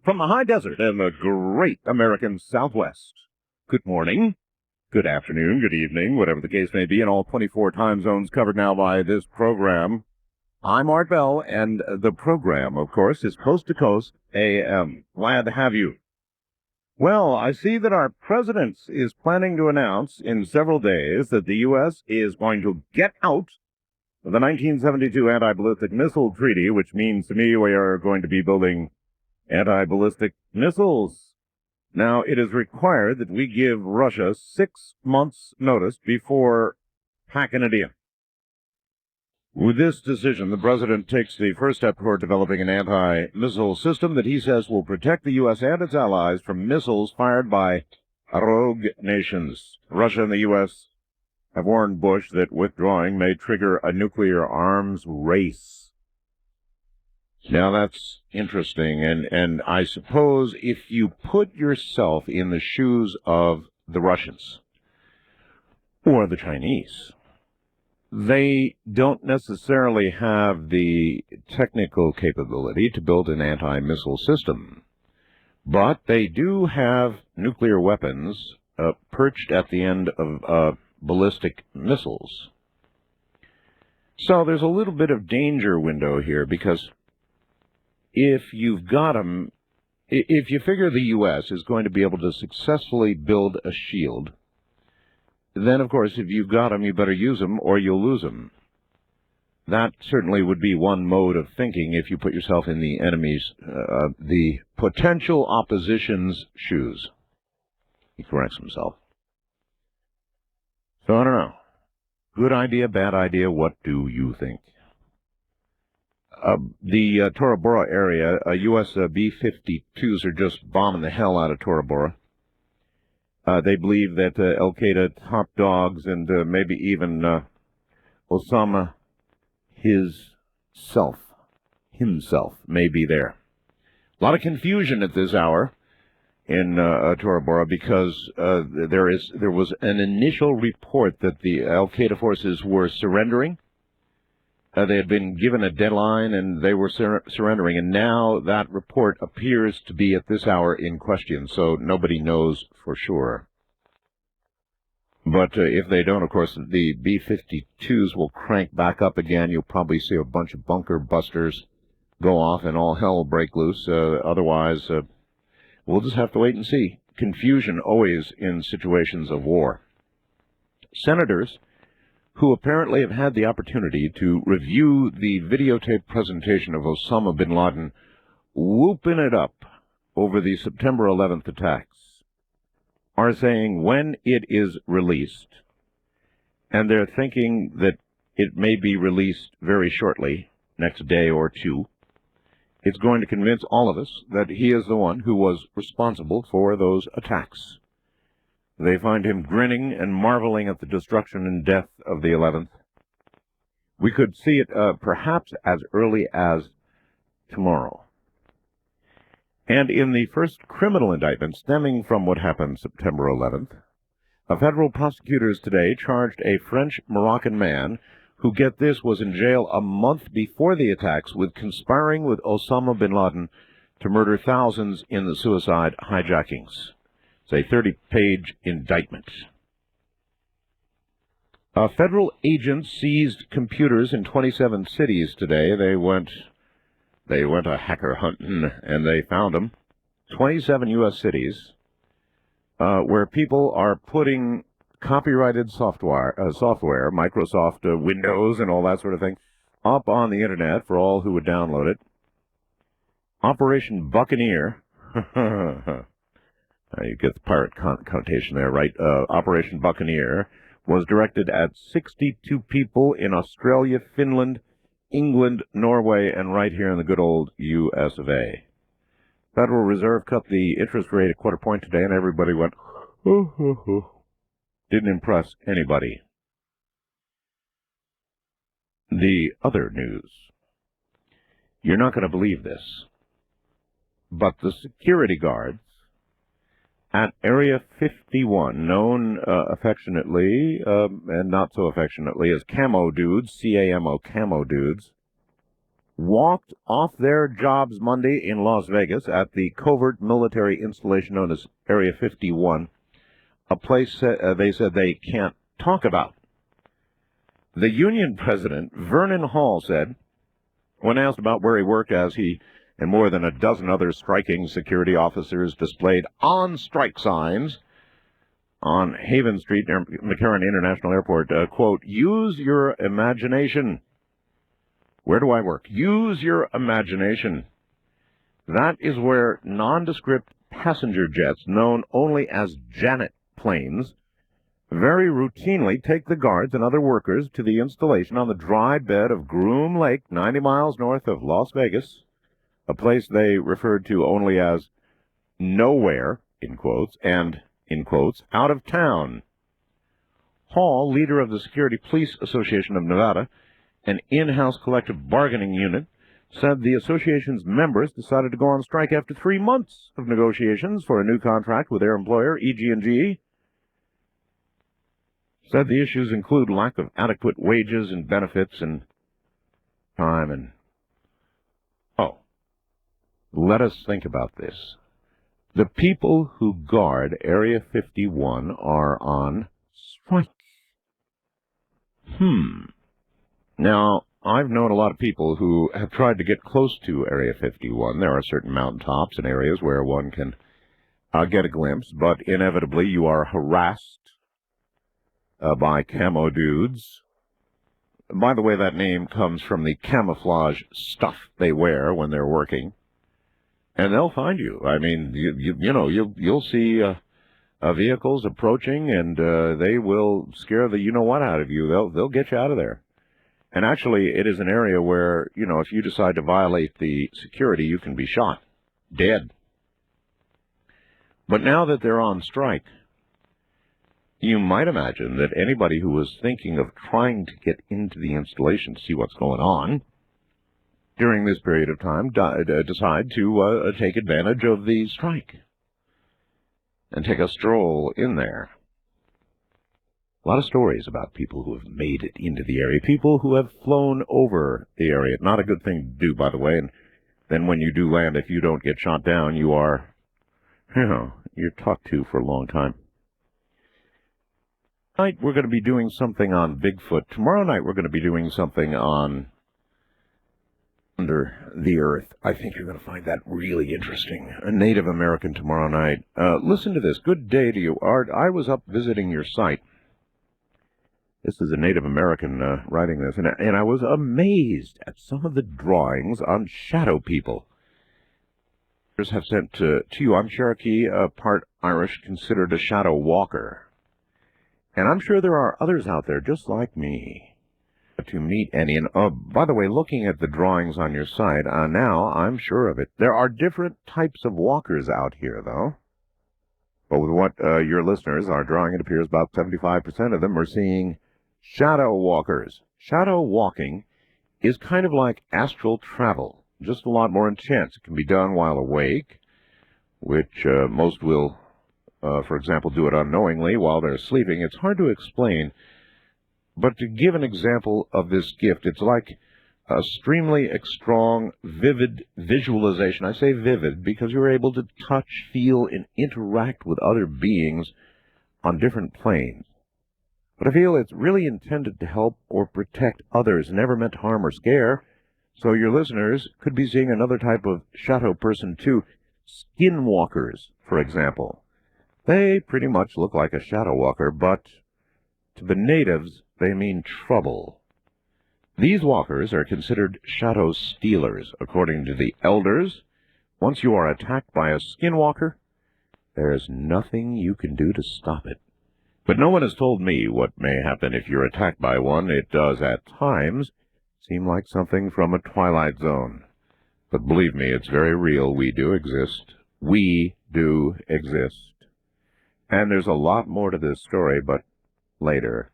From the high desert in the great American Southwest. Good morning, good afternoon, good evening, whatever the case may be, in all 24 time zones covered now by this program. I'm Art Bell, and the program, of course, is Coast to Coast AM. Glad to have you. Well, I see that our president is planning to announce in several days that the U.S. is going to get out of the 1972 Anti-Ballistic Missile Treaty, which means to me we are going to be building anti-ballistic missiles. Now, it is required that we give Russia 6 months' notice before packing it in. With this decision, the president takes the first step toward developing an anti-missile system that he says will protect the U.S. and its allies from missiles fired by rogue nations. Russia and the U.S. have warned Bush that withdrawing may trigger a nuclear arms race. Now, that's interesting, and I suppose if you put yourself in the shoes of the Russians or the Chinese, they don't necessarily have the technical capability to build an anti-missile system, but they do have nuclear weapons perched at the end of ballistic missiles. So there's a little bit of danger window here, because if you've got them, if you figure the U.S. is going to be able to successfully build a shield, then, of course, if you've got them, you better use them or you'll lose them. That certainly would be one mode of thinking if you put yourself in the enemy's, the potential opposition's shoes. He corrects himself. So, I don't know. Good idea, bad idea, what do you think? The Tora Bora area, U.S. B-52s are just bombing the hell out of Tora Bora. They believe that Al-Qaeda top dogs and maybe even Osama himself may be there. A lot of confusion at this hour in Tora Bora, because there was an initial report that the Al-Qaeda forces were surrendering. They had been given a deadline, and they were surrendering, and now that report appears to be at this hour in question, so nobody knows for sure. But if they don't, of course, the B-52s will crank back up again. You'll probably see a bunch of bunker busters go off, and all hell will break loose. Otherwise, we'll just have to wait and see. Confusion always in situations of war. Senators who apparently have had the opportunity to review the videotape presentation of Osama bin Laden whooping it up over the September 11th attacks, are saying when it is released, and they're thinking that it may be released very shortly, next day or two, it's going to convince all of us that he is the one who was responsible for those attacks. They find him grinning and marveling at the destruction and death of the 11th. We could see it perhaps as early as tomorrow. And in the first criminal indictment stemming from what happened September 11th, federal prosecutors today charged a French-Moroccan man who, get this, was in jail a month before the attacks with conspiring with Osama bin Laden to murder thousands in the suicide hijackings. A 30-page indictment. Federal agents seized computers in 27 cities today. They went a hacker hunting, and they found them. 27 U.S. cities where people are putting copyrighted software, Microsoft Windows and all that sort of thing, up on the Internet for all who would download it. Operation Buccaneer. You get the pirate connotation there, right? Operation Buccaneer was directed at 62 people in Australia, Finland, England, Norway, and right here in the good old U.S. of A. Federal Reserve cut the interest rate a quarter point today, and everybody went, oh, oh, oh. Didn't impress anybody. The other news. You're not going to believe this, but the security guards at Area 51, known affectionately and not so affectionately as Camo Dudes, C-A-M-O, Camo Dudes, walked off their jobs Monday in Las Vegas at the covert military installation known as Area 51, a place they said they can't talk about. The union president, Vernon Hall, said, when asked about where he worked as he and more than a dozen other striking security officers displayed on-strike signs on Haven Street near McCarran International Airport, quote, use your imagination. Where do I work? Use your imagination. That is where nondescript passenger jets, known only as Janet planes, very routinely take the guards and other workers to the installation on the dry bed of Groom Lake, 90 miles north of Las Vegas, a place they referred to only as nowhere, in quotes, and, in quotes, out of town. Hall, leader of the Security Police Association of Nevada, an in-house collective bargaining unit, said the association's members decided to go on strike after 3 months of negotiations for a new contract with their employer, EG&G. Said the issues include lack of adequate wages and benefits and time and... Oh, let us think about this. The people who guard Area 51 are on strike. Now, I've known a lot of people who have tried to get close to Area 51. There are certain mountaintops and areas where one can get a glimpse, but inevitably you are harassed by camo dudes. By the way, that name comes from the camouflage stuff they wear when they're working. And they'll find you. I mean, you'll see vehicles approaching, and they will scare the you-know-what out of you. They'll get you out of there. And actually, it is an area where, if you decide to violate the security, you can be shot, dead. But now that they're on strike, you might imagine that anybody who was thinking of trying to get into the installation to see what's going on during this period of time decide to take advantage of the strike and take a stroll in there. A lot of stories about people who have made it into the area, people who have flown over the area. Not a good thing to do, by the way, and then when you do land, if you don't get shot down, you are, you're talked to for a long time. Tonight we're going to be doing something on Bigfoot. Tomorrow night we're going to be doing something on under the earth. I think you're going to find that really interesting. A Native American tomorrow night. Listen to this. Good day to you, Art. I was up visiting your site. This is a Native American writing this, and I was amazed at some of the drawings on shadow people. Have sent to you. I'm Cherokee, part Irish, considered a shadow walker. And I'm sure there are others out there just like me to meet any. And by the way, looking at the drawings on your site, now I'm sure of it. There are different types of walkers out here, though. But with what your listeners are drawing, it appears about 75% of them are seeing shadow walkers. Shadow walking is kind of like astral travel, just a lot more intense. It can be done while awake, which most will, for example, do it unknowingly while they're sleeping. It's hard to explain, but to give an example of this gift, it's like a extremely strong, vivid visualization. I say vivid because you're able to touch, feel, and interact with other beings on different planes. But I feel it's really intended to help or protect others, never meant to harm or scare. So your listeners could be seeing another type of shadow person too. Skinwalkers, for example. They pretty much look like a shadow walker, but to the natives, they mean trouble. These walkers are considered shadow stealers, according to the elders. Once you are attacked by a skinwalker, there's nothing you can do to stop it. But no one has told me what may happen if you're attacked by one. It does, at times, seem like something from a Twilight Zone. But believe me, it's very real. We do exist. We do exist. And there's a lot more to this story, but later.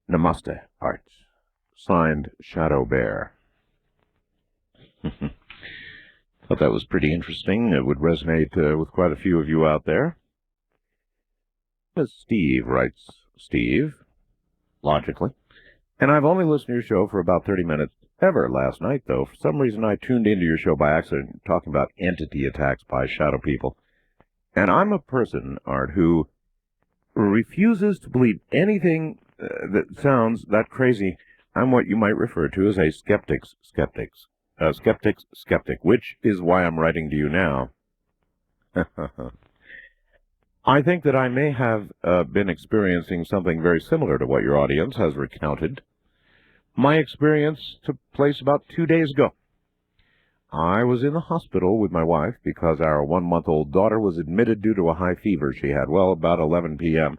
Namaste, Art. Signed, Shadow Bear. Thought that was pretty interesting. It would resonate with quite a few of you out there. Steve writes, Steve, logically, and I've only listened to your show for about 30 minutes. ever last night, though. For some reason, I tuned into your show by accident, talking about entity attacks by shadow people. And I'm a person, Art, who refuses to believe anything that sounds that crazy. I'm what you might refer to as a skeptic, which is why I'm writing to you now. I think that I may have been experiencing something very similar to what your audience has recounted. My experience took place about 2 days ago. I was in the hospital with my wife because our 1-month-old daughter was admitted due to a high fever she had, about 11 p.m.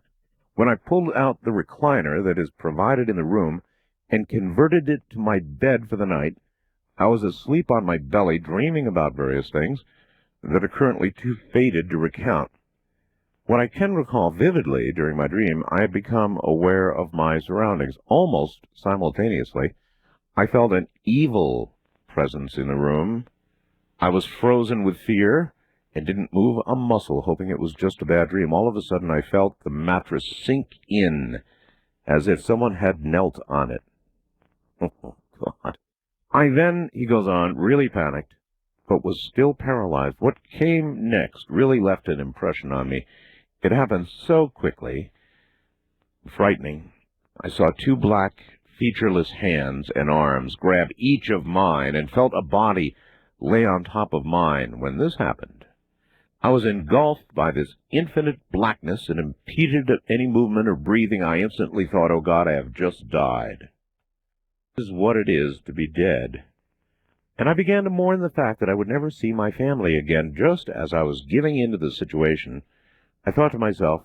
When I pulled out the recliner that is provided in the room and converted it to my bed for the night, I was asleep on my belly, dreaming about various things that are currently too faded to recount. What I can recall vividly during my dream, I had become aware of my surroundings. Almost simultaneously, I felt an evil presence in the room. I was frozen with fear and didn't move a muscle, hoping it was just a bad dream. All of a sudden, I felt the mattress sink in as if someone had knelt on it. Oh, God. I then, he goes on, really panicked, but was still paralyzed. What came next really left an impression on me. It happened so quickly, frightening. I saw 2 black, featureless hands and arms grab each of mine and felt a body lay on top of mine. When this happened, I was engulfed by this infinite blackness and impeded any movement or breathing. I instantly thought, oh God, I have just died. This is what it is to be dead. And I began to mourn the fact that I would never see my family again. Just as I was giving in to the situation, I thought to myself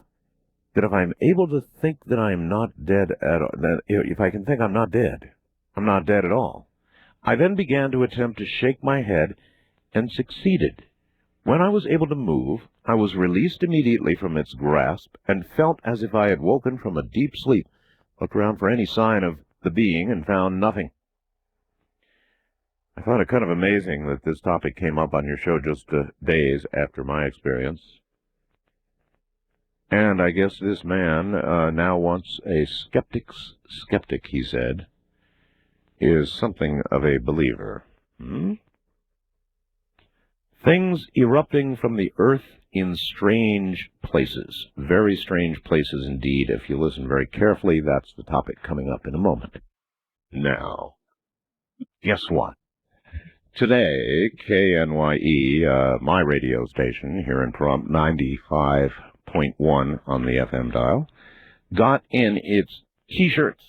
that if I'm able to think that I am not dead at all, that if I can think I'm not dead, I'm not dead at all. I then began to attempt to shake my head and succeeded. When I was able to move, I was released immediately from its grasp and felt as if I had woken from a deep sleep. Looked around for any sign of the being and found nothing. I found it kind of amazing that this topic came up on your show just days after my experience. And I guess this man now wants a skeptic's skeptic, he said, is something of a believer. Things erupting from the earth in strange places. Very strange places indeed. If you listen very carefully, that's the topic coming up in a moment. Now, guess what? Today, KNYE, my radio station here in Toronto, 95.1 on the FM dial, got in its T-shirts.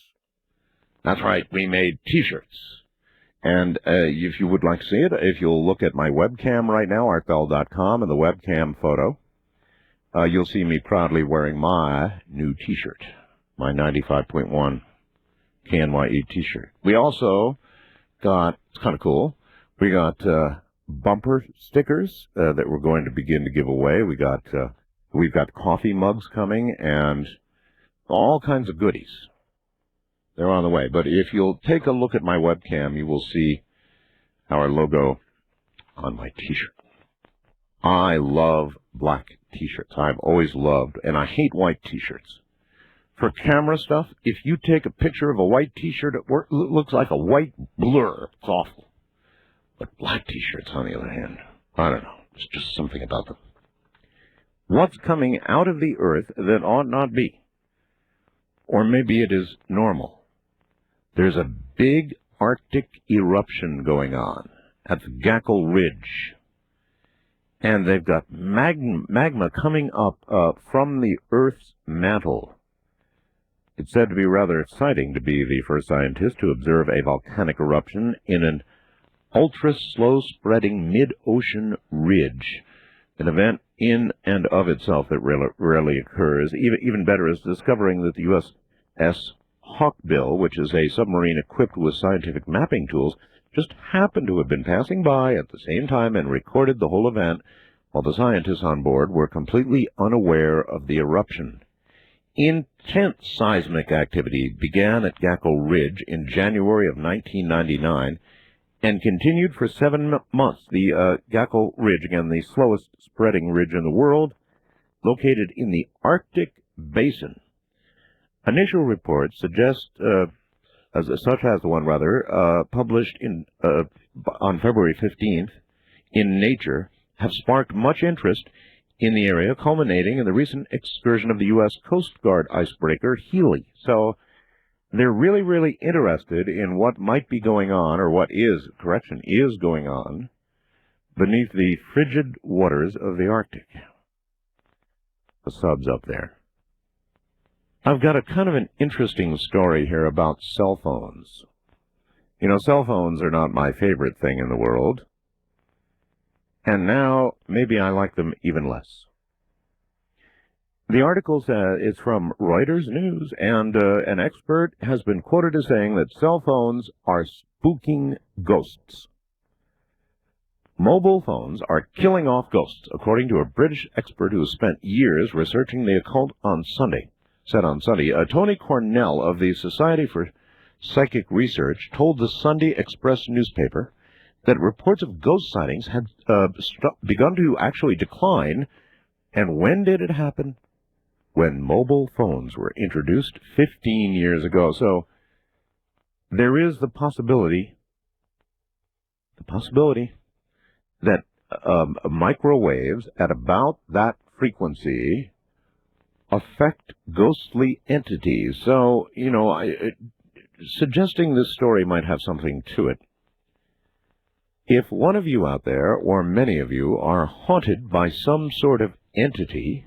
That's right, we made T-shirts. And if you would like to see it, if you'll look at my webcam right now, artbell.com, and the webcam photo, you'll see me proudly wearing my new T-shirt, my 95.1 KNYE T-shirt. We also got, it's kind of cool, we got bumper stickers that we're going to begin to give away. We've got coffee mugs coming and all kinds of goodies. They're on the way. But if you'll take a look at my webcam, you will see our logo on my T-shirt. I love black T-shirts. I've always loved, and I hate white T-shirts. For camera stuff, if you take a picture of a white T-shirt at work, it looks like a white blur. It's awful. But black T-shirts, on the other hand, I don't know. There's just something about them. What's coming out of the earth that ought not be? Or maybe it is normal. There's a big Arctic eruption going on at the Gackle Ridge. And they've got magma coming up from the Earth's mantle. It's said to be rather exciting to be the first scientist to observe a volcanic eruption in an ultra-slow-spreading mid-ocean ridge, an event in and of itself that rarely occurs. Even better is discovering that the USS Hawkbill, which is a submarine equipped with scientific mapping tools, just happened to have been passing by at the same time and recorded the whole event, while the scientists on board were completely unaware of the eruption. Intense seismic activity began at Gackle Ridge in January of 1999 and continued for 7 months. The Gackle Ridge, again, the slowest spreading ridge in the world, located in the Arctic Basin. Initial reports suggest such as the one, published on February 15th in Nature, have sparked much interest in the area, culminating in the recent excursion of the U.S. Coast Guard icebreaker Healy. So they're really, really interested in what might be going on, or what is going on beneath the frigid waters of the Arctic. The subs up there. I've got a kind of an interesting story here about cell phones. You know, cell phones are not my favorite thing in the world. And now, maybe I like them even less. The article says it's from Reuters News, and an expert has been quoted as saying that cell phones are spooking ghosts. Mobile phones are killing off ghosts, according to a British expert who has spent years researching the occult on Sunday. Tony Cornell of the Society for Psychic Research told the Sunday Express newspaper that reports of ghost sightings had begun to actually decline. And when did it happen? When mobile phones were introduced 15 years ago. So there is the possibility that microwaves at about that frequency affect ghostly entities. So, you know, suggesting this story might have something to it. If one of you out there, or many of you, are haunted by some sort of entity,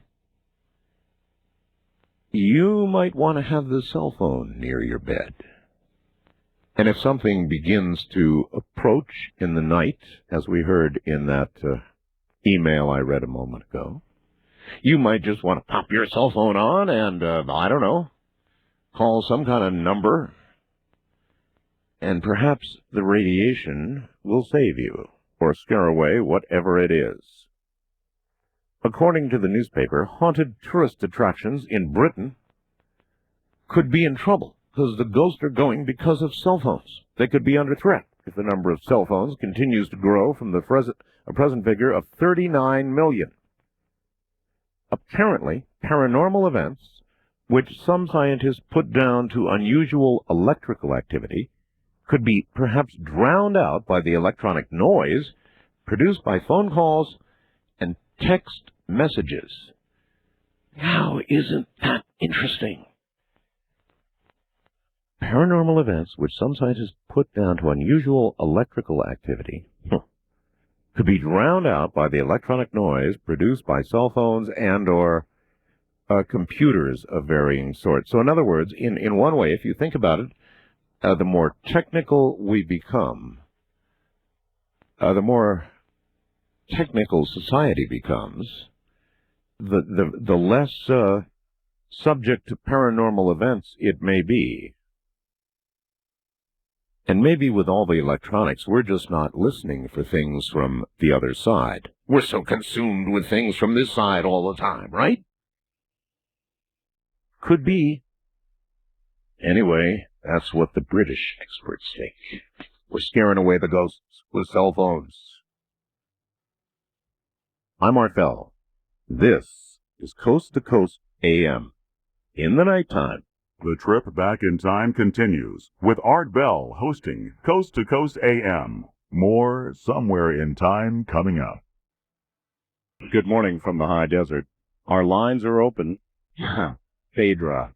you might want to have the cell phone near your bed. And if something begins to approach in the night, as we heard in that email I read a moment ago, you might just want to pop your cell phone on and, I don't know, call some kind of number, and perhaps the radiation will save you, or scare away whatever it is. According to the newspaper, haunted tourist attractions in Britain could be in trouble because the ghosts are going because of cell phones. They could be under threat if the number of cell phones continues to grow from the present figure of 39 million. Apparently, paranormal events, which some scientists put down to unusual electrical activity, could be perhaps drowned out by the electronic noise produced by phone calls and text messages. Now, isn't that interesting? Paranormal events, which some scientists put down to unusual electrical activity, could be drowned out by the electronic noise produced by cell phones and or computers of varying sorts. So in other words, in one way, if you think about it, the more technical we become, the more technical society becomes, the less subject to paranormal events it may be. And maybe with all the electronics, we're just not listening for things from the other side. We're so consumed with things from this side all the time, right? Could be. Anyway, that's what the British experts think. We're scaring away the ghosts with cell phones. I'm Art Bell. This is Coast to Coast AM. In the nighttime. The trip back in time continues, with Art Bell hosting Coast to Coast AM. More somewhere in time coming up. Good morning from the high desert. Our lines are open. Phaedra.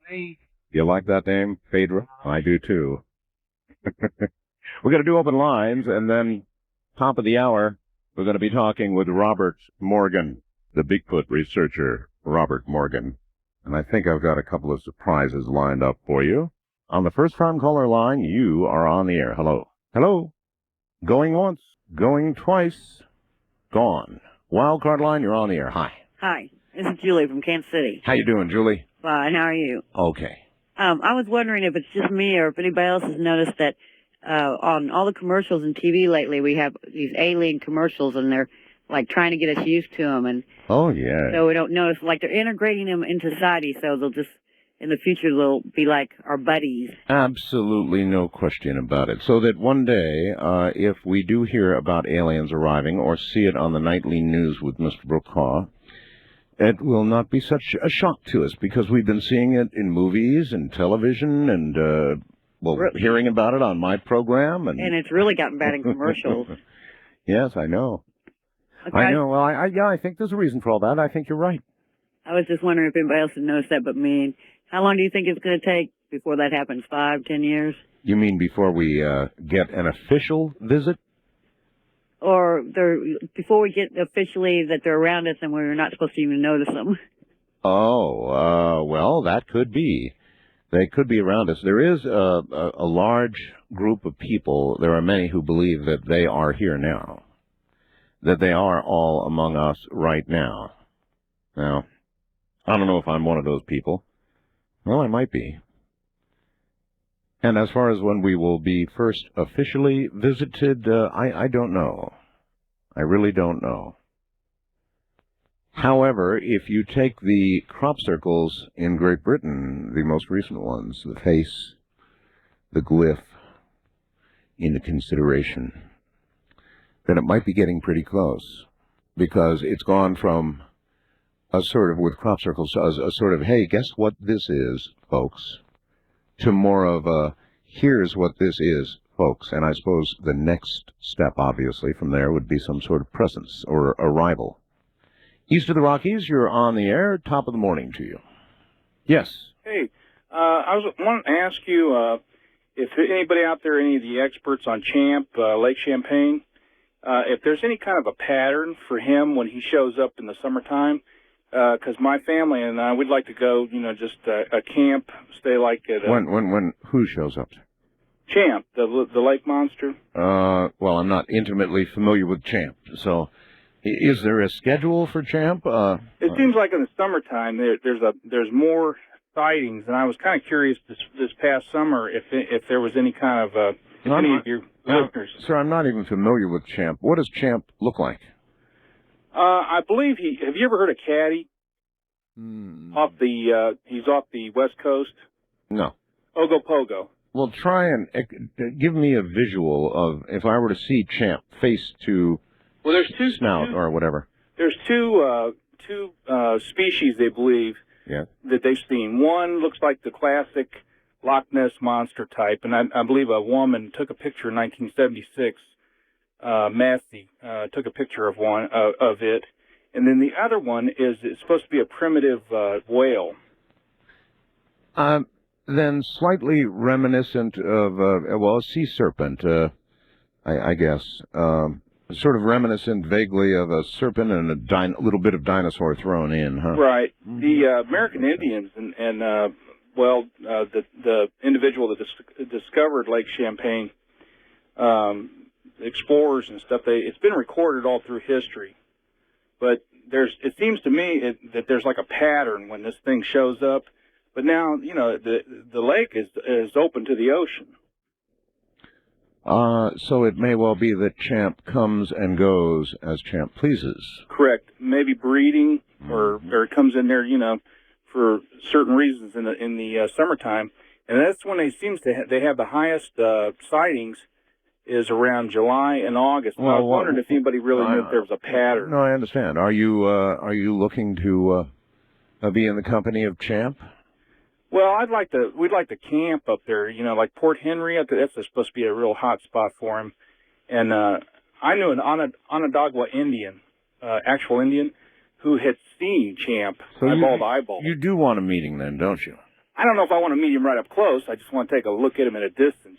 Hey. You like that name, Phaedra? I do too. We're going to do open lines, and then top of the hour, we're going to be talking with Robert Morgan, the Bigfoot researcher, Robert Morgan. And I think I've got a couple of surprises lined up for you. On the first-time caller line, you are on the air. Hello. Hello. Going once, going twice, gone. Wildcard line, you're on the air. Hi. Hi. This is Julie from Kansas City. How you doing, Julie? Fine. How are you? Okay. I was wondering if it's just me or if anybody else has noticed that on all the commercials and TV lately, we have these alien commercials, and they're like trying to get us used to them. And oh, yeah. So we don't notice, like they're integrating them into society, so they'll just, in the future, they'll be like our buddies. Absolutely no question about it. So that one day, if we do hear about aliens arriving or see it on the nightly news with Mr. Brokaw, it will not be such a shock to us because we've been seeing it in movies and television and Well, hearing about it on my program, and it's really gotten bad in commercials. Yes, I know. Okay, I know. Well, I think there's a reason for all that. I think you're right. I was just wondering if anybody else had noticed that but me. And how long do you think it's going to take before that happens? 5, 10 years? You mean before we get an official visit? Or before we get officially that they're around us and we're not supposed to even notice them? Oh, well, that could be. They could be around us. There is a large group of people, there are many who believe that they are here now, that they are all among us right now. Now, I don't know if I'm one of those people. Well, I might be. And as far as when we will be first officially visited, I don't know. I really don't know. However, if you take the crop circles in Great Britain, the most recent ones, the face, the glyph, into consideration, then it might be getting pretty close, because it's gone from a sort of, with crop circles, a sort of, hey, guess what this is, folks, to more of a, here's what this is, folks. And I suppose the next step, obviously, from there would be some sort of presence or arrival. East of the Rockies, you're on the air. Top of the morning to you. Yes. Hey, I was wanting to ask you if anybody out there, any of the experts on Champ, Lake Champlain, if there's any kind of a pattern for him when he shows up in the summertime. Because my family and I, we'd like to go, just a camp, stay like at when who shows up? Champ, the lake monster. Well, I'm not intimately familiar with Champ, so. Is there a schedule for Champ? It seems like in the summertime there's more sightings, and I was kind of curious this past summer if there was any kind of any of your listeners. Sir, I'm not even familiar with Champ. What does Champ look like? I believe have you ever heard of Caddy? He's off the West Coast. No. Ogopogo. Well, try and give me a visual of if I were to see Champ face to. Well, there's two snout or whatever. There's two species they believe that they've seen. One looks like the classic Loch Ness monster type, and I believe a woman took a picture in 1976. Massey took a picture of one of it, and then the other one it's supposed to be a primitive whale. Then slightly reminiscent of a sea serpent, I guess. Sort of reminiscent vaguely of a serpent and a little bit of dinosaur thrown in, huh? Right. The American Indians and the individual that discovered Lake Champlain, explorers and stuff, it's been recorded all through history. But it seems to me that there's like a pattern when this thing shows up. But now, the lake is open to the ocean. So it may well be that Champ comes and goes as Champ pleases. Correct. Maybe breeding, or it comes in there, for certain reasons in the summertime, and that's when they have the highest sightings is around July and August. Well, I was wondering if anybody really knew if there was a pattern. No, I understand. Are you looking to be in the company of Champ? Well, we'd like to camp up there, like Port Henry. That's supposed to be a real hot spot for him. And I knew an Onondaga Indian, actual Indian, who had seen Champ eyeball to eyeball. You do want a meeting then, don't you? I don't know if I want to meet him right up close. I just want to take a look at him at a distance,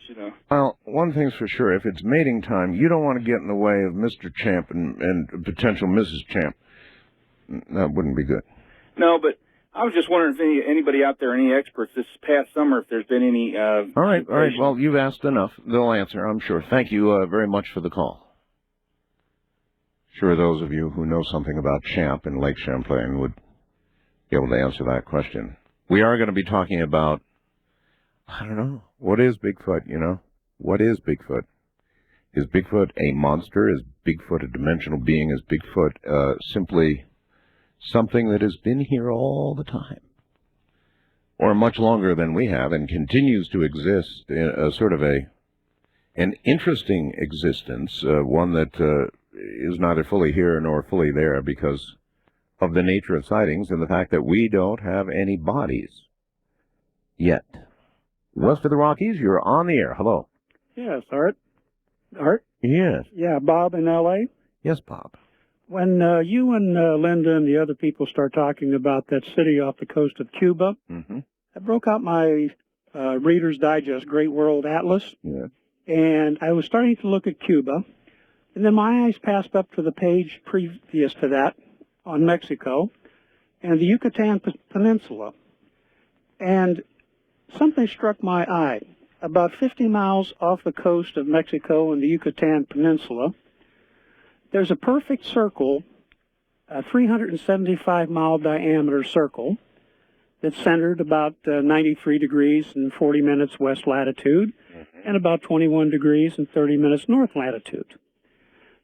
Well, one thing's for sure. If it's mating time, you don't want to get in the way of Mr. Champ and potential Mrs. Champ. That wouldn't be good. No, but I was just wondering if anybody out there, any experts this past summer, if there's been any... All right. Well, you've asked enough. They'll answer, I'm sure. Thank you very much for the call. Sure, those of you who know something about Champ and Lake Champlain would be able to answer that question. We are going to be talking about, I don't know, what is Bigfoot, What is Bigfoot? Is Bigfoot a monster? Is Bigfoot a dimensional being? Is Bigfoot simply something that has been here all the time, or much longer than we have, and continues to exist in a sort of an interesting existence, one that is neither fully here nor fully there because of the nature of sightings and the fact that we don't have any bodies yet. West of the Rockies, you're on the air. Hello. Yes, Art. Art? Yes. Yeah, Bob in L.A. Yes, Bob. When you and Linda and the other people start talking about that city off the coast of Cuba, I broke out my Reader's Digest Great World Atlas, and I was starting to look at Cuba, and then my eyes passed up to the page previous to that on Mexico and the Yucatan Peninsula, and something struck my eye. About 50 miles off the coast of Mexico and the Yucatan Peninsula, there's a perfect circle, a 375-mile diameter circle that's centered about 93 degrees and 40 minutes west latitude and about 21 degrees and 30 minutes north latitude.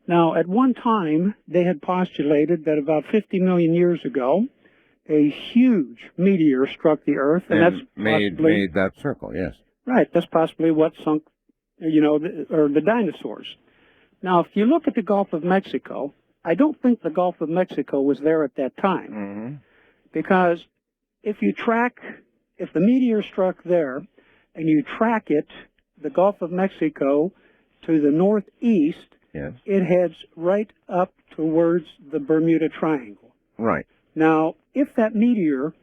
Now, at one time, they had postulated that about 50 million years ago, a huge meteor struck the Earth, and that's made that circle, yes. Right, that's possibly what sunk, the dinosaurs. Now, if you look at the Gulf of Mexico, I don't think the Gulf of Mexico was there at that time. Because if the meteor struck there, and you track it, the Gulf of Mexico, to the northeast, it heads right up towards the Bermuda Triangle. Right. Now, if that meteor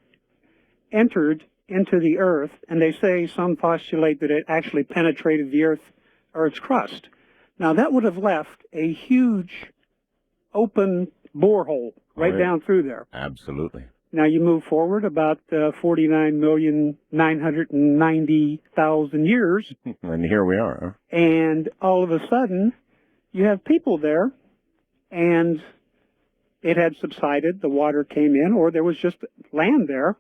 entered into the Earth, and they say some postulate that it actually penetrated the Earth's crust. Now, that would have left a huge open borehole right down through there. Absolutely. Now, you move forward about 49,990,000 years. And here we are. And all of a sudden, you have people there, and it had subsided, the water came in, or there was just land there.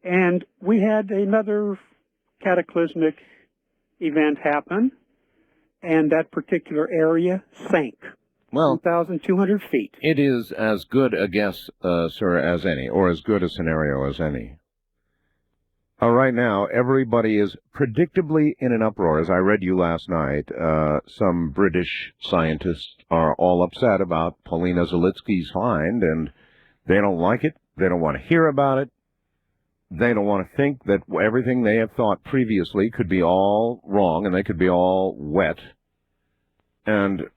And we had another cataclysmic event happen, and that particular area sank. Well, 2,200 feet. It is as good a guess, sir, as any, or as good a scenario as any. Right now, everybody is predictably in an uproar. As I read you last night, some British scientists are all upset about Paulina Zalitsky's find, and they don't like it. They don't want to hear about it. They don't want to think that everything they have thought previously could be all wrong and they could be all wet. And,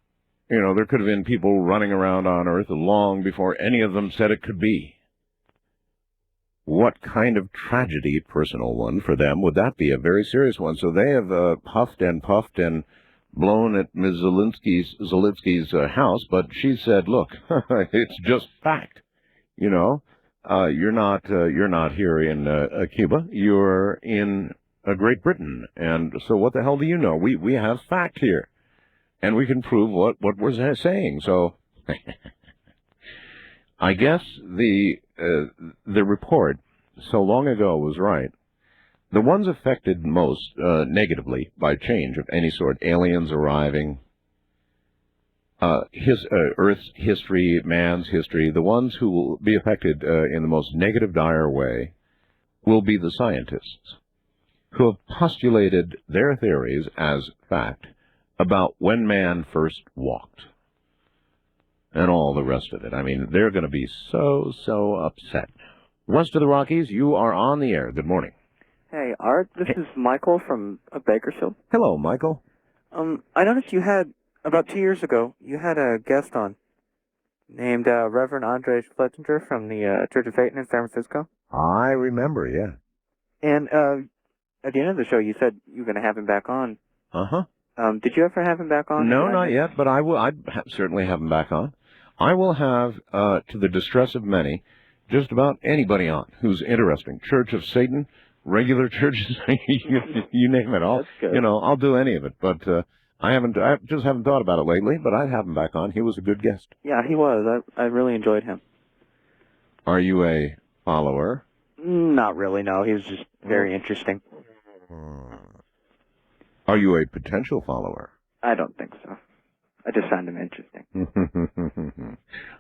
there could have been people running around on Earth long before any of them said it could be. What kind of tragedy, personal one, for them, would that be? A very serious one. So they have huffed and puffed and blown at Ms. Zalitsky's house, but she said, look, it's just fact, You're not here in Cuba. You're in Great Britain, and so what the hell do you know? We have fact here, and we can prove what we're saying. So, I guess the report so long ago was right. The ones affected most negatively by change of any sort, aliens arriving, Earth's history, man's history, the ones who will be affected in the most negative, dire way will be the scientists who have postulated their theories as fact about when man first walked and all the rest of it. I mean, they're going to be so upset. West of the Rockies, you are on the air. Good morning. Hey, Art, this is Michael from Bakersfield. Hello, Michael. I noticed you had, about 2 years ago, you had a guest on named Reverend Andre Fletchinger from the Church of Satan in San Francisco. I remember, yeah. And at the end of the show, you said you were going to have him back on. Uh-huh. Did you ever have him back on? No, not yet, but I'd certainly have him back on. I will have, to the distress of many, just about anybody on who's interesting. Church of Satan, regular churches, you name it. I'll do any of it. But I just haven't thought about it lately. But I'd have him back on. He was a good guest. Yeah, he was. I really enjoyed him. Are you a follower? Not really. No, he was just very interesting. Are you a potential follower? I don't think so. I just found him interesting.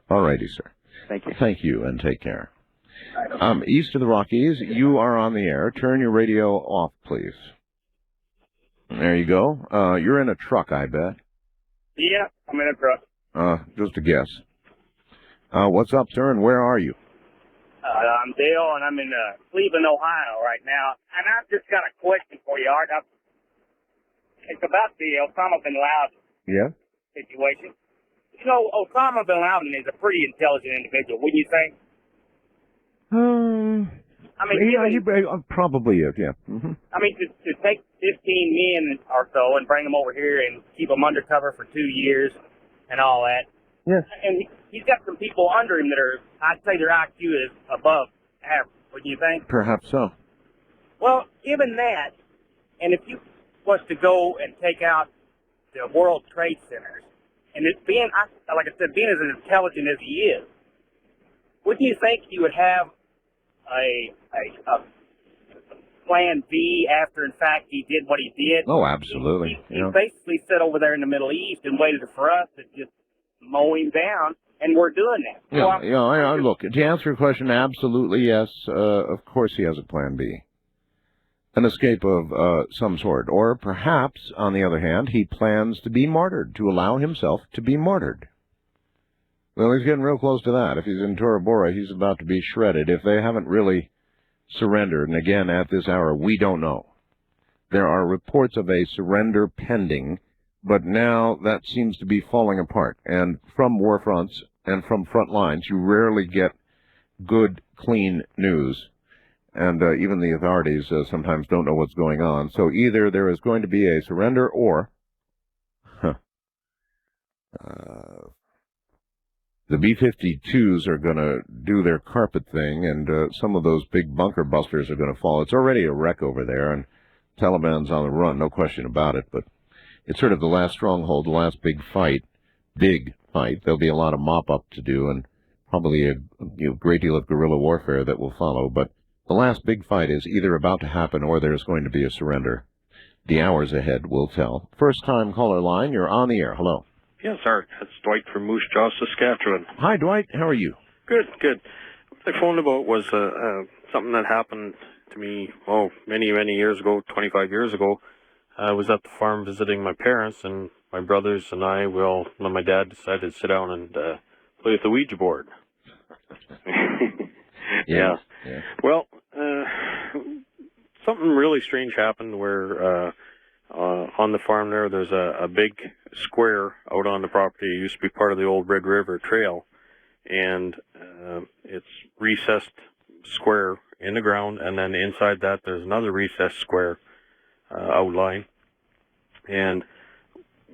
All righty, sir. Thank you. Thank you, and take care. East of the Rockies, you are on the air. Turn your radio off, please. There you go. You're in a truck, I bet. Yeah, I'm in a truck. Just a guess. What's up, sir, and where are you? I'm Dale, and I'm in Cleveland, Ohio right now. And I've just got a question for you, Art. It's about the Osama bin Laden situation. You know, Osama bin Laden is a pretty intelligent individual, wouldn't you think? I mean, he probably is, yeah. Mm-hmm. I mean, to take 15 men or so and bring them over here and keep them undercover for 2 years and all that. Yes. And he's got some people under him that are, I'd say their IQ is above average, wouldn't you think? Perhaps so. Well, given that, and if you was to go and take out the World Trade Centers, and it being, like I said, being as intelligent as he is, wouldn't you think you would have a plan B after, in fact, he did what he did? Oh, absolutely. He basically sat over there in the Middle East and waited for us to just mow him down, and we're doing that. Yeah, look, to answer your question, absolutely yes. Of course he has a plan B. An escape of some sort. Or perhaps, on the other hand, he plans to be martyred, to allow himself to be martyred. Well, he's getting real close to that. If he's in Tora Bora, he's about to be shredded. If they haven't really surrendered, and again, at this hour, we don't know. There are reports of a surrender pending, but now that seems to be falling apart. And from war fronts and from front lines, you rarely get good, clean news. And even the authorities sometimes don't know what's going on. So either there is going to be a surrender or the B-52s are going to do their carpet thing, and some of those big bunker busters are going to fall. It's already a wreck over there, and Taliban's on the run, no question about it. But it's sort of the last stronghold, the last big fight. Big fight. There'll be a lot of mop-up to do, and probably a great deal of guerrilla warfare that will follow. But the last big fight is either about to happen or there's going to be a surrender. The hours ahead will tell. First-time caller line, you're on the air. Hello. Yes, Art. That's Dwight from Moose Jaw, Saskatchewan. Hi, Dwight. How are you? Good, good. What I phoned about was something that happened to me, many, many years ago, 25 years ago. I was at the farm visiting my parents, and my brothers and I, my dad decided to sit down and play with the Ouija board. Yeah. Well, something really strange happened where on the farm there's a big square out on the property. It used to be part of the old Red River Trail, and it's recessed square in the ground, and then inside that there's another recessed square outline. And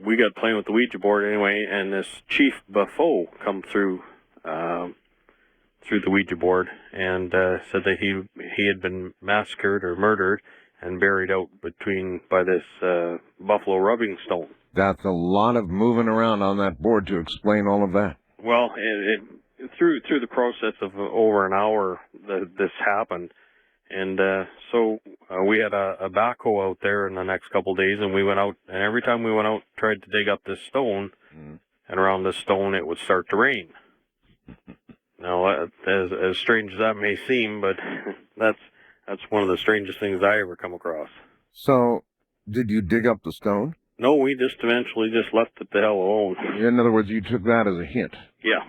we got playing with the Ouija board anyway, and this Chief Buffo come through the Ouija board and said that he had been massacred or murdered and buried out by this buffalo rubbing stone. That's a lot of moving around on that board to explain all of that. Well, through the process of over an hour, this happened, and so we had a backhoe out there in the next couple of days, and we went out, and every time we went out, tried to dig up this stone, and around this stone it would start to rain. Now, as strange as that may seem, but that's one of the strangest things I ever come across. So, did you dig up the stone? No, we just eventually just left it the hell alone. In other words, you took that as a hint. Yeah.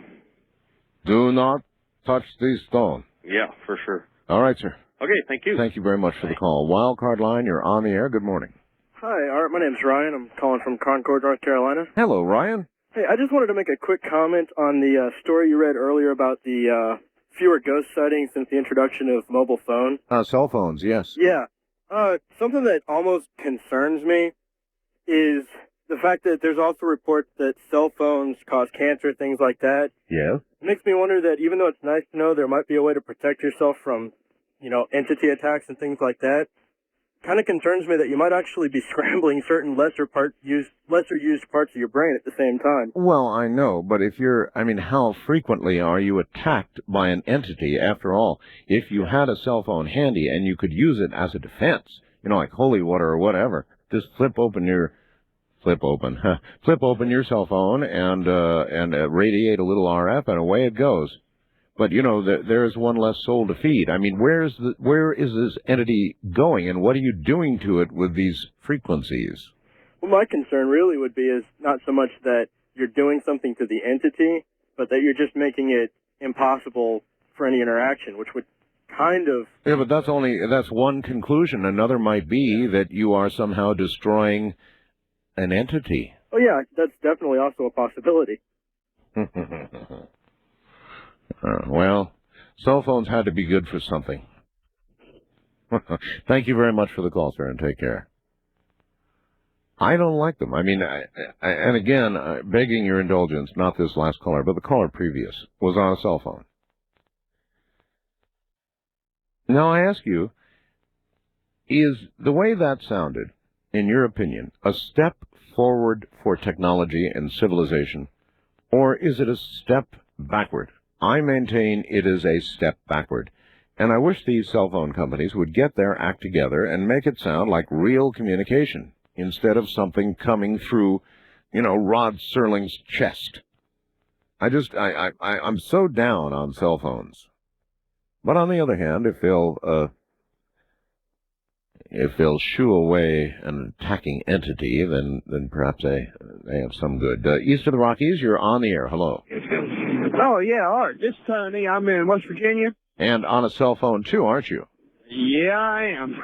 Do not touch the stone. Yeah, for sure. All right, sir. Okay, thank you. Thank you very much for the call. Wildcard line, you're on the air. Good morning. Hi, Art. My name's Ryan. I'm calling from Concord, North Carolina. Hello, Ryan. Hey, I just wanted to make a quick comment on the story you read earlier about the fewer ghost sightings since the introduction of mobile phone. Cell phones, yes. Yeah. Something that almost concerns me is the fact that there's also reports that cell phones cause cancer, things like that. Yeah. It makes me wonder that even though it's nice to know there might be a way to protect yourself from, entity attacks and things like that, kind of concerns me that you might actually be scrambling certain lesser used parts of your brain at the same time. Well, I know, but how frequently are you attacked by an entity? After all, if you had a cell phone handy and you could use it as a defense, like holy water or whatever, just flip open your cell phone and radiate a little RF, and away it goes. But, there's one less soul to feed. Where is this entity going, and what are you doing to it with these frequencies? Well, my concern really would be is not so much that you're doing something to the entity, but that you're just making it impossible for any interaction, which would kind of... Yeah, but that's one conclusion. Another might be that you are somehow destroying an entity. Oh, yeah, that's definitely also a possibility. Well, cell phones had to be good for something. Thank you very much for the call, sir, and take care. I don't like them. I mean, and again, begging your indulgence, not this last caller, but the caller previous was on a cell phone. Now, I ask you, is the way that sounded, in your opinion, a step forward for technology and civilization, or is it a step backward? I maintain it is a step backward. And I wish these cell phone companies would get their act together and make it sound like real communication instead of something coming through, Rod Serling's chest. I'm so down on cell phones. But on the other hand, if they'll shoo away an attacking entity, then perhaps they have some good. East of the Rockies, you're on the air. Hello. Oh, yeah, Art. This is Tony. I'm in West Virginia. And on a cell phone, too, aren't you? Yeah, I am.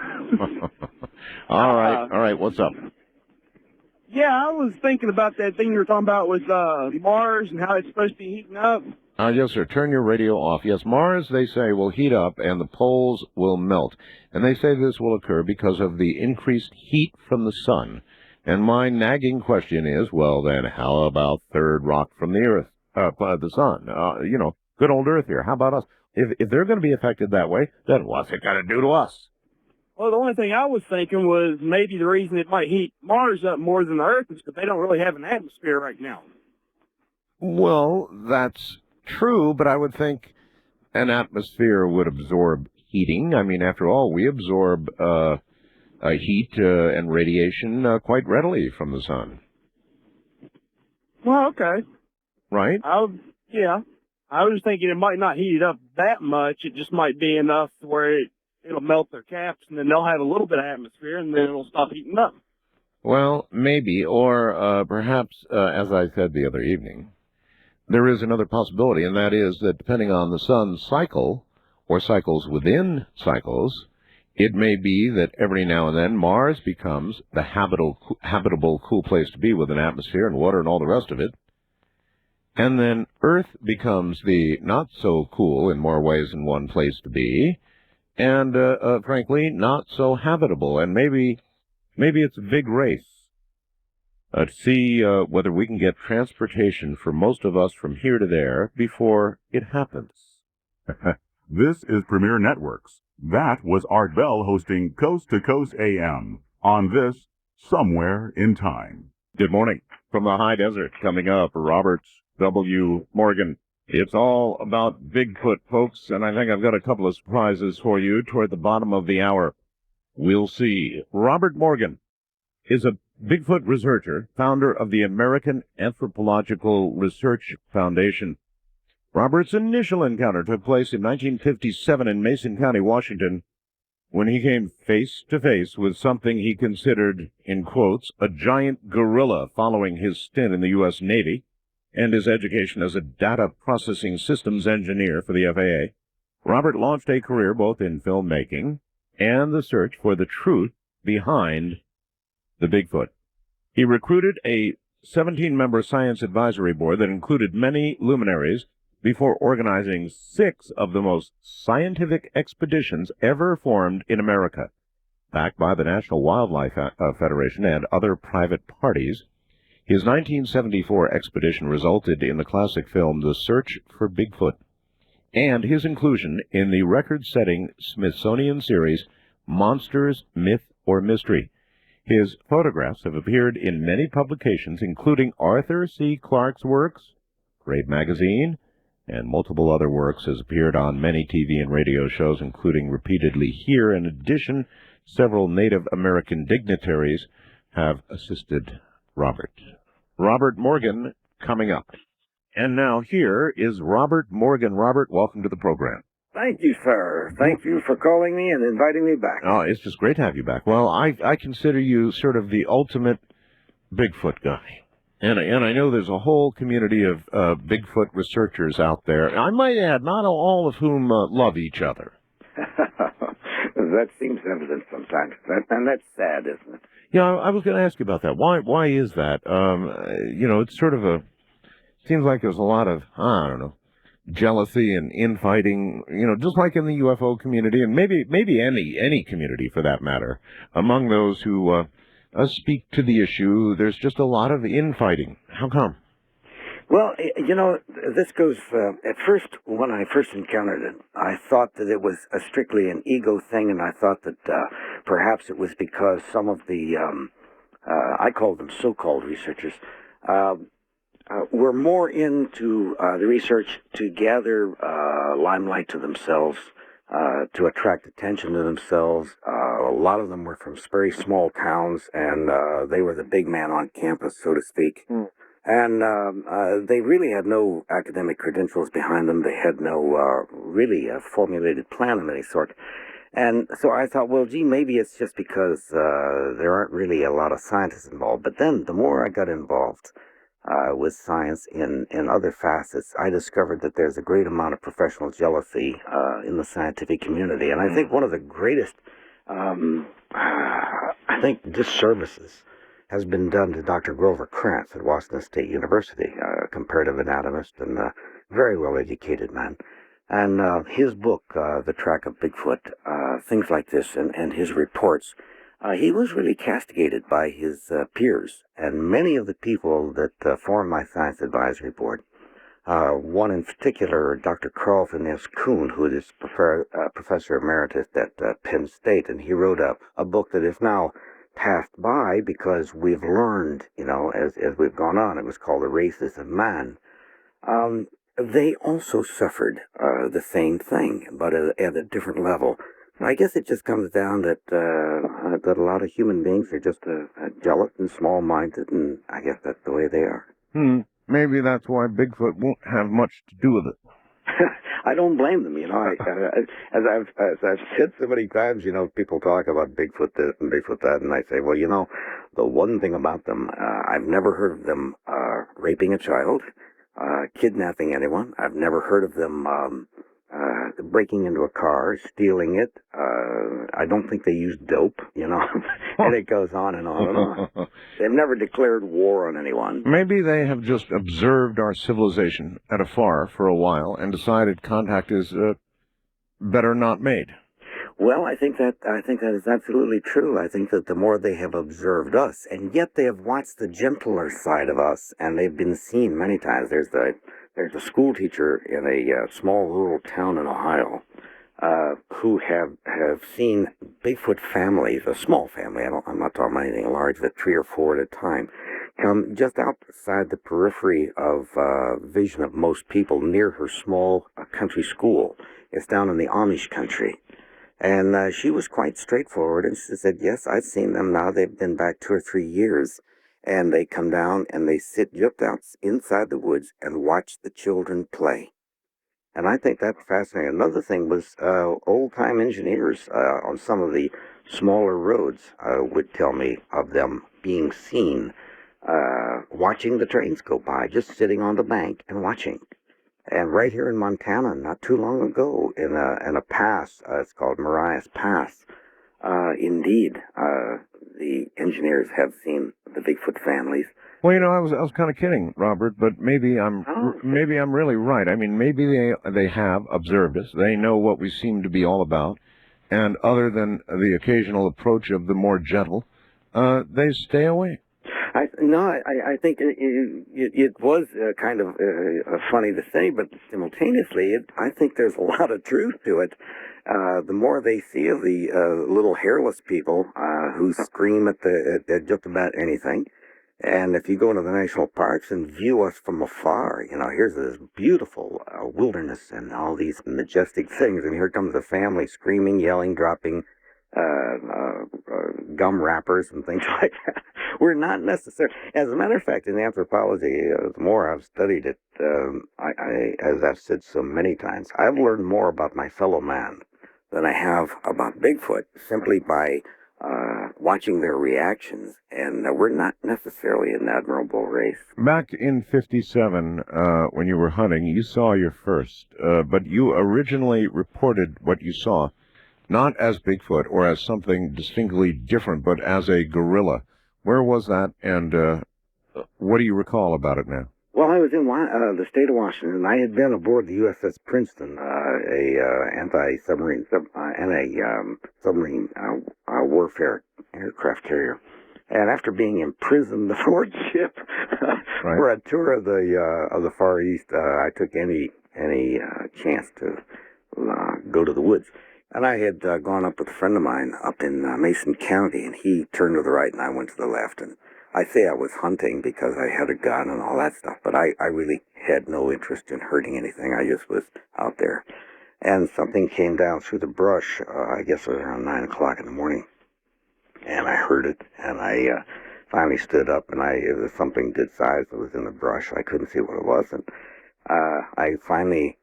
All right. What's up? Yeah, I was thinking about that thing you were talking about with Mars and how it's supposed to be heating up. Yes, sir. Turn your radio off. Yes, Mars, they say, will heat up and the poles will melt. And they say this will occur because of the increased heat from the sun. And my nagging question is, well, then, how about third rock from the Earth, the sun? Good old Earth here. How about us? If they're going to be affected that way, then what's it going to do to us? Well, the only thing I was thinking was maybe the reason it might heat Mars up more than the Earth is because they don't really have an atmosphere right now. Well, that's true, but I would think an atmosphere would absorb heating. I mean, after all, we absorb heat and radiation quite readily from the sun. Well, okay. Right? Yeah. I was thinking it might not heat it up that much. It just might be enough where it'll melt their caps, and then they'll have a little bit of atmosphere, and then it'll stop heating up. Well, maybe, or perhaps, as I said the other evening, there is another possibility, and that is that depending on the sun's cycle, or cycles within cycles, it may be that every now and then Mars becomes the habitable cool place to be with an atmosphere and water and all the rest of it. And then Earth becomes the not-so-cool in more ways than one place to be, and, frankly, not so habitable. And maybe it's a big race to see whether we can get transportation for most of us from here to there before it happens. This is Premier Networks. That was Art Bell hosting Coast to Coast AM on this Somewhere in Time. Good morning. From the high desert, coming up, Robert W. Morgan. It's all about Bigfoot, folks, and I think I've got a couple of surprises for you toward the bottom of the hour. We'll see. Robert Morgan is a Bigfoot researcher, founder of the American Anthropological Research Foundation. Robert's initial encounter took place in 1957 in Mason County, Washington, when he came face to face with something he considered, in quotes, a giant gorilla following his stint in the U.S. Navy and his education as a data processing systems engineer for the FAA. Robert launched a career both in filmmaking and the search for the truth behind the Bigfoot. He recruited a 17-member science advisory board that included many luminaries before organizing 6 of the most scientific expeditions ever formed in America. Backed by the National Wildlife Federation and other private parties, his 1974 expedition resulted in the classic film The Search for Bigfoot, and his inclusion in the record-setting Smithsonian series Monsters, Myth, or Mystery. His photographs have appeared in many publications, including Arthur C. Clarke's works, Great Magazine, and multiple other works, has appeared on many TV and radio shows, including repeatedly here. In addition, several Native American dignitaries have assisted Robert. Robert Morgan coming up. And now here is Robert Morgan. Robert, welcome to the program. Thank you, sir. Thank you for calling me and inviting me back. Oh, it's just great to have you back. Well, I consider you sort of the ultimate Bigfoot guy. And I know there's a whole community of Bigfoot researchers out there. I might add, not all of whom love each other. That seems evident sometimes, and that's sad, isn't it? Yeah, I was going to ask you about that. Why is that? It's sort of seems like there's a lot of, I don't know, jealousy and infighting, just like in the UFO community, and maybe any community for that matter. Among those who speak to the issue, there's just a lot of infighting. How come? Well, this goes, at first, when I first encountered it, I thought that it was strictly an ego thing, and I thought that perhaps it was because some of the, I call them so-called researchers, were more into the research to gather limelight to themselves, to attract attention to themselves. A lot of them were from very small towns, and they were the big man on campus, so to speak. And they really had no academic credentials behind them. They had no really formulated plan of any sort. And so I thought, well, gee, maybe it's just because there aren't really a lot of scientists involved. But then the more I got involved with science in other facets, I discovered that there's a great amount of professional jealousy in the scientific community. And I think one of the greatest, disservices has been done to Dr. Grover Krantz at Washington State University, a comparative anatomist and a very well-educated man. And his book, The Track of Bigfoot, things like this, and his reports, he was really castigated by his peers. And many of the people that formed my science advisory board, one in particular, Dr. Carlton S. Kuhn, who is professor emeritus at Penn State, and he wrote a book that is now passed by because we've learned, as we've gone on. It was called The Races of Man. They also suffered the same thing, but at a different level. I guess it just comes down that a lot of human beings are just jealous and small-minded, and I guess that's the way they are. Maybe that's why Bigfoot won't have much to do with it. I don't blame them, as I've said so many times, people talk about Bigfoot this and Bigfoot that, and I say, well, the one thing about them, I've never heard of them raping a child, kidnapping anyone. I've never heard of them breaking into a car, stealing it. I don't think they use dope, and it goes on and on and on. They've never declared war on anyone. Maybe they have just observed our civilization at afar for a while and decided contact is better not made. Well, I think that is absolutely true. I think that the more they have observed us, and yet they have watched the gentler side of us, and they've been seen many times. There's a school teacher in a small rural town in Ohio who have seen Bigfoot families, a small family, I'm not talking about anything large, but 3 or 4 at a time, come just outside the periphery of vision of most people near her small country school. It's down in the Amish country. And she was quite straightforward, and she said, yes, I've seen them now. They've been back 2 or 3 years. And they come down and they sit just out inside the woods and watch the children play. And I think that's fascinating. Another thing was old-time engineers on some of the smaller roads would tell me of them being seen watching the trains go by, just sitting on the bank and watching. And right here in Montana, not too long ago, in a pass, it's called Marias Pass, indeed, the engineers have seen the Bigfoot families. Well, I was kind of kidding, Robert, but maybe I'm really right. I mean, maybe they have observed us. They know what we seem to be all about, and other than the occasional approach of the more gentle, they stay away. I think it was kind of funny to say, but simultaneously, I think there's a lot of truth to it. The more they see of the little hairless people who scream at just about anything, and if you go into the national parks and view us from afar, here's this beautiful wilderness and all these majestic things, and here comes a family screaming, yelling, dropping gum wrappers and things like that. We're not necessarily, as a matter of fact, in anthropology, the more I've studied it, as I've said so many times, I've learned more about my fellow man than I have about Bigfoot, simply by watching their reactions, and we're not necessarily an admirable race. Back in 57, when you were hunting, you saw your first, but you originally reported what you saw, not as Bigfoot or as something distinctly different, but as a gorilla. Where was that, and what do you recall about it now? Well, I was in the state of Washington, and I had been aboard the USS Princeton, anti-submarine submarine warfare aircraft carrier. And after being imprisoned aboard ship for a tour of the Far East, I took any chance to go to the woods. And I had gone up with a friend of mine up in Mason County, and he turned to the right, and I went to the left. And I say I was hunting because I had a gun and all that stuff, but I really had no interest in hurting anything. I just was out there. And something came down through the brush, I guess it was around 9 o'clock in the morning. And I heard it, and I finally stood up, and it was something good size that was in the brush. I couldn't see what it was, and I finally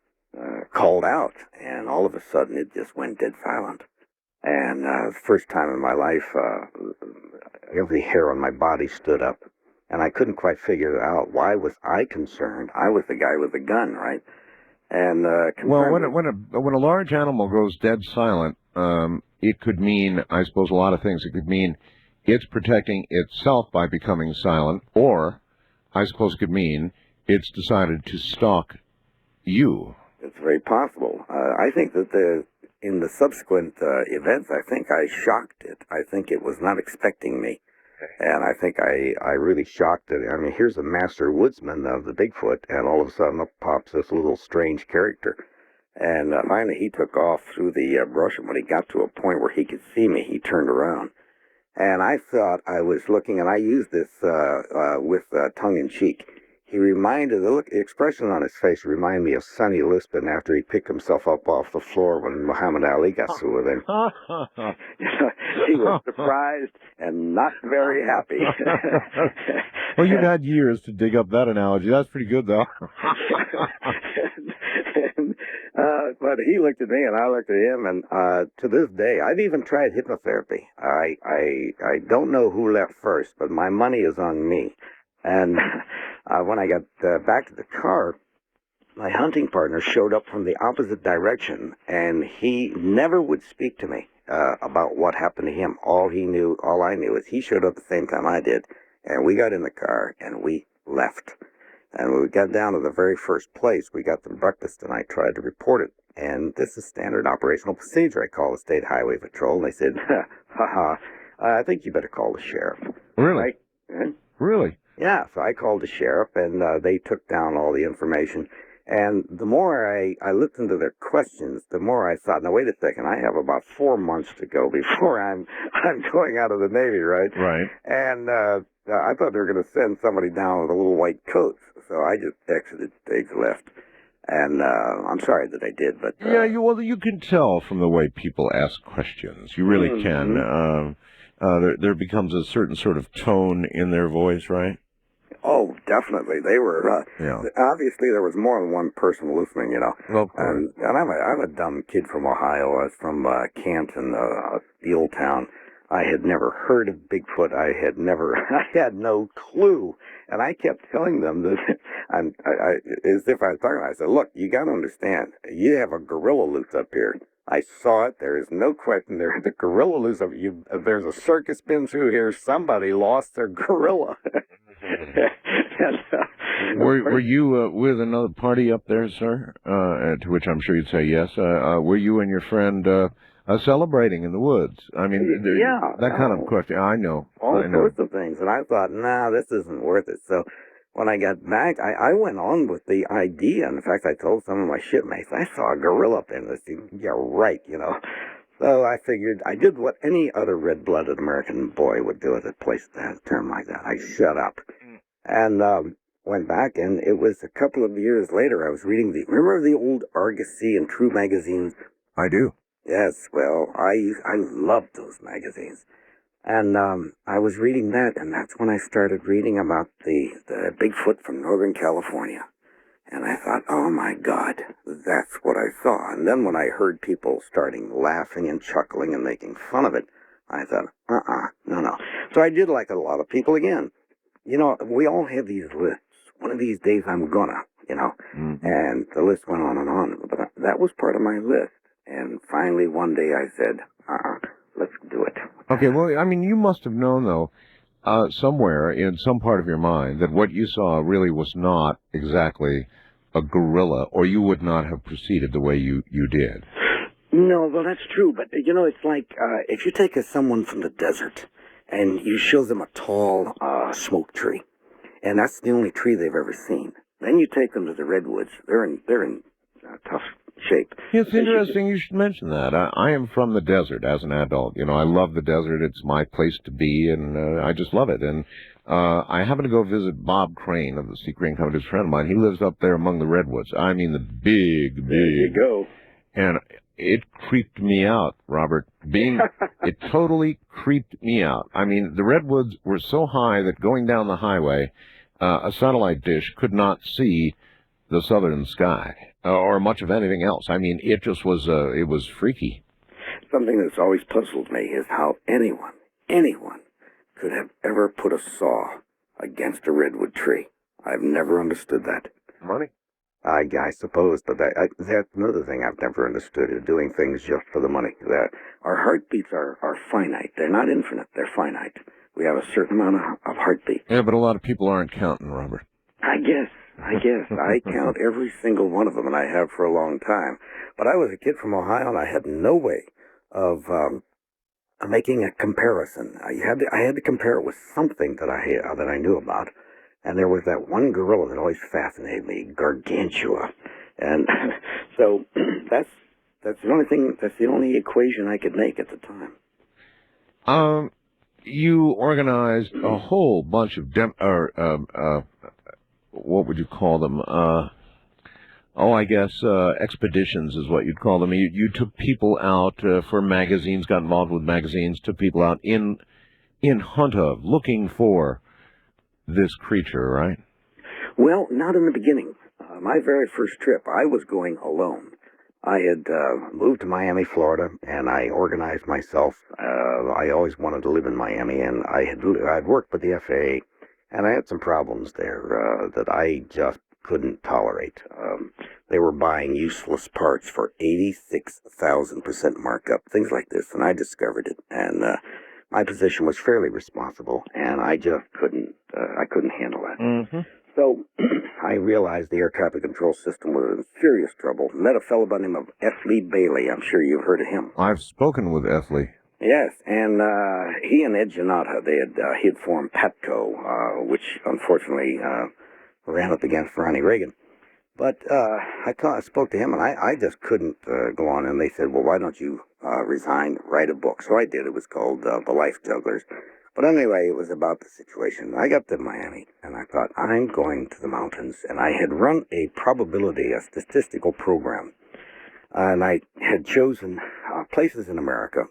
called out, and all of a sudden it just went dead silent. And first time in my life, every hair on my body stood up, and I couldn't quite figure out why was I concerned. I was the guy with the gun, right? And well, when a large animal goes dead silent, it could mean, I suppose, a lot of things. It could mean it's protecting itself by becoming silent, or I suppose it could mean it's decided to stalk you. It's very possible. I think that in the subsequent events, I think I shocked it. I think it was not expecting me. And I think I really shocked it. I mean, here's a master woodsman of the Bigfoot, and all of a sudden up pops this little strange character. And finally he took off through the brush, and when he got to a point where he could see me, he turned around. And I thought I was looking, and I used this with tongue-in-cheek. The expression on his face reminded me of Sonny Liston after he picked himself up off the floor when Muhammad Ali got through with him. He was surprised and not very happy. Well, you've had years to dig up that analogy. That's pretty good, though. But he looked at me, and I looked at him, and to this day, I've even tried hypnotherapy. I don't know who left first, but my money is on me. And when I got back to the car, my hunting partner showed up from the opposite direction, and he never would speak to me about what happened to him. All I knew is he showed up the same time I did, and we got in the car, and we left. And when we got down to the very first place, we got some breakfast, and I tried to report it. And this is standard operational procedure. I called the State Highway Patrol, and they said, I think you better call the sheriff. Really? Really? Yeah, so I called the sheriff, and they took down all the information. And the more I looked into their questions, the more I thought, now wait a second, I have about 4 months to go before I'm going out of the Navy, right? Right. And I thought they were going to send somebody down with a little white coat, so I just exited stage left. And I'm sorry that I did, but... yeah, you can tell from the way people ask questions. You really can. There becomes a certain sort of tone in their voice, right? Oh, definitely. They were, obviously there was more than one person listening, you know. Well, and I'm a dumb kid from Ohio. I was from Canton, the old town. I had never heard of Bigfoot. I had no clue. And I kept telling them that, as if I was talking, I said, look, you got to understand, you have a gorilla loose up here. I saw it. There is no question. There's a gorilla loose up here. There's a circus been through here. Somebody lost their gorilla. Were you with another party up there, sir? To which I'm sure you'd say yes. Were you and your friend celebrating in the woods? I mean, that kind of question. I know. All sorts of things. And I thought, nah, this isn't worth it. So when I got back, I went on with the idea. In fact, I told some of my shipmates, I saw a gorilla up in this thing. Yeah, right, you know. So I figured I did what any other red-blooded American boy would do at a place that has a term like that. I shut up and went back, and it was a couple of years later I was reading remember the old Argosy and True magazines? I do. Yes, well, I loved those magazines. And I was reading that, and that's when I started reading about the Bigfoot from Northern California. And I thought, oh my God, that's what I saw. And then when I heard people starting laughing and chuckling and making fun of it, I thought, no. So I did like a lot of people again. You know, we all have these lists. One of these days I'm gonna, you know. And the list went on. But that was part of my list. And finally one day I said, let's do it. Okay, well, I mean, you must have known, though, somewhere in some part of your mind that what you saw really was not exactly a gorilla, or you would not have proceeded the way you did. No, well, that's true. But, you know, it's like if you take someone from the desert and you show them a tall smoke tree, and that's the only tree they've ever seen. Then you take them to the redwoods. They're in tough shape. It's interesting you should mention that. I am from the desert as an adult. You know, I love the desert. It's my place to be, and I just love it. And I happened to go visit Bob Crane of the Sea Crane Company, a friend of mine. He lives up there among the redwoods. I mean, the big. There you go. And it creeped me out, Robert. It totally creeped me out. I mean, the redwoods were so high that going down the highway, a satellite dish could not see the southern sky or much of anything else. I mean, it just was, it was freaky. Something that's always puzzled me is how anyone could have ever put a saw against a redwood tree. I've never understood that. Money? I suppose, but that's another thing I've never understood, is doing things just for the money. That our heartbeats are finite. They're not infinite. They're finite. We have a certain amount of heartbeat. Yeah, but a lot of people aren't counting, Robert. I guess. I count every single one of them, and I have for a long time. But I was a kid from Ohio, and I had no way of making a comparison. I had to compare it with something that I knew about. And there was that one gorilla that always fascinated me, Gargantua. And so that's the only equation I could make at the time. You organized a whole bunch of what would you call them? Expeditions is what you'd call them. You took people out for magazines, got involved with magazines, took people out in hunt of, looking for this creature, right? Well, not in the beginning. My very first trip, I was going alone. I had moved to Miami, Florida, and I organized myself. I always wanted to live in Miami, and I'd worked with the FAA, and I had some problems there that I just couldn't tolerate. They were buying useless parts for 86,000% markup, things like this, and I discovered it. And my position was fairly responsible, and I just couldn't handle that. Mm-hmm. So I realized the air traffic control system was in serious trouble. Met a fellow by the name of F. Lee Bailey. I'm sure you've heard of him. I've spoken with F. Lee. Yes, and he and Ed Janata, he had formed PETCO, which unfortunately ran up against Ronnie Reagan. But I spoke to him, and I just couldn't go on. And they said, well, why don't you resign, write a book? So I did. It was called The Life Jugglers. But anyway, it was about the situation. I got to Miami, and I thought, I'm going to the mountains. And I had run a statistical program. And I had chosen places in America,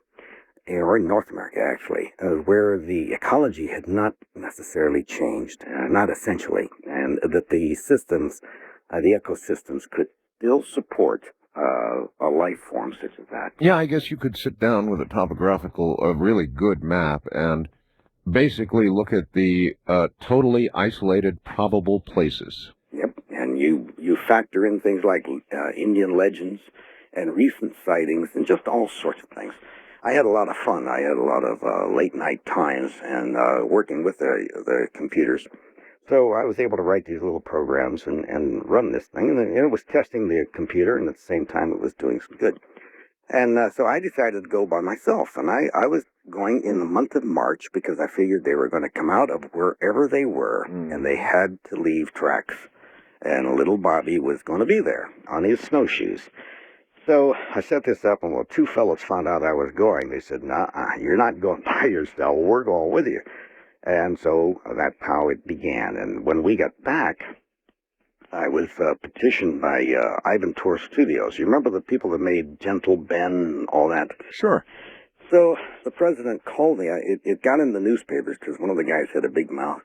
or in North America, actually, where the ecology had not necessarily changed, not essentially, and that the systems, the ecosystems could still support a life form such as that. Yeah, I guess you could sit down with a really good map and basically look at the totally isolated probable places. Yep, and you factor in things like Indian legends and recent sightings and just all sorts of things. I had a lot of fun. I had a lot of late night times and working with the computers. So I was able to write these little programs and run this thing. And it was testing the computer, and at the same time it was doing some good. And so I decided to go by myself. And I was going in the month of March because I figured they were going to come out of wherever they were, and they had to leave tracks. And little Bobby was going to be there on his snowshoes. So I set this up, and when two fellows found out I was going, they said, nah, you're not going by yourself. We're going with you. And so that's how it began. And when we got back, I was petitioned by Ivan Tour Studios. You remember the people that made Gentle Ben and all that? Sure. So the president called me. It got in the newspapers because one of the guys had a big mouth.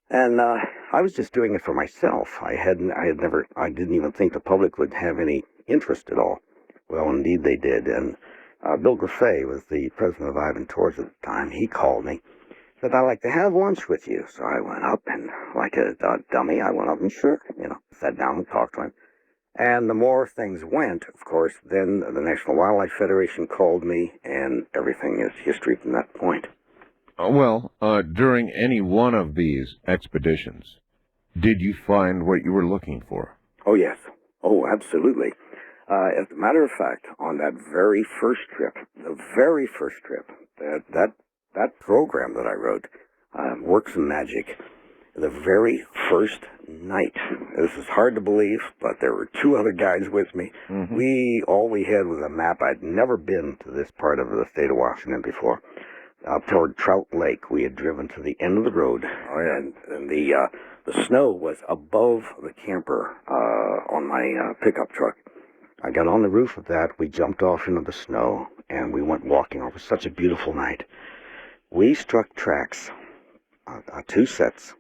And I was just doing it for myself. I didn't even think the public would have any interest at all. Well, indeed they did. And Bill Griffey was the president of Ivan Tours at the time. He called me, said, "I'd like to have lunch with you." So I went up, and like a dummy, I went up and sure, sat down and talked to him. And the more things went, of course, then the National Wildlife Federation called me, and everything is history from that point. Well, during any one of these expeditions, did you find what you were looking for? Oh, yes. Oh, absolutely. As a matter of fact, on that very first trip, that program that I wrote, Works of Magic, the very first night, this is hard to believe, but there were two other guys with me. Mm-hmm. All we had was a map. I'd never been to this part of the state of Washington before. Up toward Trout Lake, we had driven to the end of the road, and the snow was above the camper on my pickup truck. I got on the roof of that, we jumped off into the snow, and we went walking. It was such a beautiful night. We struck tracks, two sets,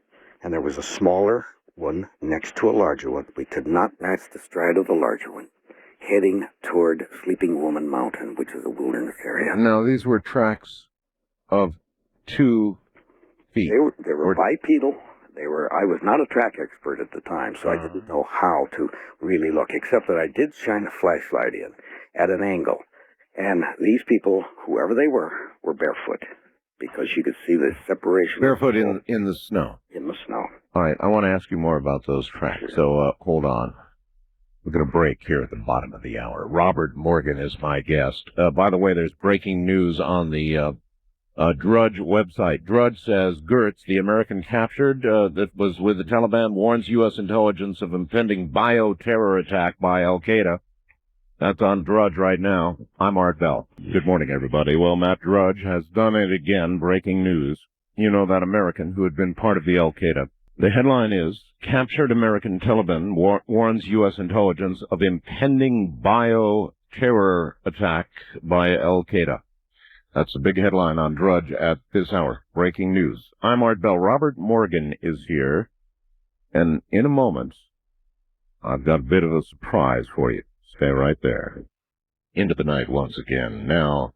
and there was a smaller one next to a larger one. We could not match the stride of the larger one, heading toward Sleeping Woman Mountain, which is a wilderness area. Now, these were tracks of 2 feet. They were bipedal. I was not a track expert at the time, so I didn't know how to really look, except that I did shine a flashlight in at an angle. And these people, whoever they were barefoot, because you could see the separation. Barefoot in the snow? In the snow. All right, I want to ask you more about those tracks, so hold on. We're going to break here at the bottom of the hour. Robert Morgan is my guest. By the way, there's breaking news on the Drudge website. Drudge says Gertz, the American captured that was with the Taliban, warns U.S. intelligence of impending bioterror attack by Al-Qaeda. That's on Drudge right now. I'm Art Bell. Good morning, everybody. Well, Matt Drudge has done it again, breaking news. You know, that American who had been part of the Al-Qaeda. The headline is, Captured American Taliban warns U.S. intelligence of impending bioterror attack by Al-Qaeda. That's a big headline on Drudge at this hour. Breaking news. I'm Art Bell. Robert Morgan is here. And in a moment, I've got a bit of a surprise for you. Stay right there. Into the night once again. Now,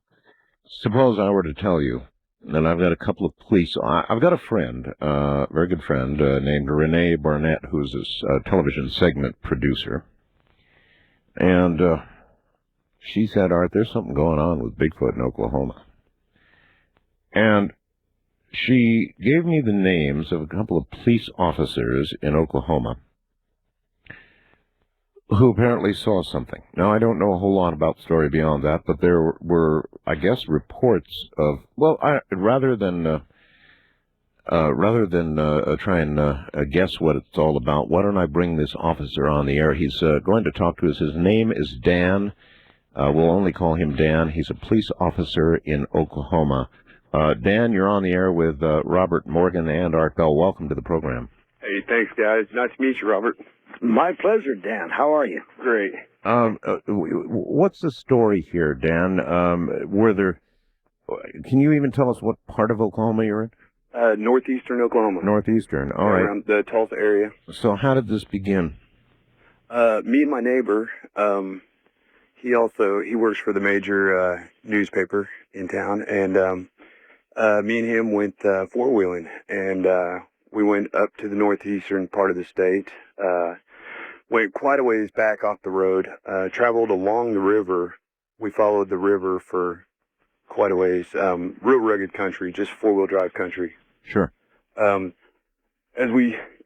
suppose I were to tell you that I've got a couple of police. I've got a friend, a very good friend, named Renee Barnett, who's this television segment producer. And she said, Art, there's something going on with Bigfoot in Oklahoma. And she gave me the names of a couple of police officers in Oklahoma who apparently saw something. Now, I don't know a whole lot about the story beyond that, but there were, I guess, reports of, well, rather than try and guess what it's all about, why don't I bring this officer on the air? He's going to talk to us. His name is Dan. We'll only call him Dan. He's a police officer in Oklahoma. Dan, you're on the air with Robert Morgan and Art Bell. Welcome to the program. Hey, thanks, guys. Nice to meet you, Robert. My pleasure, Dan. How are you? Great. What's the story here, Dan? Can you even tell us what part of Oklahoma you're in? Northeastern Oklahoma. Northeastern, all right. Around the Tulsa area. So how did this begin? Me and my neighbor, he works for the major newspaper in town, and me and him went four-wheeling, and we went up to the northeastern part of the state, went quite a ways back off the road, traveled along the river. We followed the river for quite a ways, real rugged country, just four-wheel drive country. Sure. It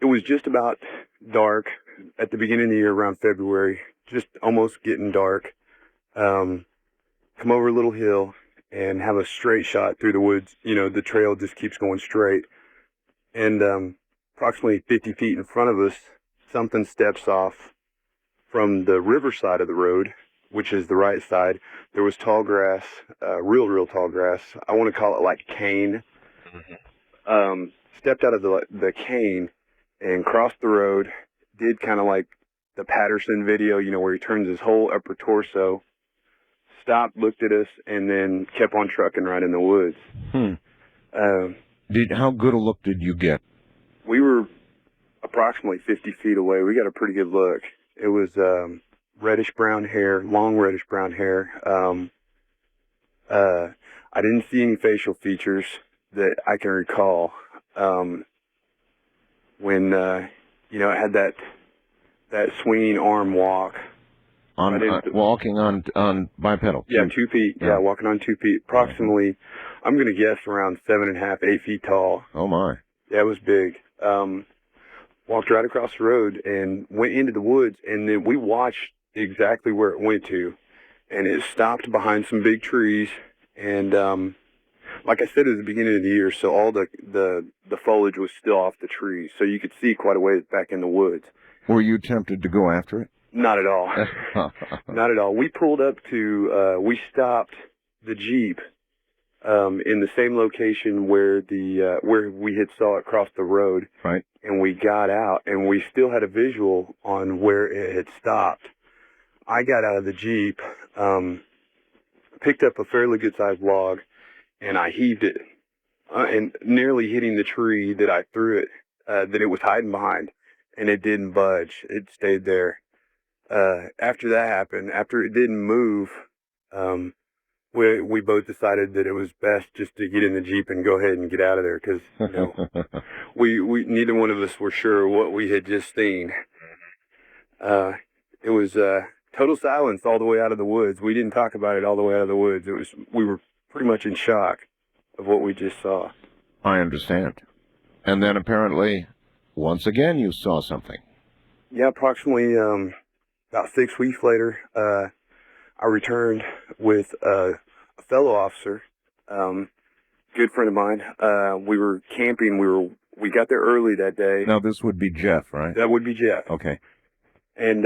was just about dark at the beginning of the year, around February, just almost getting dark. Come over a little hill and have a straight shot through the woods. You know, the trail just keeps going straight. And approximately 50 feet in front of us, something steps off from the river side of the road, which is the right side. There was tall grass, real tall grass. I want to call it like cane. Mm-hmm. Stepped out of the cane and crossed the road, did kind of like the Patterson video, you know, where he turns his whole upper torso, stopped, looked at us, and then kept on trucking right in the woods. How good a look did you get? We were approximately 50 feet away. We got a pretty good look. It was reddish brown hair, long reddish brown hair, I didn't see any facial features that I can recall. When you know, it had that swinging arm walk. Walking on bipedal. Yeah, 2 feet. Yeah, walking on 2 feet. Approximately, I'm going to guess around 7.5, 8 feet tall. Oh my. Yeah, it was big. Walked right across the road and went into the woods, and then we watched exactly where it went to, and it stopped behind some big trees. And like I said at the beginning of the year, so all the foliage was still off the trees, so you could see quite a ways back in the woods. Were you tempted to go after it? Not at all. Not at all. We pulled up to, we stopped the Jeep in the same location where where we had saw it cross the road. Right. And we got out, and we still had a visual on where it had stopped. I got out of the Jeep, picked up a fairly good-sized log, and I heaved it, and nearly hitting the tree that I threw it, that it was hiding behind, and it didn't budge. It stayed there. After that happened, after it didn't move, we both decided that it was best just to get in the Jeep and go ahead and get out of there, because you know, we neither one of us were sure what we had just seen. It was total silence all the way out of the woods. We didn't talk about it all the way out of the woods. We were pretty much in shock of what we just saw. I understand. And then apparently, once again, you saw something. Yeah, approximately about 6 weeks later, I returned with a fellow officer, good friend of mine. We were camping. We got there early that day. Now this would be Jeff, right? That would be Jeff. Okay. And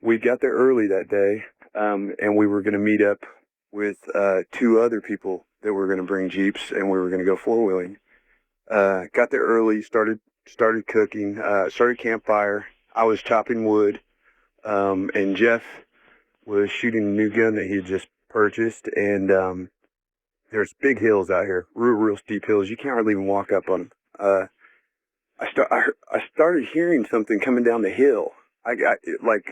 we got there early that day, and we were going to meet up with 2 other people that were going to bring Jeeps, and we were going to go four-wheeling. Got there early, started cooking, started campfire. I was chopping wood, and Jeff was shooting a new gun that he had just purchased, and there's big hills out here, real steep hills. You can't hardly even walk up on them. I started hearing something coming down the hill. I got like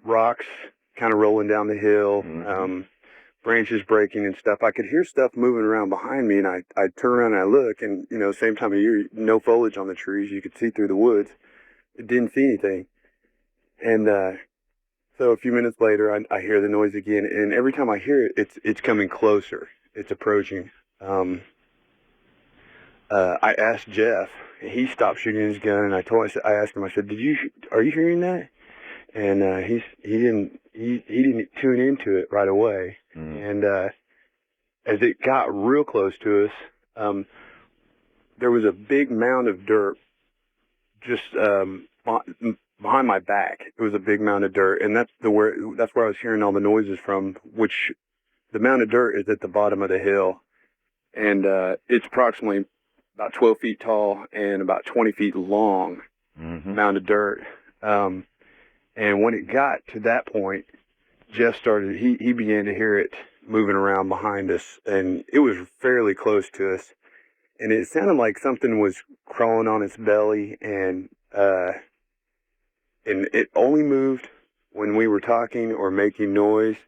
rocks kind of rolling down the hill, branches breaking and stuff. I could hear stuff moving around behind me, and I turn around and I look, and you know, same time of year, no foliage on the trees. You could see through the woods. It didn't see anything, and so a few minutes later, I hear the noise again, and every time I hear it, it's coming closer. It's approaching. I asked Jeff. He stopped shooting his gun, and I asked him. I said, "Are you hearing that?" And he didn't tune into it right away. And as it got real close to us, there was a big mound of dirt just behind my back. It was a big mound of dirt, and that's where I was hearing all the noises from. Which the mound of dirt is at the bottom of the hill, and it's approximately about 12 feet tall and about 20 feet long. Mound of dirt. And when it got to that point, Jeff started. He began to hear it moving around behind us, and it was fairly close to us. And it sounded like something was crawling on its belly, and it only moved when we were talking or making noise.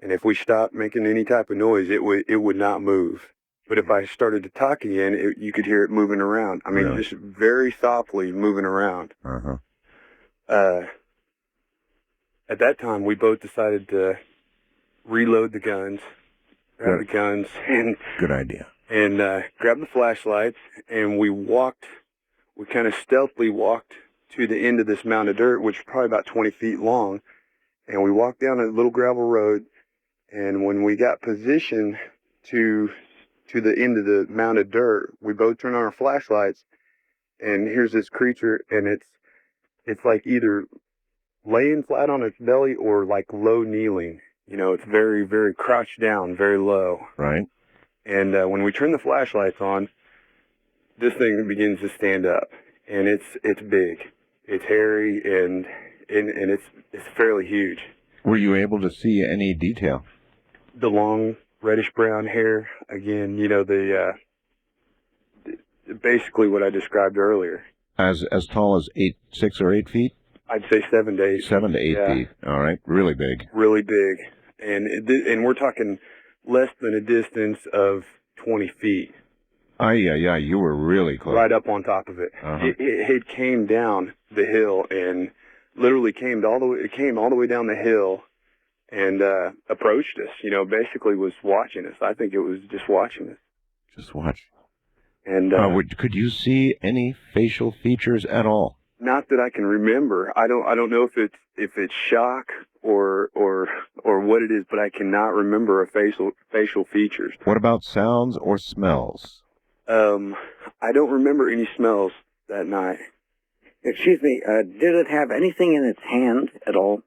And if we stopped making any type of noise, it would not move. But if I started to talk again, you could hear it moving around. I mean, really? Just very softly moving around. At that time, we both decided to reload the guns, grab the guns, and good idea. And grab the flashlights, and we kind of stealthily walked to the end of this mound of dirt, which is probably about 20 feet long. And we walked down a little gravel road, and when we got positioned to the end of the mound of dirt, we both turned on our flashlights, and here's this creature, and it's like either laying flat on its belly or like low kneeling. You know, it's very, very crouched down, very low. Right. And when we turn the flashlights on, this thing begins to stand up, and it's big, it's hairy, and it's fairly huge. Were you able to see any detail? The long reddish brown hair, again, you know, basically what I described earlier. As tall as 6 or 8 feet? I'd say 7 to 8. 7 to 8 feet. All right, really big. Really big, and we're talking less than a distance of 20 feet. Yeah, you were really close. Right up on top of it. It came down the hill and literally came all the way down the hill and approached us. You know, basically was watching us. I think it was just watching us. Just watch. And could you see any facial features at all? Not that I can remember. I don't know if it's shock or what it is, but I cannot remember a facial features. What about sounds or smells? I don't remember any smells that night. Excuse me, did it have anything in its hand at all?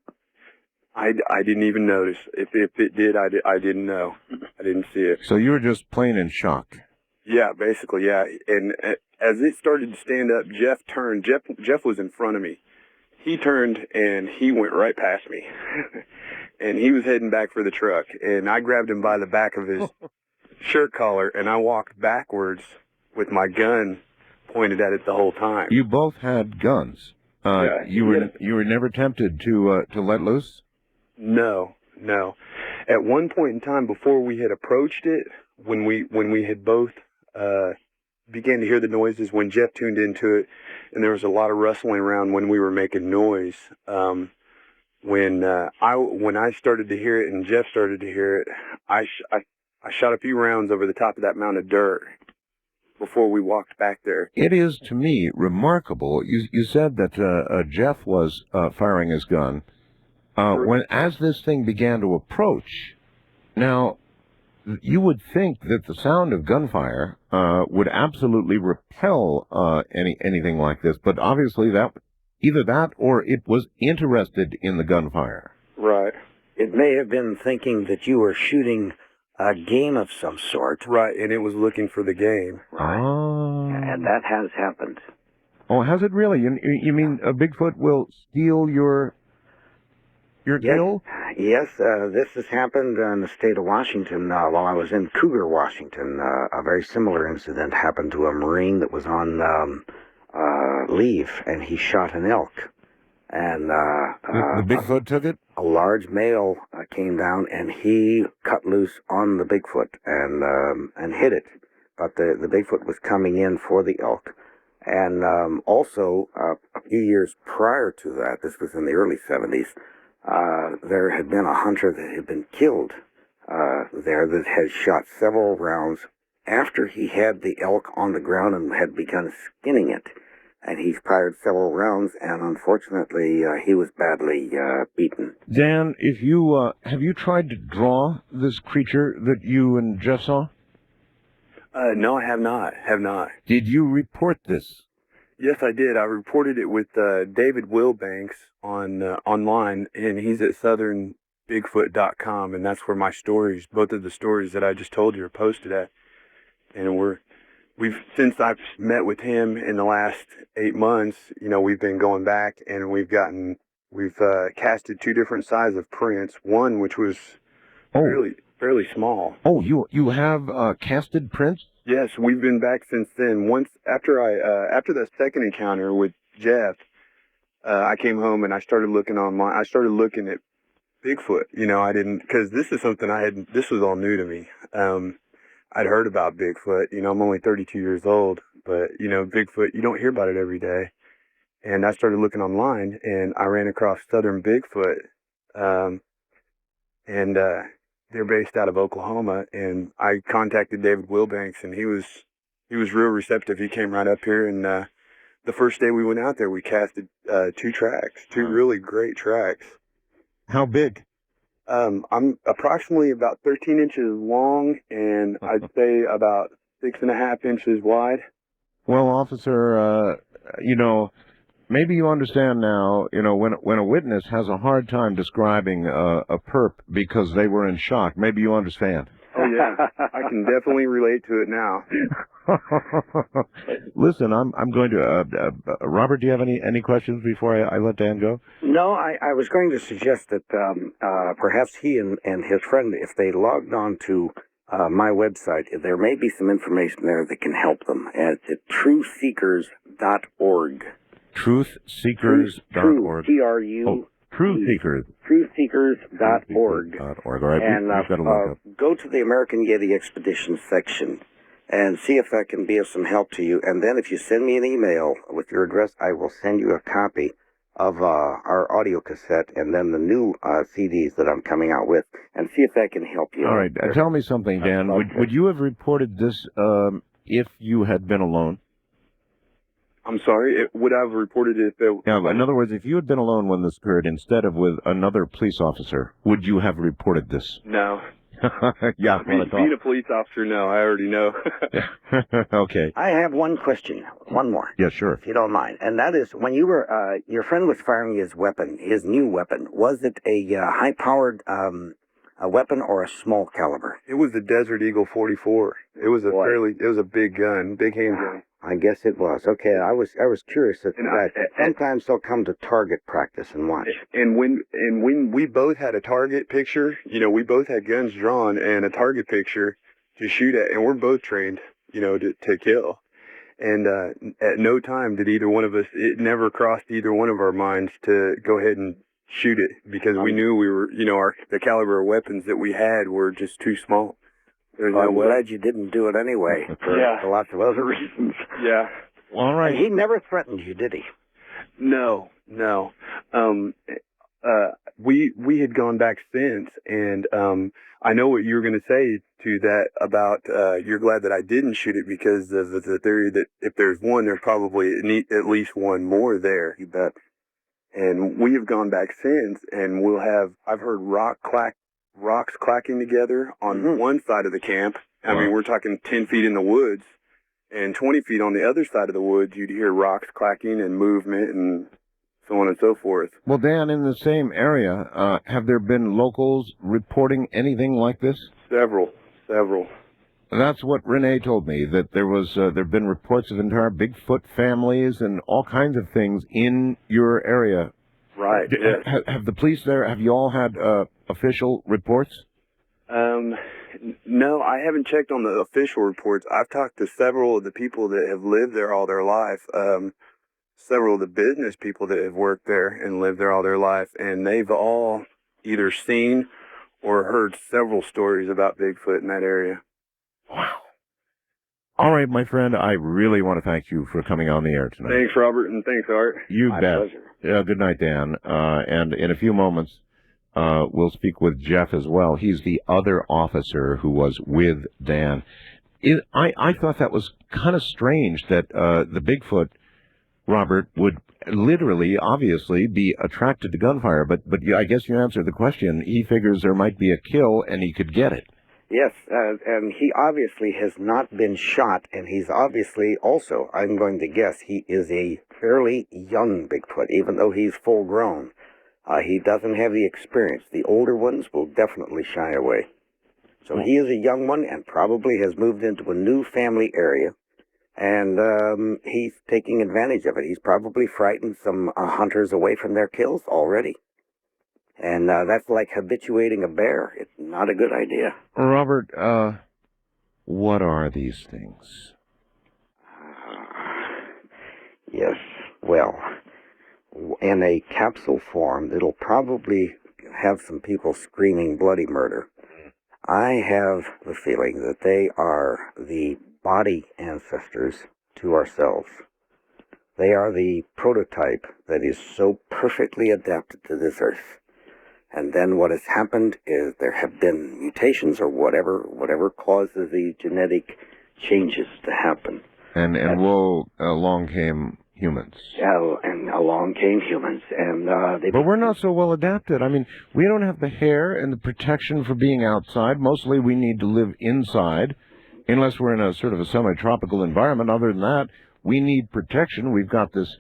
I didn't even notice. If it did, I didn't know. I didn't see it. So you were just plain in shock. Yeah, basically, yeah. And as it started to stand up, Jeff turned. Jeff was in front of me. He turned and he went right past me. And he was heading back for the truck. And I grabbed him by the back of his shirt collar, and I walked backwards with my gun pointed at it the whole time. You both had guns. You were never tempted to let loose? No. At one point in time, before we had approached it, when we had both began to hear the noises, when Jeff tuned into it, and there was a lot of rustling around when we were making noise. When I started to hear it and Jeff started to hear it, I shot a few rounds over the top of that mound of dirt before we walked back there. It is, to me, remarkable. You said that Jeff was firing his gun. As this thing began to approach, now, you would think that the sound of gunfire would absolutely repel anything like this, but obviously either that or it was interested in the gunfire. Right. It may have been thinking that you were shooting a game of some sort. Right, and it was looking for the game. Right. Oh. And that has happened. Oh, has it really? You mean a Bigfoot will steal your kill? Yes, this has happened in the state of Washington while I was in Cougar, Washington. A very similar incident happened to a Marine that was on leave, and he shot an elk. And the Bigfoot took it? A large male came down, and he cut loose on the Bigfoot and hit it. But the Bigfoot was coming in for the elk. And also, a few years prior to that, this was in the early 70s, there had been a hunter that had been killed there that had shot several rounds after he had the elk on the ground and had begun skinning it. And he fired several rounds, and unfortunately, he was badly beaten. Dan, have you tried to draw this creature that you and Jeff saw? No, I have not. Did you report this? Yes, I did. I reported it with David Wilbanks online, and he's at southernbigfoot.com, and that's where my stories, both of the stories that I just told you, are posted at. And since I've met with him in the last 8 months, we've been going back, and we've casted 2 different sizes of prints. One which was fairly small. Oh, you have casted prints? Yes, we've been back since then. Once after that second encounter with Jeff, I came home and I started looking online. I started looking at Bigfoot. Because this is something this was all new to me. I'd heard about Bigfoot. I'm only 32 years old, but Bigfoot, you don't hear about it every day. And I started looking online, and I ran across Southern Bigfoot, and they're based out of Oklahoma. And I contacted David Wilbanks, and he was real receptive. He came right up here, and the first day we went out there, we casted 2 tracks, 2 really great tracks. How big? I'm approximately about 13 inches long, and I'd say about 6.5 inches wide. Well, officer, maybe you understand now, when a witness has a hard time describing a perp because they were in shock, maybe you understand. Oh, yeah. I can definitely relate to it now. Listen, I'm going to... Robert, do you have any questions before I let Dan go? No, I was going to suggest that perhaps he and his friend, if they logged on to my website, there may be some information there that can help them. It's at truthseekers.org. Truthseekers.org. True, Truth Seekers. Truthseekers.org. All right, And we've got to look up. go to the American Yeti Expedition section and see if that can be of some help to you. And then if you send me an email with your address, I will send you a copy of our audio cassette and then the new CDs that I'm coming out with, and see if that can help you. All right, tell me something, Dan. Would you have reported this if you had been alone? I'm sorry, would I have reported it if it... Yeah, in other words, if you had been alone when this occurred instead of with another police officer, would you have reported this? No. Yeah, being a police officer, no, I already know. Okay. I have one question, one more. Yeah, sure. If you don't mind. And that is, when you were, your friend was firing his weapon, his new weapon, was it a high-powered a weapon or a small caliber? It was the Desert Eagle 44. It was a big gun, big handgun. I guess it was. Okay, I was curious that sometimes they'll come to target practice and watch. And when we both had a target picture, we both had guns drawn and a target picture to shoot at, and we're both trained, to kill. And at no time did either one of us, it never crossed either one of our minds to go ahead and shoot it, because we knew we were, the caliber of weapons that we had were just too small. I'm glad you didn't do it anyway, for lots of other reasons. Yeah. All right. And he never threatened you, did he? No. We had gone back since, and I know what you were going to say to that about you're glad that I didn't shoot it because of the theory that if there's one, there's probably at least one more there. You bet. And we have gone back since, and I've heard rocks clacking together on one side of the camp. I mean, we're talking 10 feet in the woods, and 20 feet on the other side of the woods, you'd hear rocks clacking and movement and so on and so forth. Well, Dan, in the same area, have there been locals reporting anything like this? Several. That's what Renee told me, that there've been reports of entire Bigfoot families and all kinds of things in your area. Right. Yes. Have the police there, have you all had official reports? No, I haven't checked on the official reports. I've talked to several of the people that have lived there all their life, several of the business people that have worked there and lived there all their life, and they've all either seen or heard several stories about Bigfoot in that area. Wow. All right, my friend, I really want to thank you for coming on the air tonight. Thanks, Robert, and thanks, Art. You My bet. pleasure. Good night, Dan. And in a few moments, we'll speak with Jeff as well. He's the other officer who was with Dan. I thought that was kind of strange that the Bigfoot, Robert, would literally, obviously, be attracted to gunfire. But I guess you answered the question. He figures there might be a kill, and he could get it. Yes, and he obviously has not been shot, and he's obviously also, I'm going to guess, he is a fairly young Bigfoot, even though he's full grown. He doesn't have the experience. The older ones will definitely shy away. So he is a young one and probably has moved into a new family area, and he's taking advantage of it. He's probably frightened some hunters away from their kills already. And that's like habituating a bear. It's not a good idea. Robert, what are these things? Yes, well, in a capsule form, it'll probably have some people screaming bloody murder. I have the feeling that they are the body ancestors to ourselves. They are the prototype that is so perfectly adapted to this earth. And then what has happened is there have been mutations or whatever causes the genetic changes to happen. And along came humans. Yeah, and along came humans. And but we're not so well adapted. I mean, we don't have the hair and the protection for being outside. Mostly we need to live inside, unless we're in a sort of a semi-tropical environment. Other than that, we need protection. We've got this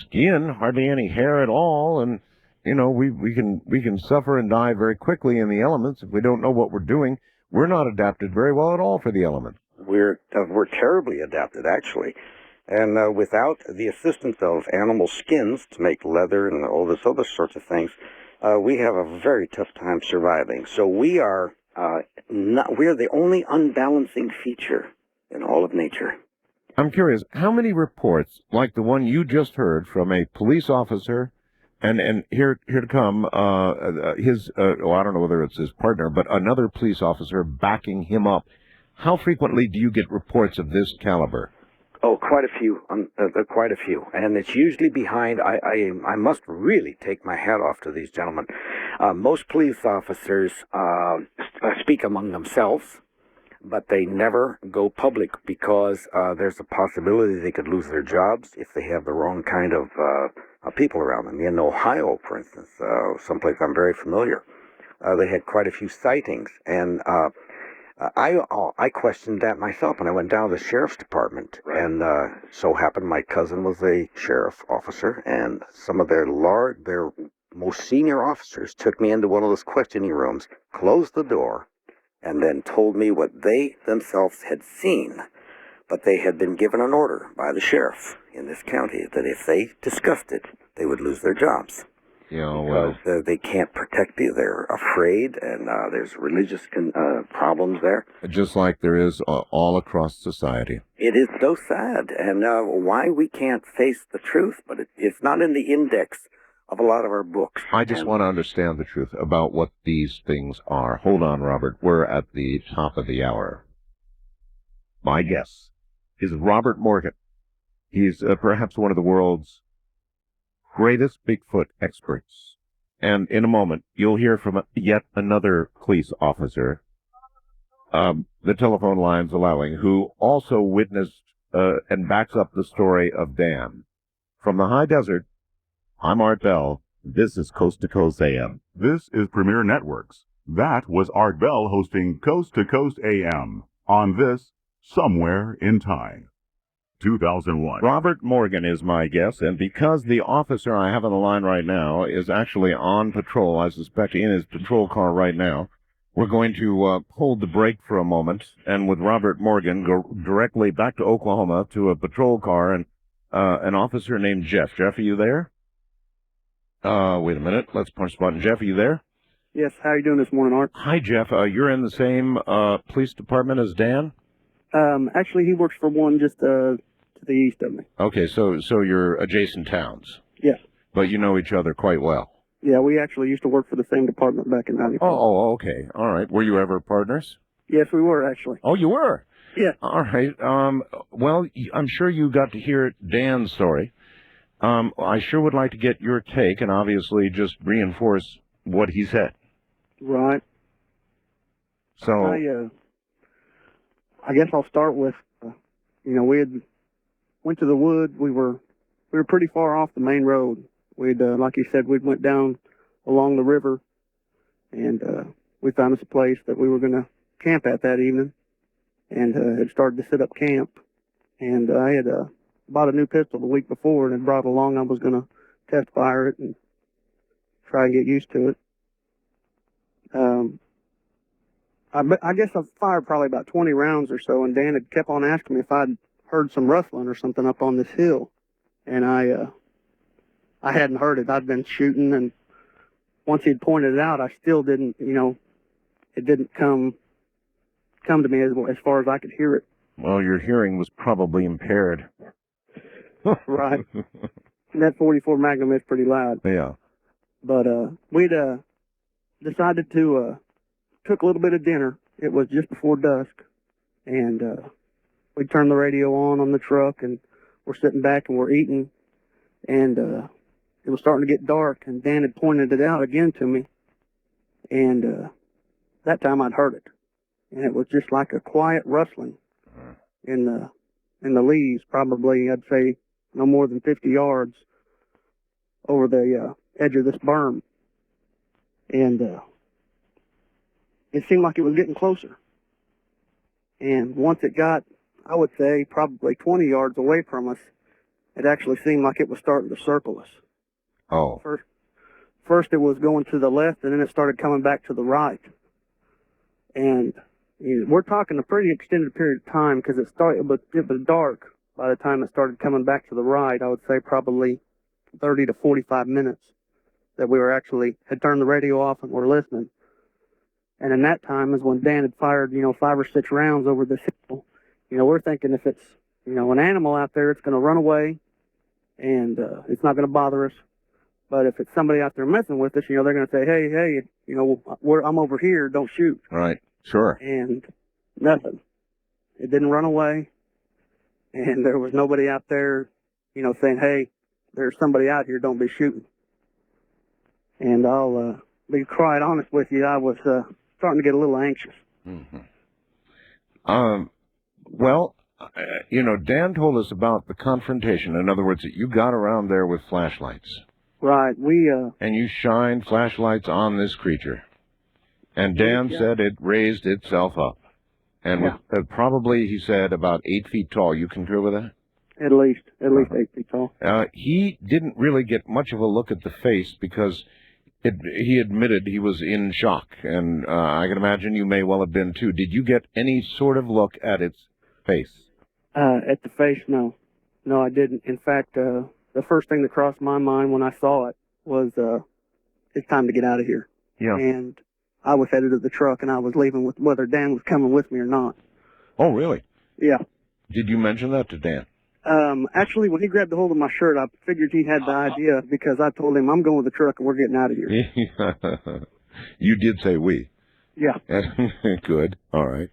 skin, hardly any hair at all, and we can suffer and die very quickly in the elements if we don't know what we're doing. We're not adapted very well at all for the elements. We're terribly adapted, actually. And without the assistance of animal skins to make leather and all this other sorts of things, we have a very tough time surviving. So we're the only unbalancing feature in all of nature. I'm curious, how many reports, like the one you just heard from a police officer And here to come, his, well, I don't know whether it's his partner, but another police officer backing him up. How frequently do you get reports of this caliber? Oh, quite a few. Quite a few. And it's usually behind. I must really take my hat off to these gentlemen. Most police officers speak among themselves, but they never go public because there's a possibility they could lose their jobs if they have the wrong kind of people around them. In Ohio, for instance, someplace I'm very familiar, they had quite a few sightings, and I questioned that myself when I went down to the sheriff's department, and so happened my cousin was a sheriff officer, and some of their most senior officers took me into one of those questioning rooms, closed the door, and then told me what they themselves had seen. But they had been given an order by the sheriff in this county that if they discussed it, they would lose their jobs. Yeah, well, because they can't protect you. They're afraid, and there's religious problems there. just like there is all across society. It is so sad, and why we can't face the truth, but it's not in the index of a lot of our books. I just want to understand the truth about what these things are. Hold on, Robert. We're at the top of the hour. My guess is Robert Morgan. He's perhaps one of the world's greatest Bigfoot experts. And in a moment, you'll hear from yet another police officer, the telephone lines allowing, who also witnessed and backs up the story of Dan. From the high desert, I'm Art Bell. This is Coast to Coast AM. This is Premier Networks. That was Art Bell hosting Coast to Coast AM on this Somewhere in Time. 2001. Robert Morgan is my guest, and because the officer I have on the line right now is actually on patrol, I suspect in his patrol car right now, we're going to hold the brake for a moment, and with Robert Morgan, go directly back to Oklahoma to a patrol car and an officer named Jeff. Jeff, are you there? Wait a minute. Let's punch the button. Jeff, are you there? Yes, how are you doing this morning, Art? Hi, Jeff. You're in the same police department as Dan? Actually, he works for one just to the east of me. Okay, so you're adjacent towns. Yes. But you know each other quite well. Yeah, we actually used to work for the same department back in 94. Oh, okay. All right. Were you ever partners? Yes, we were, actually. Oh, you were? Yeah. All right. Well, I'm sure you got to hear Dan's story. I sure would like to get your take and obviously just reinforce what he said. Right. So I guess I'll start with, we had went to the woods. We were pretty far off the main road. We'd, like you said, we went down along the river, and we found us a place that we were going to camp at that evening, and had started to set up camp. And I had bought a new pistol the week before and had brought along. I was going to test fire it and try and get used to it. I guess I fired probably about 20 rounds or so, and Dan had kept on asking me if I'd heard some rustling or something up on this hill, and I hadn't heard it. I'd been shooting, and once he'd pointed it out, I still didn't, it didn't come to me as far as I could hear it. Well, your hearing was probably impaired. Right. And that 44 Magnum is pretty loud. Yeah. But we'd decided to cook a little bit of dinner. It was just before dusk, and we turned the radio on the truck, and we're sitting back and we're eating, and it was starting to get dark, and Dan had pointed it out again to me, and that time I'd heard it, and it was just like a quiet rustling in the leaves, probably I'd say no more than 50 yards over the edge of this berm, and it seemed like it was getting closer. And once it got, I would say, probably 20 yards away from us, it actually seemed like it was starting to circle us. Oh. First it was going to the left, and then it started coming back to the right. And we're talking a pretty extended period of time, because it was dark by the time it started coming back to the right. I would say probably 30 to 45 minutes that we had turned the radio off and were listening. And in that time is when Dan had fired, 5 or 6 rounds over this hill. We're thinking if it's, an animal out there, it's going to run away, and it's not going to bother us. But if it's somebody out there messing with us, they're going to say, hey, I'm over here, don't shoot. Right. Sure. And nothing. It didn't run away. And there was nobody out there, saying, hey, there's somebody out here, don't be shooting. And I'll be quite honest with you, I was starting to get a little anxious. Well, Dan told us about the confrontation. In other words, that you got around there with flashlights. Right. And you shined flashlights on this creature. And Dan said it raised itself up. And was, probably, he said, about 8 feet tall. You concur with that? At least 8 feet tall. He didn't really get much of a look at the face because he admitted he was in shock. And I can imagine you may well have been, too. Did you get any sort of look at its face? At the face, no. No, I didn't. In fact, the first thing that crossed my mind when I saw it was, it's time to get out of here. Yeah. And I was headed to the truck, and I was leaving with whether Dan was coming with me or not. Oh, really? Yeah. Did you mention that to Dan? Actually, when he grabbed a hold of my shirt, I figured he had the idea because I told him, I'm going with the truck and we're getting out of here. You did say we. Yeah. Good. All right.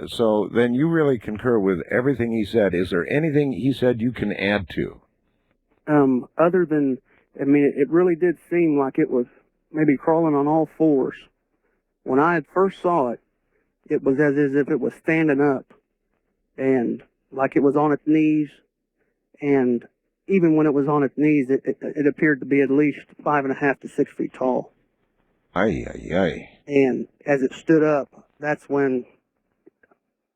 So then you really concur with everything he said. Is there anything he said you can add to? Other than, it really did seem like it was maybe crawling on all fours. When I had first saw it, it was as if it was standing up and like it was on its knees. And even when it was on its knees, it appeared to be at least 5.5 to 6 feet tall. Aye, aye, aye. And as it stood up, that's when,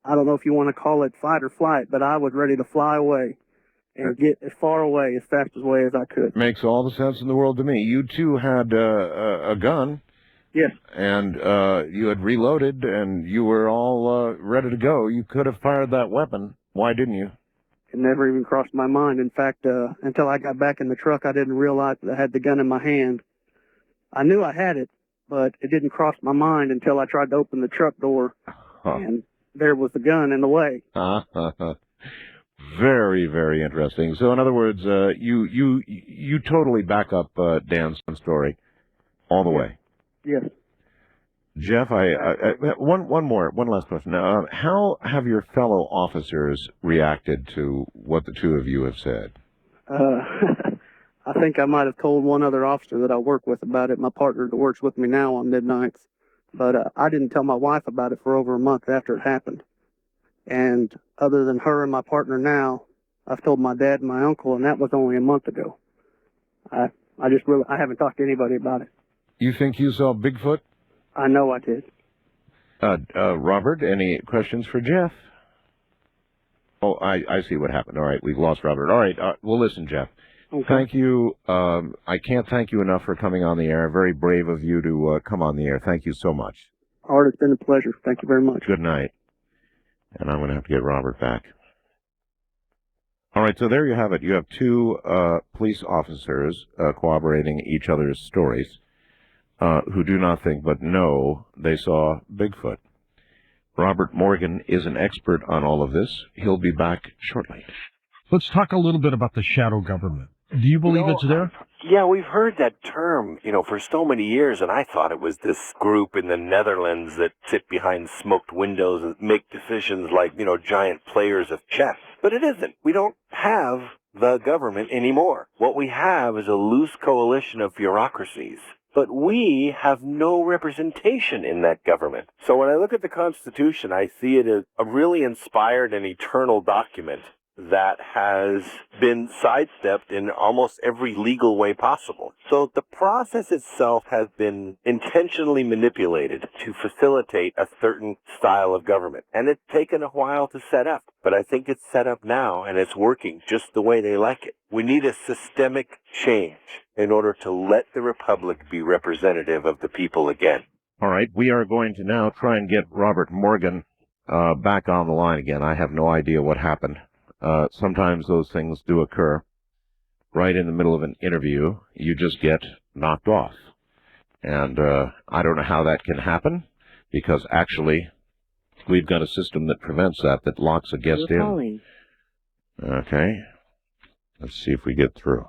I don't know if you want to call it fight or flight, but I was ready to fly away and get as far away, as fast away as I could. Makes all the sense in the world to me. You two had a gun. Yes. And you had reloaded, and you were all ready to go. You could have fired that weapon. Why didn't you? It never even crossed my mind. In fact, until I got back in the truck, I didn't realize that I had the gun in my hand. I knew I had it, but it didn't cross my mind until I tried to open the truck door, and there was the gun in the way. Very, very interesting. So, in other words, you totally back up Dan's story all the way. Yes. Jeff, one last question. How have your fellow officers reacted to what the two of you have said? I think I might have told one other officer that I work with about it, my partner that works with me now on midnights. But I didn't tell my wife about it for over a month after it happened. And other than her and my partner now, I've told my dad and my uncle, and that was only a month ago. I haven't talked to anybody about it. You think you saw Bigfoot? I know I did. Robert, any questions for Jeff? Oh, I see what happened. All right, we've lost Robert. All right, well, listen, Jeff. Okay. Thank you. I can't thank you enough for coming on the air. Very brave of you to come on the air. Thank you so much. Art, it's been a pleasure. Thank you very much. Good night. And I'm going to have to get Robert back. All right, so there you have it. You have two police officers corroborating each other's stories who do not think but know they saw Bigfoot. Robert Morgan is an expert on all of this. He'll be back shortly. Let's talk a little bit about the shadow government. Do you believe it's there? Yeah, we've heard that term, for so many years, and I thought it was this group in the Netherlands that sit behind smoked windows and make decisions like, giant players of chess. But it isn't. We don't have the government anymore. What we have is a loose coalition of bureaucracies. But we have no representation in that government. So when I look at the Constitution, I see it as a really inspired and eternal document that has been sidestepped in almost every legal way possible. So the process itself has been intentionally manipulated to facilitate a certain style of government. And it's taken a while to set up, but I think it's set up now and it's working just the way they like it. We need a systemic change in order to let the Republic be representative of the people again. All right, we are going to now try and get Robert Morgan back on the line again. I have no idea what happened. Sometimes those things do occur. Right in the middle of an interview, you just get knocked off. And I don't know how that can happen, because actually we've got a system that prevents that locks a guest in. Okay. Let's see if we get through.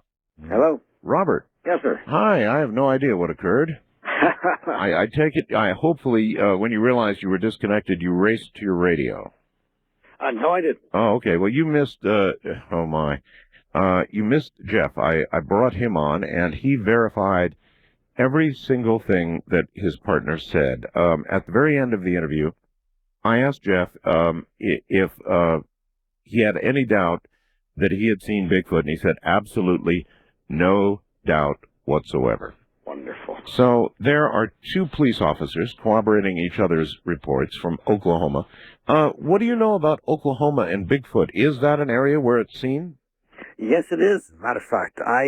Hello? Robert. Yes, sir. Hi, I have no idea what occurred. I take it, hopefully, when you realized you were disconnected, you raced to your radio. No, I didn't. Oh, okay. Well, you missed, oh my. You missed Jeff. I brought him on, and he verified every single thing that his partner said. At the very end of the interview, I asked Jeff if he had any doubt that he had seen Bigfoot, and he said absolutely no doubt whatsoever. Wonderful. So there are two police officers corroborating each other's reports from Oklahoma. What do you know about Oklahoma and Bigfoot? Is that an area where it's seen? Yes, it is. Matter of fact, I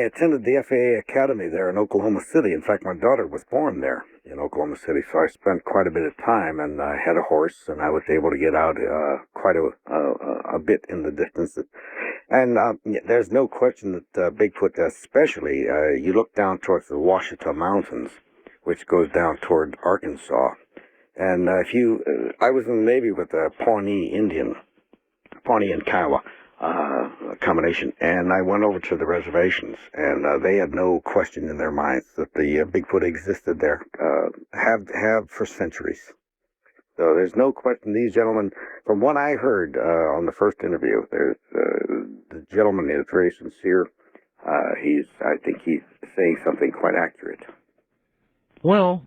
attended the FAA Academy there in Oklahoma City. In fact, my daughter was born there in Oklahoma City, so I spent quite a bit of time, and I had a horse, and I was able to get out quite a bit in the distance. And there's no question that Bigfoot, especially, you look down towards the Ouachita Mountains, which goes down toward Arkansas. And I was in the Navy with a Pawnee and Kiowa combination, and I went over to the reservations, and they had no question in their minds that the Bigfoot existed there, have for centuries. So there's no question. These gentlemen, from what I heard on the first interview, the gentleman is very sincere. I think he's saying something quite accurate. Well,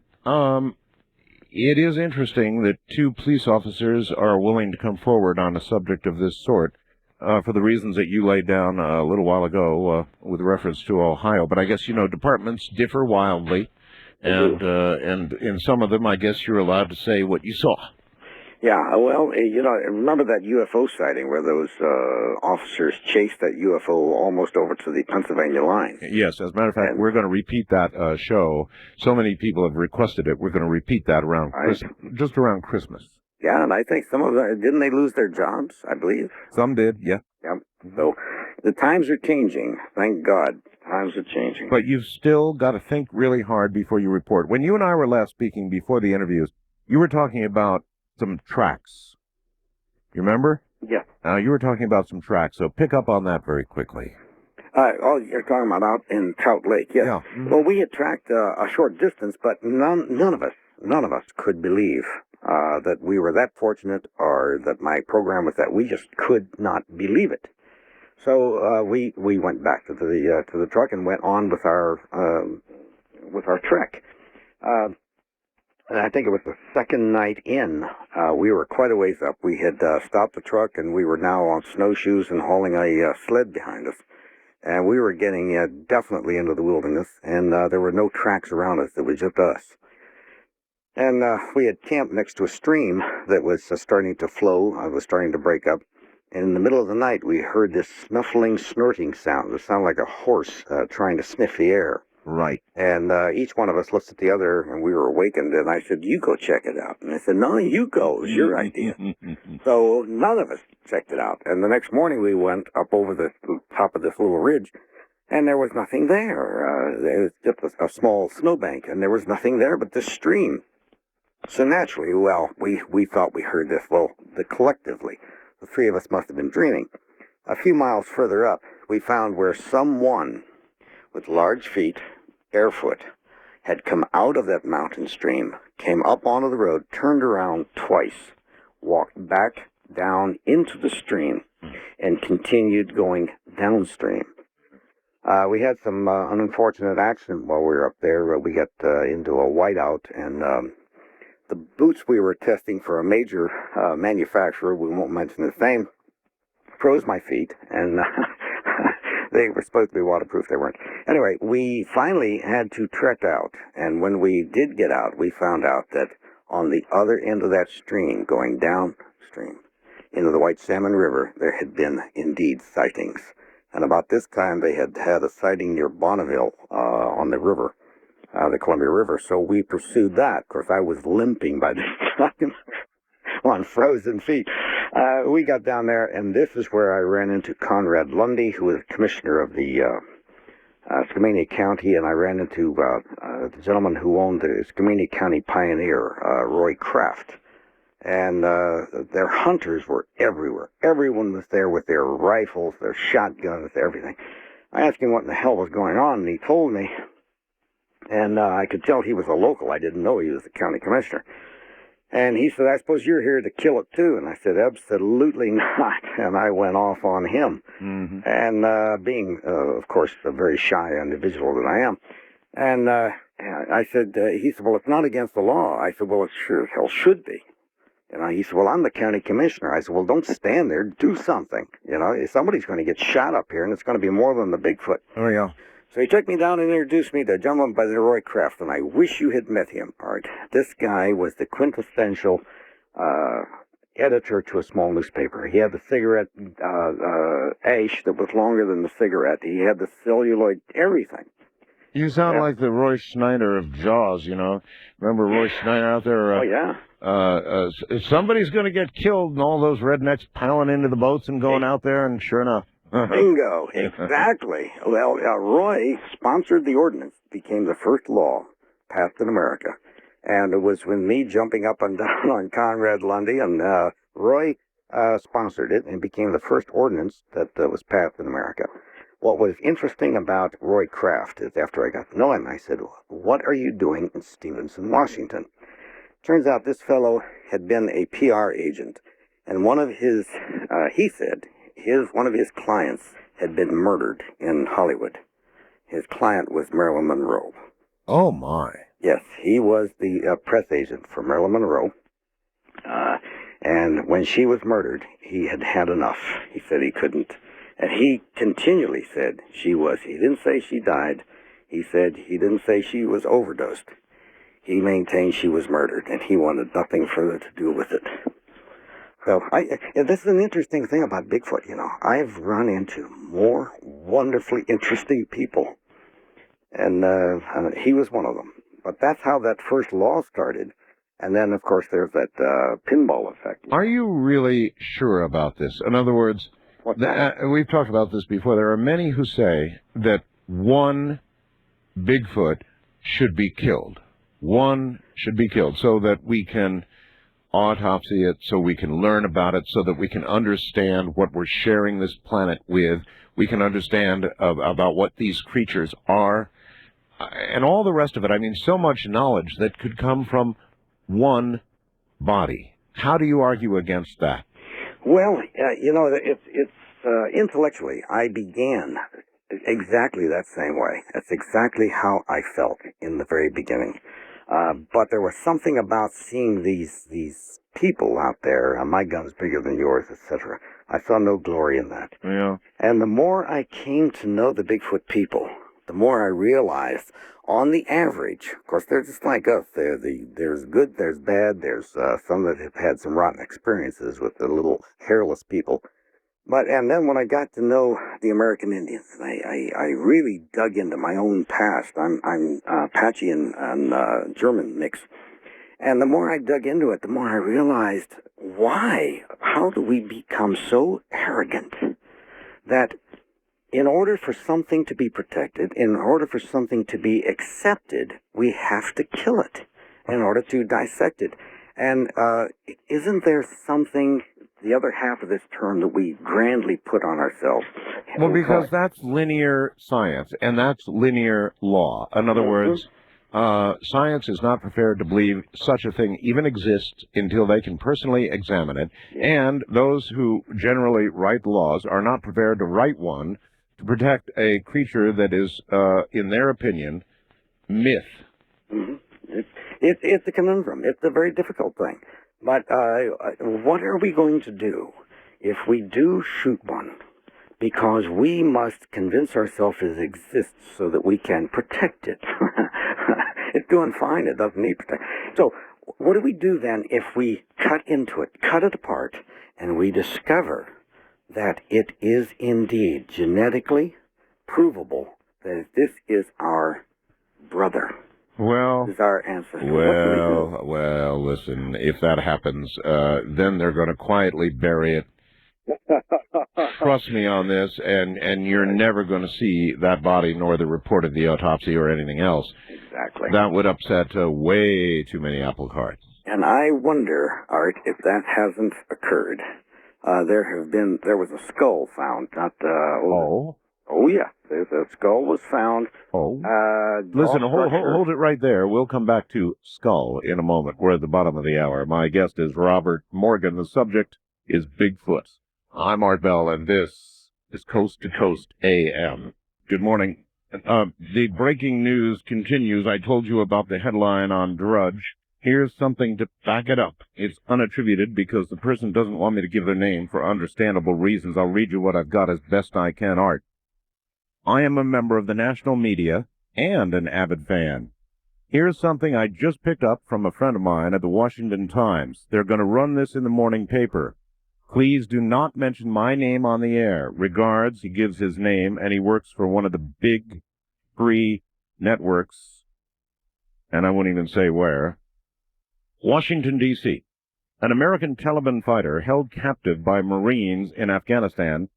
it is interesting that two police officers are willing to come forward on a subject of this sort. For the reasons that you laid down a little while ago with reference to Ohio. But I guess, departments differ wildly, and in some of them, I guess you're allowed to say what you saw. Yeah, well, remember that UFO sighting where those officers chased that UFO almost over to the Pennsylvania line? Yes, as a matter of fact, we're going to repeat that show. So many people have requested it. We're going to repeat that just around Christmas. Yeah, and I think some of them, didn't they lose their jobs, I believe? Some did, yeah. Yep. So the times are changing. Thank God. Times are changing. But you've still got to think really hard before you report. When you and I were last speaking before the interviews, you were talking about some tracks. You remember? Yeah. You were talking about some tracks, so pick up on that very quickly. You're talking about out in Trout Lake, yes. Yeah. Mm-hmm. Well, we had tracked a short distance, but none of us could believe that we were that fortunate, or that my program was that. We just could not believe it. So we went back to the truck and went on with our trek. And I think it was the second night in. We were quite a ways up. We had stopped the truck, and we were now on snowshoes and hauling a sled behind us. And we were getting definitely into the wilderness, and there were no tracks around us. It was just us. And we had camped next to a stream that was starting to flow. Was starting to break up. And in the middle of the night, we heard this snuffling, snorting sound. It sounded like a horse trying to sniff the air. Right. And each one of us looked at the other, and we were awakened. And I said, "You go check it out." And I said, "No, you go. It was your idea." So none of us checked it out. And the next morning, we went up over the top of this little ridge, and there was nothing there. There was just a small snowbank, and there was nothing there but this stream. So naturally, we thought we heard this. Well, collectively, the three of us must have been dreaming. A few miles further up, we found where someone with large feet, barefoot, had come out of that mountain stream, came up onto the road, turned around twice, walked back down into the stream, and continued going downstream. We had some unfortunate accident while we were up there. We got into a whiteout, and the boots we were testing for a major manufacturer, we won't mention his name, froze my feet, and they were supposed to be waterproof. They weren't. Anyway, we finally had to trek out, and when we did get out, we found out that on the other end of that stream, going downstream into the White Salmon River, there had been indeed sightings. And about this time, they had had a sighting near Bonneville on the river, the Columbia River. So we pursued that. Of course, I was limping by this time on frozen feet. We got down there, and this is where I ran into Conrad Lundy, who was commissioner of the Skamania County, and I ran into the gentleman who owned the Skamania County Pioneer, Roy Kraft. And their hunters were everywhere. Everyone was there with their rifles, their shotguns, everything. I asked him what in the hell was going on, and he told me. And I could tell he was a local. I didn't know he was the county commissioner. And he said, I suppose you're here to kill it too. And I said, absolutely not. And I went off on him. Mm-hmm. And being, of course, a very shy individual that I am. And I said, he said, well, it's not against the law. I said, well, it sure as hell should be. You know, he said, well, I'm the county commissioner. I said, well, don't stand there. Do something. You know, somebody's going to get shot up here, and it's going to be more than the Bigfoot. Oh, yeah. So he took me down and introduced me to a gentleman by the Roy Kraft, and I wish you had met him, Art. This guy was the quintessential editor to a small newspaper. He had the cigarette ash that was longer than the cigarette. He had the celluloid, everything. You sound like the Roy Schneider of Jaws, you know. Remember Roy Schneider out there? Oh, yeah. Somebody's going to get killed, and all those rednecks piling into the boats and going out there, and sure enough. Bingo, exactly. Well, Roy sponsored the ordinance, became the first law passed in America. And it was with me jumping up and down on Conrad Lundy, and Roy sponsored it and became the first ordinance that was passed in America. What was interesting about Roy Kraft is after I got to know him, I said, what are you doing in Stevenson, Washington? Turns out this fellow had been a PR agent, and one of his, he said, one of his clients had been murdered in Hollywood. His client was Marilyn Monroe. Oh, my. Yes, he was the press agent for Marilyn Monroe. And when she was murdered, he had had enough. He said he couldn't. And he continually said she was. He didn't say she died. He said he didn't say she was overdosed. He maintained she was murdered, and he wanted nothing further to do with it. So, this is an interesting thing about Bigfoot, you know. I've run into more wonderfully interesting people, and he was one of them. But that's how that first law started. And then, of course, there's that pinball effect. Are you really sure about this? In other words, we've talked about this before. There are many who say that one Bigfoot should be killed. One should be killed so that we can autopsy it, so we can learn about it, so that we can understand what we're sharing this planet with. We can understand about what these creatures are, and all the rest of it. I mean, so much knowledge that could come from one body. How do you argue against that? Well, you know, it's intellectually, I began exactly that same way. That's exactly how I felt in the very beginning. But there was something about seeing these people out there, my gun's bigger than yours, etc. I saw no glory in that. Yeah. And the more I came to know the Bigfoot people, the more I realized, on the average, of course, they're just like us. There's good, there's bad, there's some that have had some rotten experiences with the little hairless people. And then when I got to know the American Indians, I really dug into my own past. I'm Apache and German mix. And the more I dug into it, the more I realized how do we become so arrogant that in order for something to be protected, in order for something to be accepted, we have to kill it in order to dissect it. And isn't there something, the other half of this term, that we grandly put on ourselves? Well, because that's linear science, and that's linear law. In other words, science is not prepared to believe such a thing even exists until they can personally examine it, and those who generally write laws are not prepared to write one to protect a creature that is, in their opinion, myth. Mm-hmm. It's a conundrum. It's a very difficult thing. But what are we going to do if we do shoot one? Because we must convince ourselves it exists so that we can protect it. It's doing fine. It doesn't need protection. So what do we do then if we cut into it, cut it apart, and we discover that it is indeed genetically provable that this is our brother? Well, is our ancestor. Well, listen, if that happens, then they're going to quietly bury it. Trust me on this, and you're never going to see that body nor the report of the autopsy or anything else. Exactly. That would upset way too many apple carts. And I wonder, Art, if that hasn't occurred. There was a skull found not Oh, yeah. The skull was found. Oh. Listen, hold it right there. We'll come back to skull in a moment. We're at the bottom of the hour. My guest is Robert Morgan. The subject is Bigfoot. I'm Art Bell, and this is Coast to Coast AM. Good morning. The breaking news continues. I told you about the headline on Drudge. Here's something to back it up. It's unattributed because the person doesn't want me to give their name for understandable reasons. I'll read you what I've got as best I can, Art. I am a member of the national media and an avid fan. Here's something I just picked up from a friend of mine at the Washington Times. They're going to run this in the morning paper. Please do not mention my name on the air. Regards, he gives his name, and he works for one of the big free networks, and I won't even say where. Washington, D.C. An American Taliban fighter held captive by Marines in Afghanistan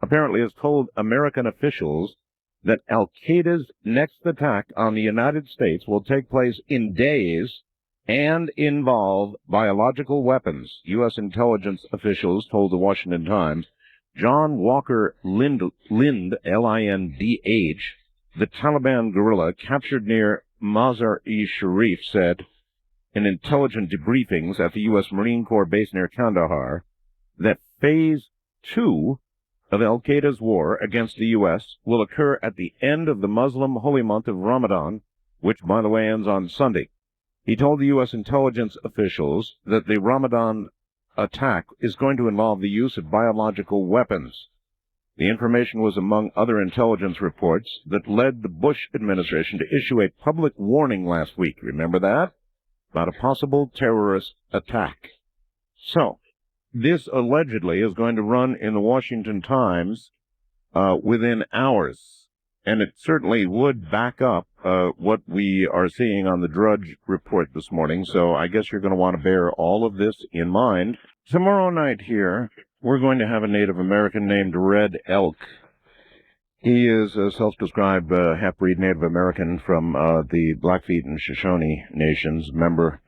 apparently has told American officials that Al-Qaeda's next attack on the United States will take place in days and involve biological weapons. U.S. intelligence officials told the Washington Times. John Walker Lind, L-I-N-D-H, the Taliban guerrilla captured near Mazar-e-Sharif, said in intelligent debriefings at the U.S. Marine Corps base near Kandahar that Phase 2 of Al-Qaeda's war against the U.S. will occur at the end of the Muslim holy month of Ramadan, which, by the way, ends on Sunday. He told the U.S. intelligence officials that the Ramadan attack is going to involve the use of biological weapons. The information was among other intelligence reports that led the Bush administration to issue a public warning last week, remember that? About a possible terrorist attack. So, this allegedly is going to run in the Washington Times within hours, and it certainly would back up what we are seeing on the Drudge report this morning, so I guess you're going to want to bear all of this in mind. Tomorrow night here, we're going to have a Native American named Red Elk. He is a self-described half-breed Native American from the Blackfeet and Shoshone nations, member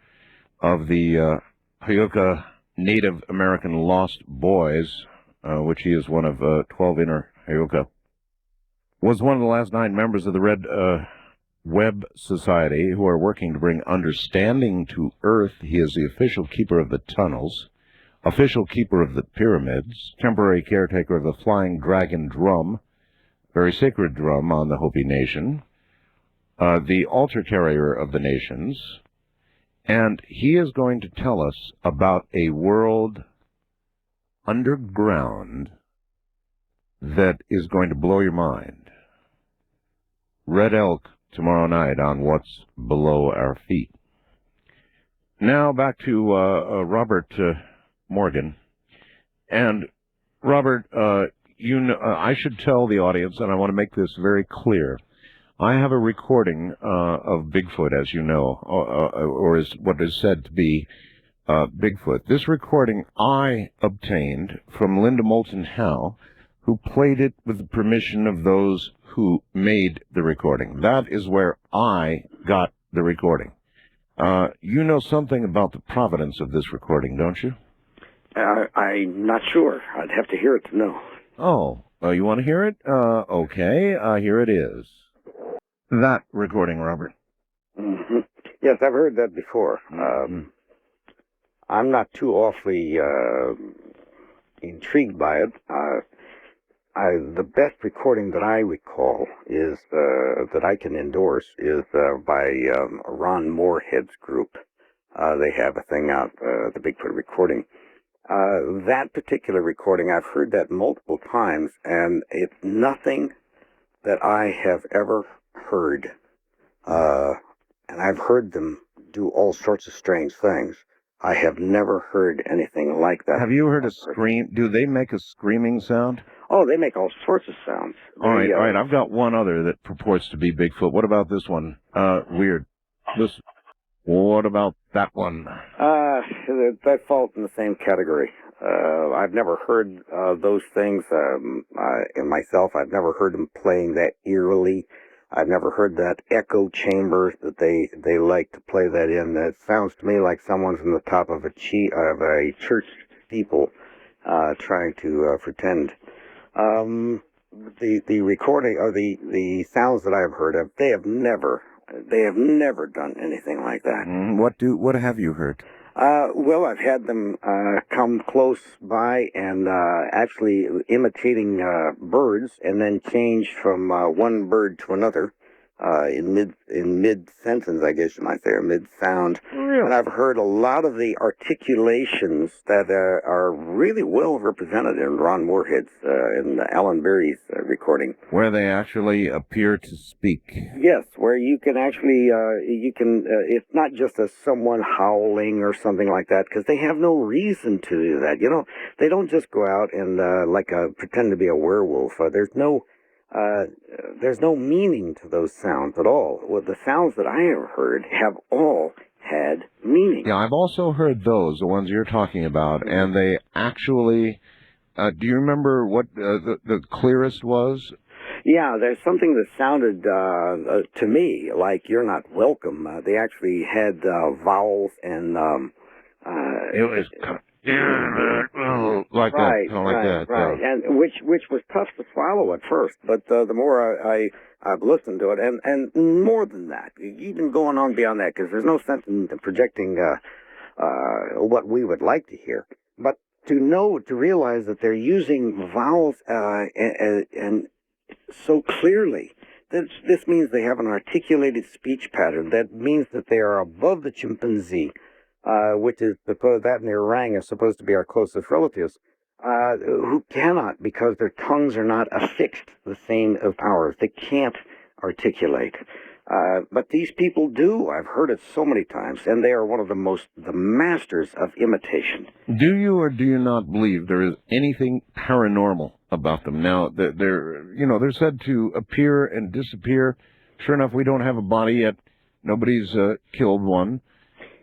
of the Hyuka Native American Lost Boys, which he is one of 12 inner Hyuka. Was one of the last 9 members of the Red Web Society who are working to bring understanding to Earth. He is the official keeper of the tunnels, official keeper of the pyramids, temporary caretaker of the Flying Dragon Drum, very sacred drum on the Hopi Nation, the altar carrier of the nations, and he is going to tell us about a world underground that is going to blow your mind. Red Elk tomorrow night on What's Below Our Feet. Now back to Robert Morgan. And Robert, you know, I should tell the audience, and I want to make this very clear. I have a recording of Bigfoot, as you know, or is what is said to be Bigfoot. This recording I obtained from Linda Moulton Howe, who played it with the permission of those who made the recording. That is where I got the recording. You know something about the provenance of this recording, don't you? I'm not sure. I'd have to hear it to know. Oh, you want to hear it? Okay, here it is. That recording, Robert. Mm-hmm. Yes, I've heard that before. I'm not too awfully intrigued by it. The best recording that I recall is that I can endorse is by Ron Moorhead's group. They have a thing out, the Bigfoot recording. That particular recording, I've heard that multiple times, and it's nothing that I have ever heard. And I've heard them do all sorts of strange things. I have never heard anything like that. Have you heard a scream? Do they make a screaming sound? Oh, they make all sorts of sounds. All right. I've got one other that purports to be Bigfoot. What about this one? Weird. Listen. What about that one? That falls in the same category. I've never heard those things in myself. I've never heard them playing that eerily. I've never heard that echo chamber that they like to play that in. That sounds to me like someone's on the top of a church steeple trying to pretend. the recording or the sounds that I've heard of, they have never done anything like that. What have you heard? Well, I've had them come close by and actually imitating birds, and then change from one bird to another in mid sentence, I guess you might say, or mid sound. Really? And I've heard a lot of the articulations that are really well represented in Ron Moorhead's and Alan Berry's recording. Where they actually appear to speak. Yes, where you can actually, it's not just a someone howling or something like that, because they have no reason to do that. You know, they don't just go out and pretend to be a werewolf. There's no meaning to those sounds at all. Well, the sounds that I have heard have all had meaning. Yeah, I've also heard those, the ones you're talking about, and they actually, do you remember what the clearest was? Yeah, there's something that sounded to me like "You're not welcome." They actually had vowels and it was like right, that, like that. right, and which was tough to swallow at first, but the more I've listened to it, and more than that, even going on beyond that, because there's no sense in projecting what we would like to hear, but to realize that they're using vowels and so clearly. This means they have an articulated speech pattern. That means that they are above the chimpanzee, which is that and the orang is supposed to be our closest relatives, who cannot, because their tongues are not affixed the same as ours. They can't articulate. But these people do. I've heard it so many times, and they are one of the masters of imitation. Do you or do you not believe there is anything paranormal about them? Now, they're said to appear and disappear. Sure enough, we don't have a body yet. Nobody's killed one.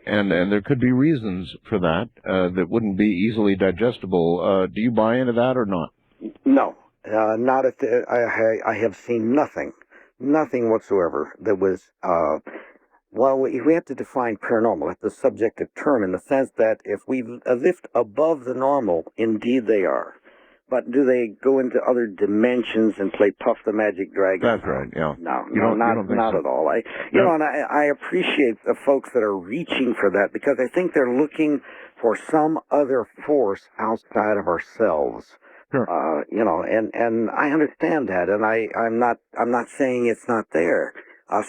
And there could be reasons for that that wouldn't be easily digestible. Do you buy into that or not? No, not at I have seen nothing whatsoever that was, well, we have to define paranormal. It's a subjective term in the sense that if we lift above the normal, indeed they are. But do they go into other dimensions and play Puff the Magic Dragon? That's right, yeah. No, not at all. I appreciate the folks that are reaching for that, because I think they're looking for some other force outside of ourselves. Sure. And I understand that, and I'm not saying it's not there.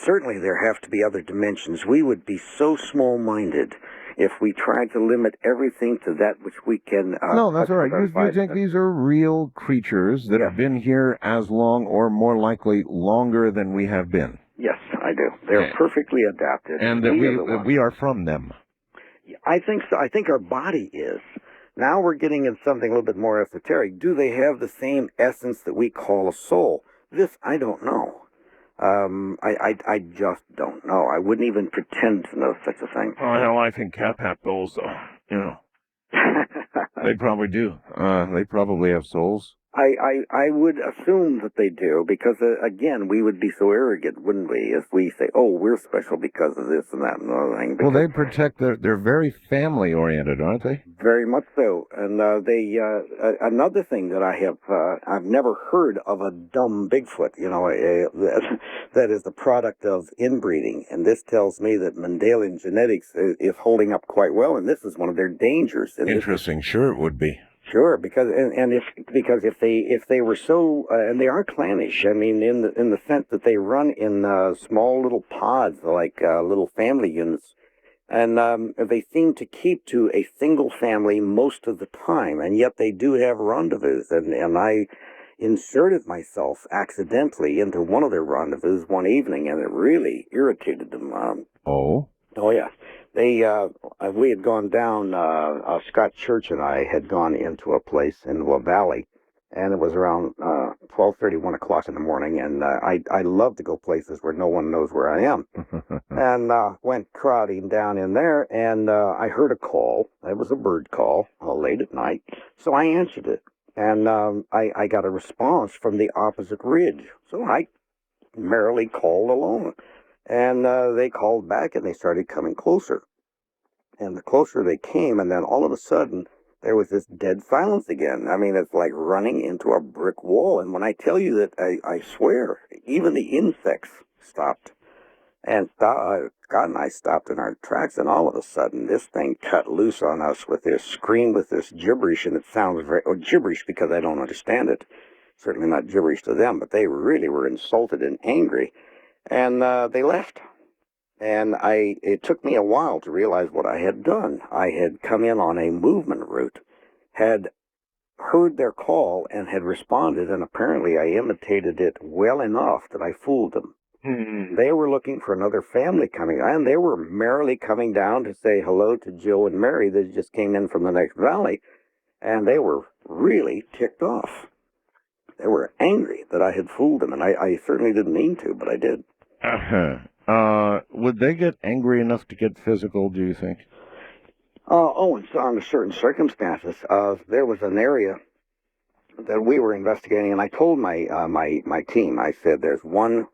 Certainly there have to be other dimensions. We would be so small-minded if we tried to limit everything to that which we can... no, that's all right. You think these are real creatures that have been here as long, or more likely, longer than we have been? Yes, I do. They're perfectly adapted. And that we are from them. I think so. I think our body is. Now we're getting into something a little bit more esoteric. Do they have the same essence that we call a soul? This, I don't know. I just don't know. I wouldn't even pretend to know such a thing. Oh, hell, I think cats have souls, though. You know. They probably do. They probably have souls. I would assume that they do, because, again, we would be so arrogant, wouldn't we, if we say, oh, we're special because of this and that and the other thing. Well, they protect they're very family-oriented, aren't they? Very much so. And another thing that I've never heard of a dumb Bigfoot, that is the product of inbreeding. And this tells me that Mendelian genetics is holding up quite well, and this is one of their dangers. Interesting. Sure it would be. Sure, because if they were so, and they are clannish. I mean, in the sense that they run in small little pods, like little family units, and they seem to keep to a single family most of the time, and yet they do have rendezvous. And I inserted myself accidentally into one of their rendezvous one evening, and it really irritated them. Oh yeah. We had gone down, Scott Church and I had gone into a place in La Valley, and it was around 12:30, 1 o'clock in the morning, and I love to go places where no one knows where I am. And went crowding down in there, and I heard a call. It was a bird call, late at night, so I answered it, and I got a response from the opposite ridge, so I merrily called alone. And they called back, and they started coming closer. And the closer they came, and then all of a sudden, there was this dead silence again. I mean, it's like running into a brick wall. And when I tell you that, I swear, even the insects stopped. And Scott and I stopped in our tracks, and all of a sudden, this thing cut loose on us with this scream, with this gibberish, and it sounds gibberish because I don't understand it. Certainly not gibberish to them, but they really were insulted and angry. And they left. And it took me a while to realize what I had done. I had come in on a movement route, had heard their call, and had responded, and apparently I imitated it well enough that I fooled them. They were looking for another family coming, and they were merrily coming down to say hello to Joe and Mary that just came in from the next valley, and they were really ticked off. They were angry that I had fooled them, and I certainly didn't mean to, but I did. Would they get angry enough to get physical, do you think? It's under certain circumstances. There was an area that we were investigating, and I told my team, I said, there's one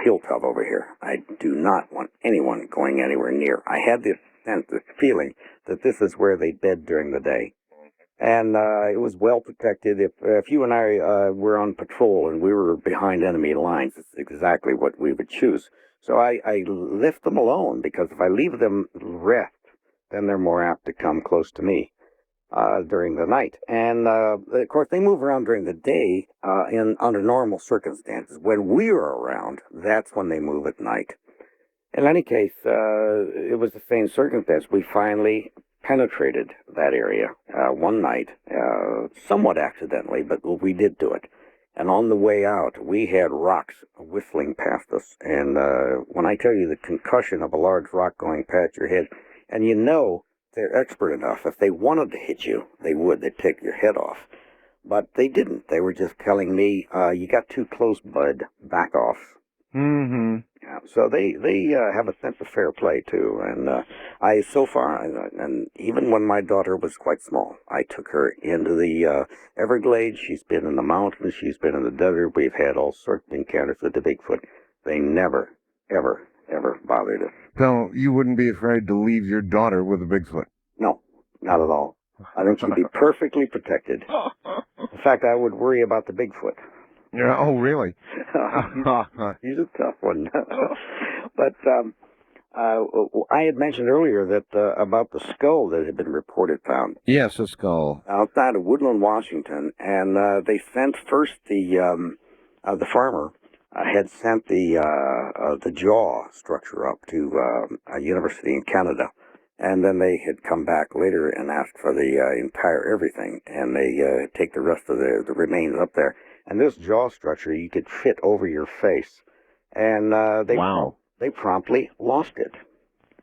hilltop over here. I do not want anyone going anywhere near. I had this sense, this feeling that this is where they bed during the day. And it was well protected. If you and I were on patrol and we were behind enemy lines, it's exactly what we would choose. So I left them alone, because if I leave them rest, then they're more apt to come close to me during the night. And, of course, they move around during the day under normal circumstances. When we are around, that's when they move at night. In any case, it was the same circumstance. We finally penetrated that area one night, somewhat accidentally, but we did do it. And on the way out, we had rocks whistling past us. And when I tell you the concussion of a large rock going past your head, and you know they're expert enough, if they wanted to hit you, they would. They'd take your head off. But they didn't. They were just telling me, you got too close, bud. Back off. Mm-hmm. Yeah, so they have a sense of fair play, too. And and even when my daughter was quite small, I took her into the Everglades. She's been in the mountains. She's been in the desert. We've had all sorts of encounters with the Bigfoot. They never, ever, ever bothered us. So you wouldn't be afraid to leave your daughter with a Bigfoot? No, not at all. I think she'd be perfectly protected. In fact, I would worry about the Bigfoot. Yeah. Oh, really? He's a tough one. But I had mentioned earlier that about the skull that had been reported found. Yes, a skull. Outside of Woodland, Washington, and they sent first the farmer had sent the jaw structure up to a university in Canada. And then they had come back later and asked for the entire everything, and they take the rest of the remains up there. And this jaw structure you could fit over your face. And they promptly lost it.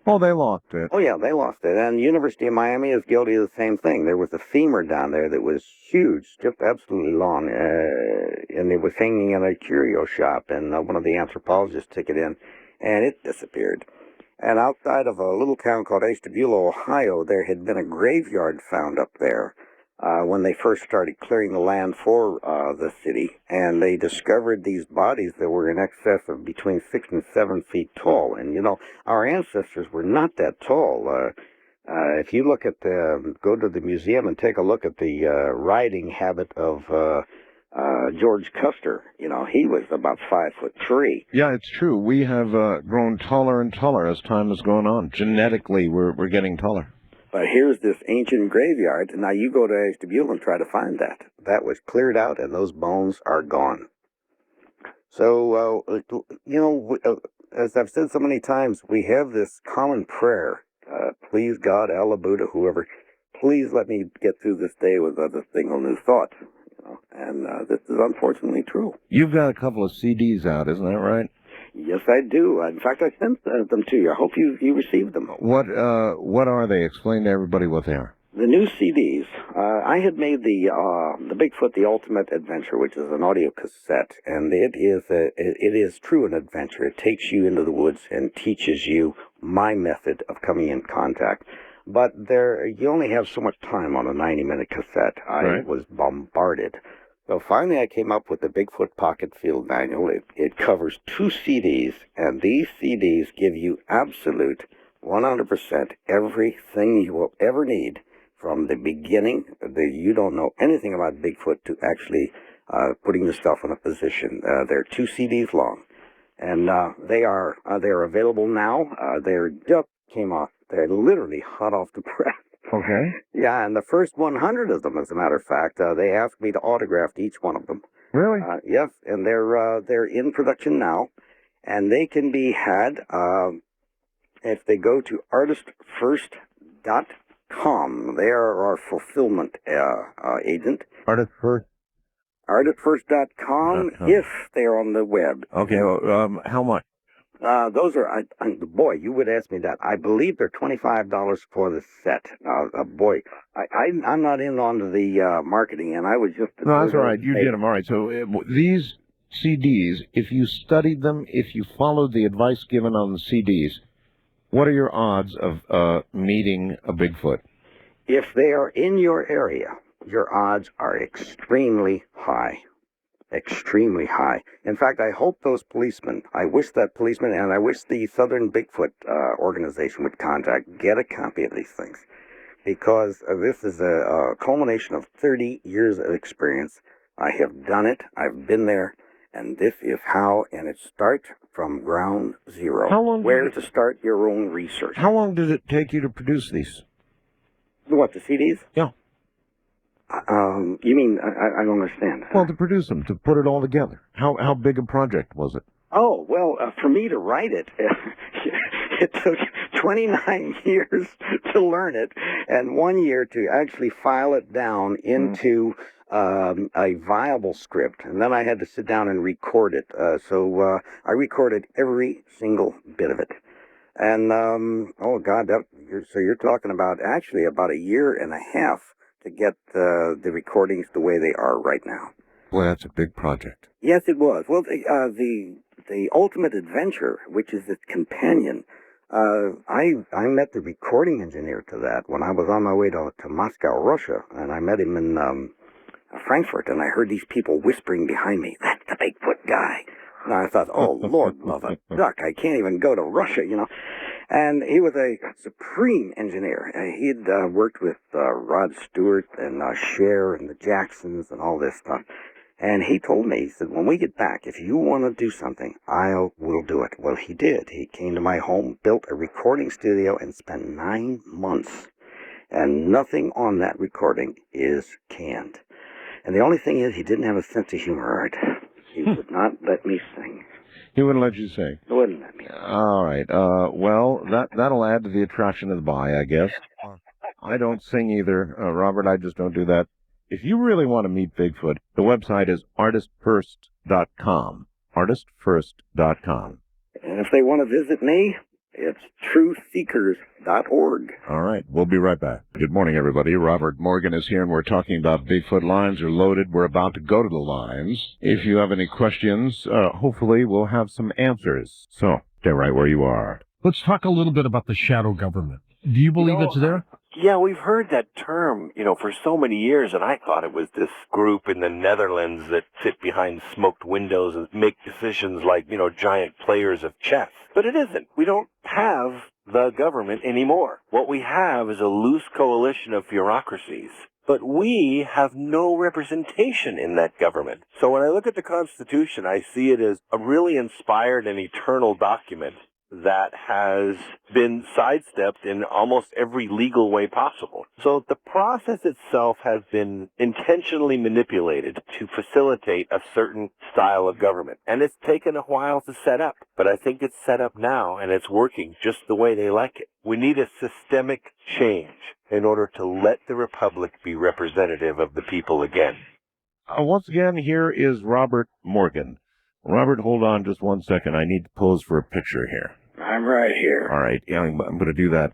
Oh, they lost it. Oh, yeah, they lost it. And University of Miami is guilty of the same thing. There was a femur down there that was huge, just absolutely long, and it was hanging in a curio shop, and one of the anthropologists took it in, and it disappeared. And outside of a little town called Ashtabula, Ohio, there had been a graveyard found up there when they first started clearing the land for the city. And they discovered these bodies that were in excess of between 6 and 7 feet tall. And, you know, our ancestors were not that tall. If you look at go to the museum and take a look at the riding habit of George Custer, you know, he was about 5'3". Yeah, it's true. We have grown taller and taller as time has gone on. Genetically, we're getting taller. But here's this ancient graveyard. Now you go to Ashtabula and try to find that. That was cleared out, and those bones are gone. So, you know, as I've said so many times, we have this common prayer. Please, God, Allah, Buddha, whoever, please let me get through this day with a single new thought. And this is unfortunately true. You've got a couple of CDs out, isn't that right? Yes, I do. In fact, I sent them to you. I hope you received them. What are they? Explain to everybody what they are. The new CDs. I had made the Bigfoot: The Ultimate Adventure, which is an audio cassette, and it is true an adventure. It takes you into the woods and teaches you my method of coming in contact. But you only have so much time on a 90-minute cassette. I was bombarded. So finally I came up with the Bigfoot Pocket Field Manual. It covers 2 CDs, and these CDs give you absolute 100% everything you will ever need from the beginning, you don't know anything about Bigfoot, to actually putting the stuff in a position. They're 2 CDs long, and they're available now. They're just came off. They're literally hot off the press. Okay. Yeah, and the first 100 of them, as a matter of fact, they asked me to autograph each one of them. Really? Yes, and they're in production now, and they can be had if they go to artistfirst.com. They are our fulfillment agent. Artistfirst. Artistfirst.com if they're on the web. Okay, well, how much? Those are, boy, you would ask me that. I believe they're $25 for the set. Boy, I'm not in on the marketing, and I was just... No, that's all right. You did them. All right. So these CDs, if you studied them, if you followed the advice given on the CDs, what are your odds of meeting a Bigfoot? If they are in your area, your odds are extremely high. Extremely high. In fact, I hope those policemen, I wish that policeman, and I wish the Southern Bigfoot organization would get a copy of these things, because this is a culmination of 30 years of experience. I have done it. I've been there, and this is how, and it starts from ground zero. How long? Where to start your own research. How long did it take you to produce these? What, the CDs? Yeah. You mean, I don't understand. Well, to produce them, to put it all together. How big a project was it? Oh, well, for me to write it, it took 29 years to learn it, and 1 year to actually file it down into a viable script. And then I had to sit down and record it. So I recorded every single bit of it. And, oh, God, so you're talking about actually about 1.5 years to get the recordings the way they are right now. Boy, that's a big project. Yes, it was. Well, the ultimate adventure, which is its companion, I met the recording engineer to that when I was on my way to Moscow, Russia, and I met him in Frankfurt, and I heard these people whispering behind me, "That's the Bigfoot guy." And I thought, oh, Lord, mother duck, I can't even go to Russia, you know. And he was a supreme engineer. He'd worked with Rod Stewart and Cher and the Jacksons and all this stuff. And he told me, he said, when we get back, if you want to do something, I will do it. Well, he did. He came to my home, built a recording studio, and spent 9 months. And nothing on that recording is canned. And the only thing is, he didn't have a sense of humor, Art. He would not let me sing. He wouldn't let you sing? He wouldn't let me. All right. Well, that'll add to the attraction of the buy, I guess. I don't sing either, Robert. I just don't do that. If you really want to meet Bigfoot, the website is artistfirst.com. Artistfirst.com. And if they want to visit me, it's truthseekers.org. All right. We'll be right back. Good morning, everybody. Robert Morgan is here, and we're talking about Bigfoot. Lines are loaded. We're about to go to the lines. If you have any questions, hopefully we'll have some answers. So stay right where you are. Let's talk a little bit about the shadow government. Do you believe it's there? Yeah, we've heard that term, for so many years, and I thought it was this group in the Netherlands that sit behind smoked windows and make decisions like, giant players of chess. But it isn't. We don't have the government anymore. What we have is a loose coalition of bureaucracies. But we have no representation in that government. So when I look at the Constitution, I see it as a really inspired and eternal document that has been sidestepped in almost every legal way possible. So the process itself has been intentionally manipulated to facilitate a certain style of government. And it's taken a while to set up, but I think it's set up now and it's working just the way they like it. We need a systemic change in order to let the Republic be representative of the people again. Once again, here is Robert Morgan. Robert, hold on just 1 second. I need to pose for a picture here. I'm right here. All right. Yeah, I'm going to do that.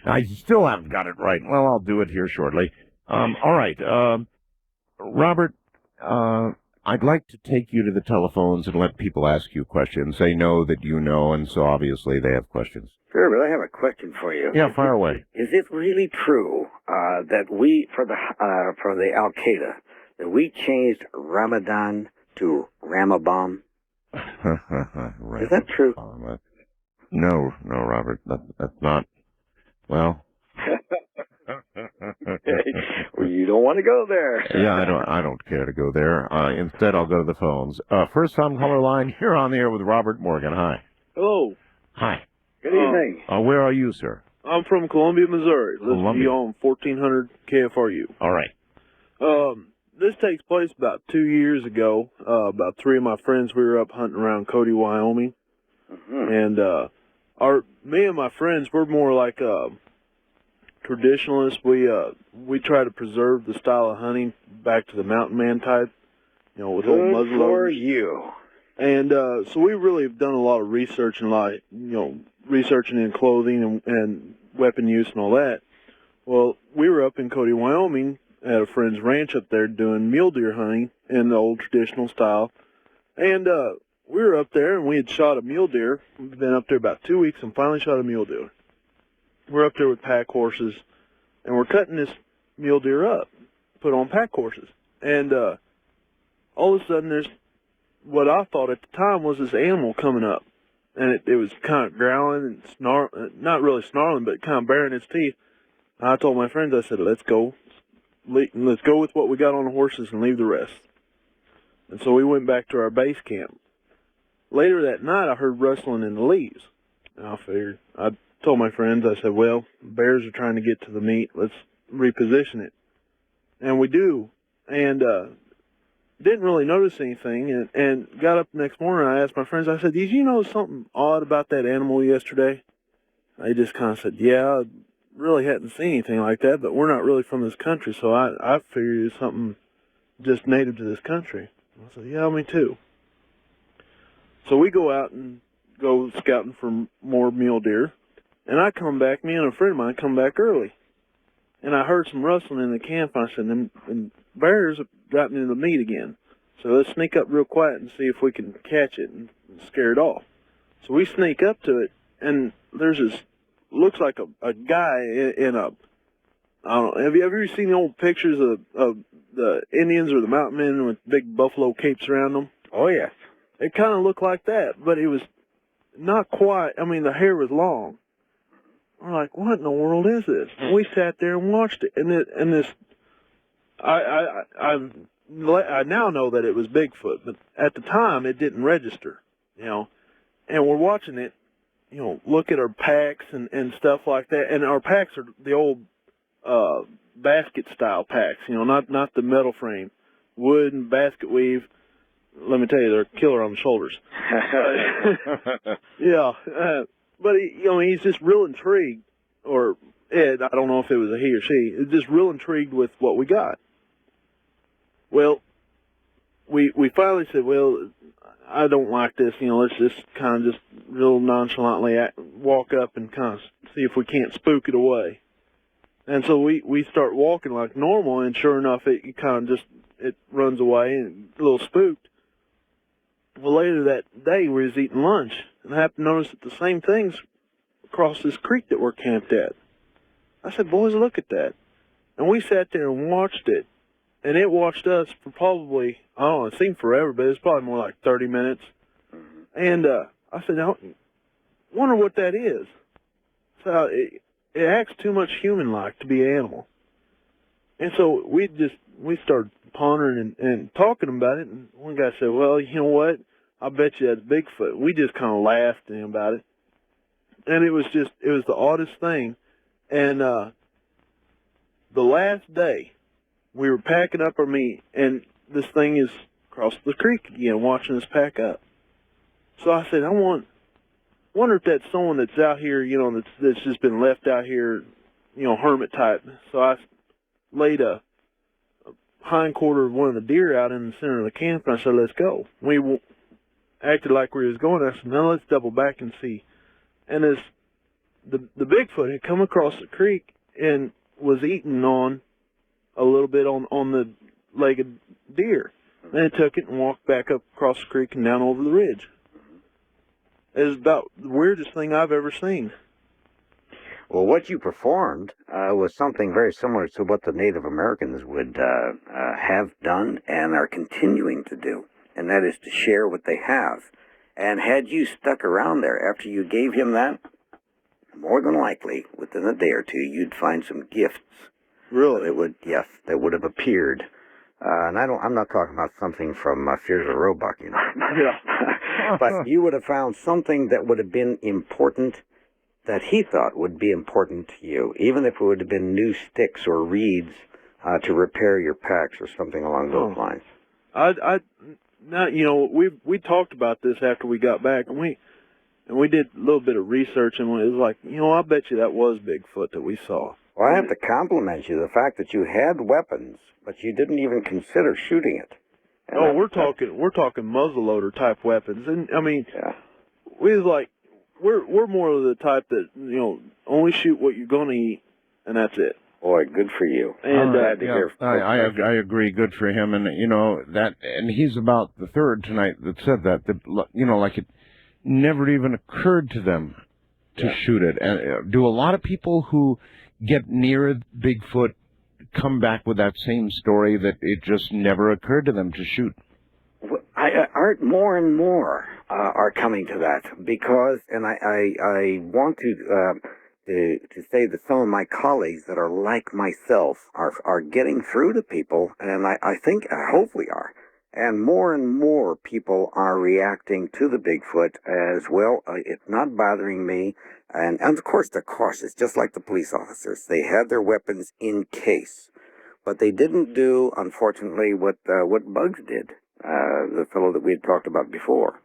I still haven't got it right. Well, I'll do it here shortly. All right. Robert, I'd like to take you to the telephones and let people ask you questions. They know that you know, and so obviously they have questions. Sure, but I have a question for you. Yeah, fire away. Is it really true that we, for the Al-Qaeda, that we changed Ramadan to Ramabam? Right. Is that true? No, Robert. That's not. Well, You don't want to go there. Yeah, I don't care to go there. Instead, I'll go to the phones. First on caller line, you're on the air with Robert Morgan. Hi. Hello. Hi. Good evening. Where are you, sir? I'm from Columbia, Missouri. Listen to you Columbia. on 1400 KFRU. All right. This takes place about 2 years ago. About three of my friends, we were up hunting around Cody, Wyoming. And me and my friends, we're more like traditionalists. We try to preserve the style of hunting back to the mountain man type, with old muzzleloaders. Good for you. And so we really have done a lot of research and researching in clothing and weapon use and all that. Well, we were up in Cody, Wyoming, at a friend's ranch up there doing mule deer hunting in the old traditional style. And we were up there and we had shot a mule deer. We'd been up there about 2 weeks and finally shot a mule deer. We're up there with pack horses and we're cutting this mule deer up, put on pack horses. And all of a sudden there's what I thought at the time was this animal coming up. And it was kind of growling and not really snarling, but kind of baring its teeth. I told my friends, I said, let's go with what we got on the horses and leave the rest. And so we went back to our base camp. Later that night, I heard rustling in the leaves. And I told my friends, I said, well, bears are trying to get to the meat. Let's reposition it. And we do. And didn't really notice anything. And got up the next morning, I asked my friends, I said, did you notice something odd about that animal yesterday? They just kind of said, yeah, I really hadn't seen anything like that, but we're not really from this country, so I figured it's something just native to this country. I said, yeah, me too. So we go out and go scouting for more mule deer, and I come back, me and a friend of mine come back early, and I heard some rustling in the camp, and I said, and bears have gotten into the meat again, so let's sneak up real quiet and see if we can catch it and scare it off. So we sneak up to it, and there's this, looks like a guy in a, I don't know, have you ever seen the old pictures of the Indians or the mountain men with big buffalo capes around them? Oh, yes. It kind of looked like that, but it was not quite, I mean, the hair was long. We're like, what in the world is this? And we sat there and watched it, and this, I now know that it was Bigfoot, but at the time it didn't register, and we're watching it, look at our packs and stuff like that. And our packs are the old basket style packs, not the metal frame, wood and basket weave. Let me tell you, they're killer on the shoulders. Yeah, but he's just real intrigued, or Ed, I don't know if it was a he or she, just real intrigued with what we got. Well, we finally said, well, I don't like this, let's just kind of just real nonchalantly walk up and kind of see if we can't spook it away. And so we start walking like normal, and sure enough, it kind of just, it runs away and a little spooked. Well, later that day, we was eating lunch, and I happened to notice that the same things across this creek that we're camped at. I said, boys, look at that. And we sat there and watched it, and it watched us for probably, I don't know, it seemed forever, but it was probably more like 30 minutes. And I said, I wonder what that is. So it acts too much human-like to be an animal. And so we started pondering and talking about it, and one guy said, well, you know what, I bet you that's Bigfoot. We just kind of laughed at him about it. And it was the oddest thing. And the last day, we were packing up our meat, and this thing is across the creek again, watching us pack up. So I said, wonder if that's someone that's out here, that's just been left out here, hermit type. So I laid a hind quarter of one of the deer out in the center of the camp, and I said, let's go. We acted like we was going. I said, now let's double back and see. And as the Bigfoot had come across the creek and was eating on a little bit on the legged deer. Then it took it and walked back up across the creek and down over the ridge. It was about the weirdest thing I've ever seen. Well, what you performed was something very similar to what the Native Americans would have done and are continuing to do, and that is to share what they have. And had you stuck around there after you gave him that, more than likely, within a day or two, you'd find some gifts Really? It would, yes, that would have appeared. And I'm not talking about something from Fears of Roebuck, you know. Yeah. But you would have found something that would have been important, that he thought would be important to you, even if it would have been new sticks or reeds to repair your packs or something along those lines. Now, you know, we talked about this after we got back, and we did a little bit of research, and it was like, you know, I bet you that was Bigfoot that we saw. Well, I have to compliment you, the fact that you had weapons, but you didn't even consider shooting it. And we're talking muzzleloader type weapons, and I mean, we was like, we're more of the type that, you know, only shoot what you're gonna eat, and that's it. Boy, good for you. And glad to hear. I agree. Good for him. And you know that, and he's about the third tonight that said that. You know, like it never even occurred to them to shoot it. And do a lot of people who get near Bigfoot come back with that same story that it just never occurred to them to shoot? Art, more and more are coming to that because, and I want to say that some of my colleagues that are like myself are getting through to people, and I think, hopefully are. And more people are reacting to the Bigfoot as well. It's not bothering me. And of course they're cautious, just like the police officers. They had their weapons in case. But they didn't do, unfortunately, what Bugs did, the fellow that we had talked about before.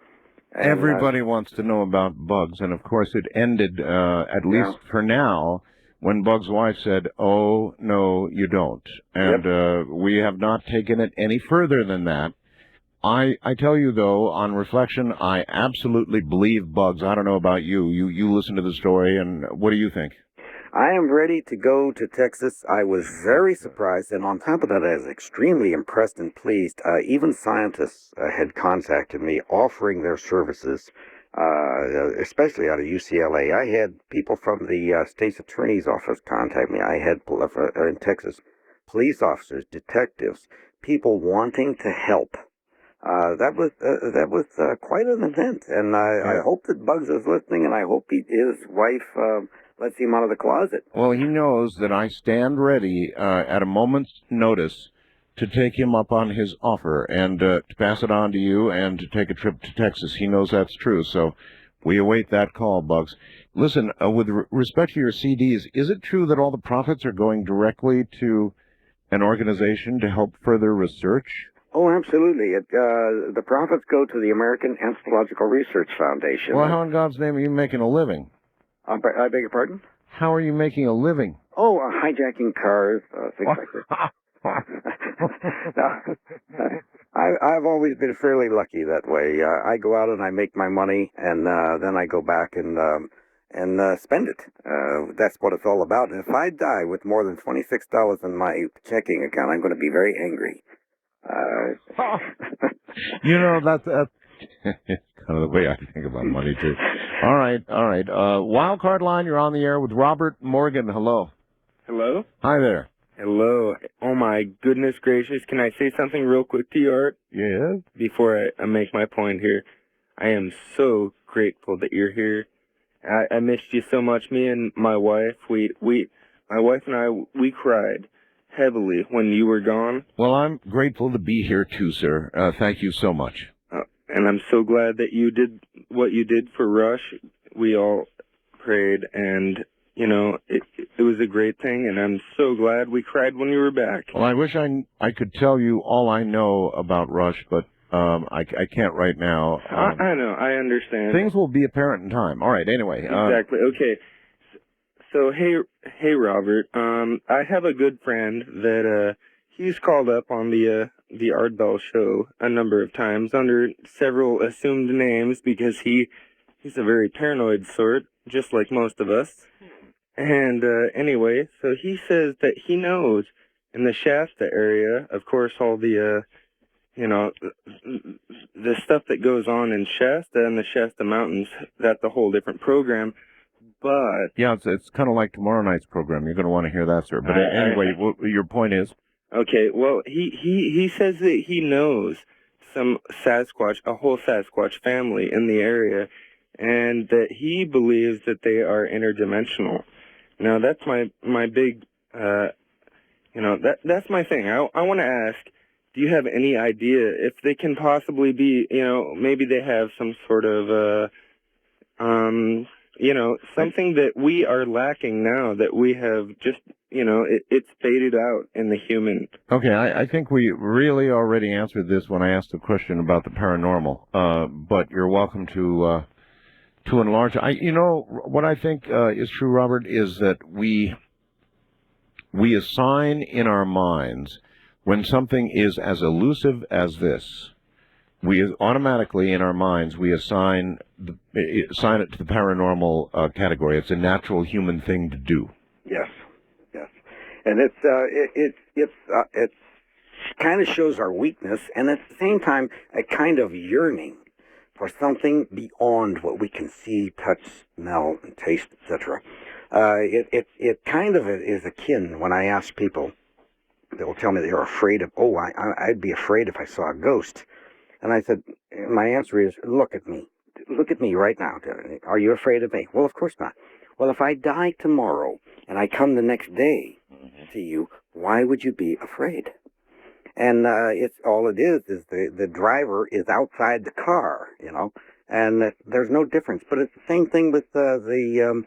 And, everybody wants to know about Bugs, and of course it ended, at least for now, when Bugs' wife said, "Oh, no, you don't." And we have not taken it any further than that. I tell you, though, on reflection, I absolutely believe Bugs. I don't know about you. You listen to the story, and what do you think? I am ready to go to Texas. I was very surprised, and on top of that, I was extremely impressed and pleased. Even scientists had contacted me offering their services, especially out of UCLA. I had people from the state's attorney's office contact me. I had in Texas police officers, detectives, people wanting to help. That was quite an event, and I hope that Bugs is listening, and I hope his wife lets him out of the closet. Well, he knows that I stand ready at a moment's notice to take him up on his offer and to pass it on to you and to take a trip to Texas. He knows that's true, so we await that call, Bugs. Listen, with respect to your CDs, is it true that all the profits are going directly to an organization to help further research? Oh, absolutely. The profits go to the American Anthropological Research Foundation. Well, how in God's name are you making a living? I beg your pardon? How are you making a living? Oh, hijacking cars, things like that. I've always been fairly lucky that way. I go out and I make my money, and then I go back and spend it. That's what it's all about. And if I die with more than $26 in my checking account, I'm going to be very angry. You know, that's kind of the way I think about money, too. All right. Wild Card Line, you're on the air with Robert Morgan. Hello. Hello? Hi there. Hello. Oh, my goodness gracious. Can I say something real quick to you, Art? Yes? Before I make my point here. I am so grateful that you're here. I missed you so much. Me and my wife, my wife and I, we cried heavily when you were gone. Well, I'm grateful to be here, too, sir. Thank you so much. And I'm so glad that you did what you did for Rush. We all prayed, and, you know, it was a great thing, and I'm so glad we cried when you were back. Well, I wish I could tell you all I know about Rush, but I can't right now. I know, I understand. Things will be apparent in time. All right, anyway. Exactly, okay. So, hey, Robert, I have a good friend that, he's called up on the Art Bell show a number of times under several assumed names because he's a very paranoid sort, just like most of us. And, anyway, so he says that he knows in the Shasta area, of course, all the, you know, the stuff that goes on in Shasta and the Shasta Mountains, that's a whole different program. But yeah, it's kind of like tomorrow night's program. You're going to want to hear that, sir. But anyway, your point is? Okay, well, he says that he knows some Sasquatch, a whole Sasquatch family in the area, and that he believes that they are interdimensional. Now, that's my big That's my thing. I want to ask, do you have any idea if they can possibly be, maybe they have some sort of, something that we are lacking now that we have just, it's faded out in the human. Okay, I think we really already answered this when I asked the question about the paranormal, but you're welcome to enlarge. What I think is true, Robert, is that we assign in our minds, when something is as elusive as this, we automatically in our minds we assign it to the paranormal category. It's a natural human thing to do. Yes, yes, and it kind of shows our weakness, and at the same time a kind of yearning for something beyond what we can see, touch, smell, and taste, etc. It kind of is akin when I ask people, they will tell me they're afraid of, I'd be afraid if I saw a ghost. And I said, my answer is, look at me. Look at me right now. Are you afraid of me? Well, of course not. Well, if I die tomorrow and I come the next day to you, why would you be afraid? And it's all it is the driver is outside the car, and there's no difference. But it's the same thing with the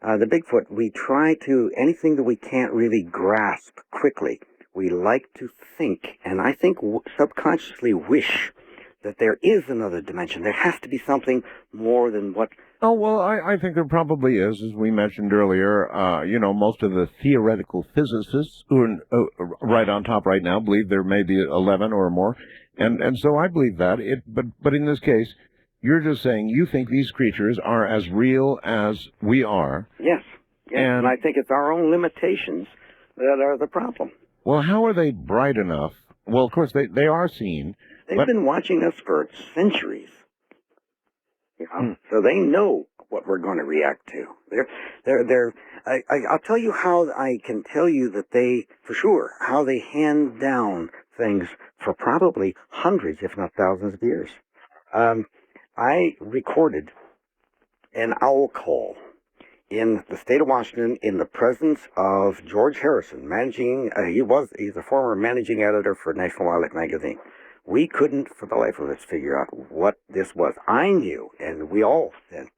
Bigfoot. We try to, anything that we can't really grasp quickly, we like to think, and I think subconsciously wish that there is another dimension. There has to be something more than what... Oh, well, I think there probably is, as we mentioned earlier. Most of the theoretical physicists who are right on top right now believe there may be 11 or more, and so I believe that. But in this case, you're just saying you think these creatures are as real as we are. Yes, and I think it's our own limitations that are the problem. Well, how are they bright enough? Well, of course, they are seen. They've been watching us for centuries. So they know what we're going to react to. I'll tell you how I can tell you that they, for sure, how they hand down things for probably hundreds, if not thousands of years. I recorded an owl call in the state of Washington in the presence of George Harrison, he's a former managing editor for National Wildlife magazine. We couldn't, for the life of us, figure out what this was. I knew, and we all did,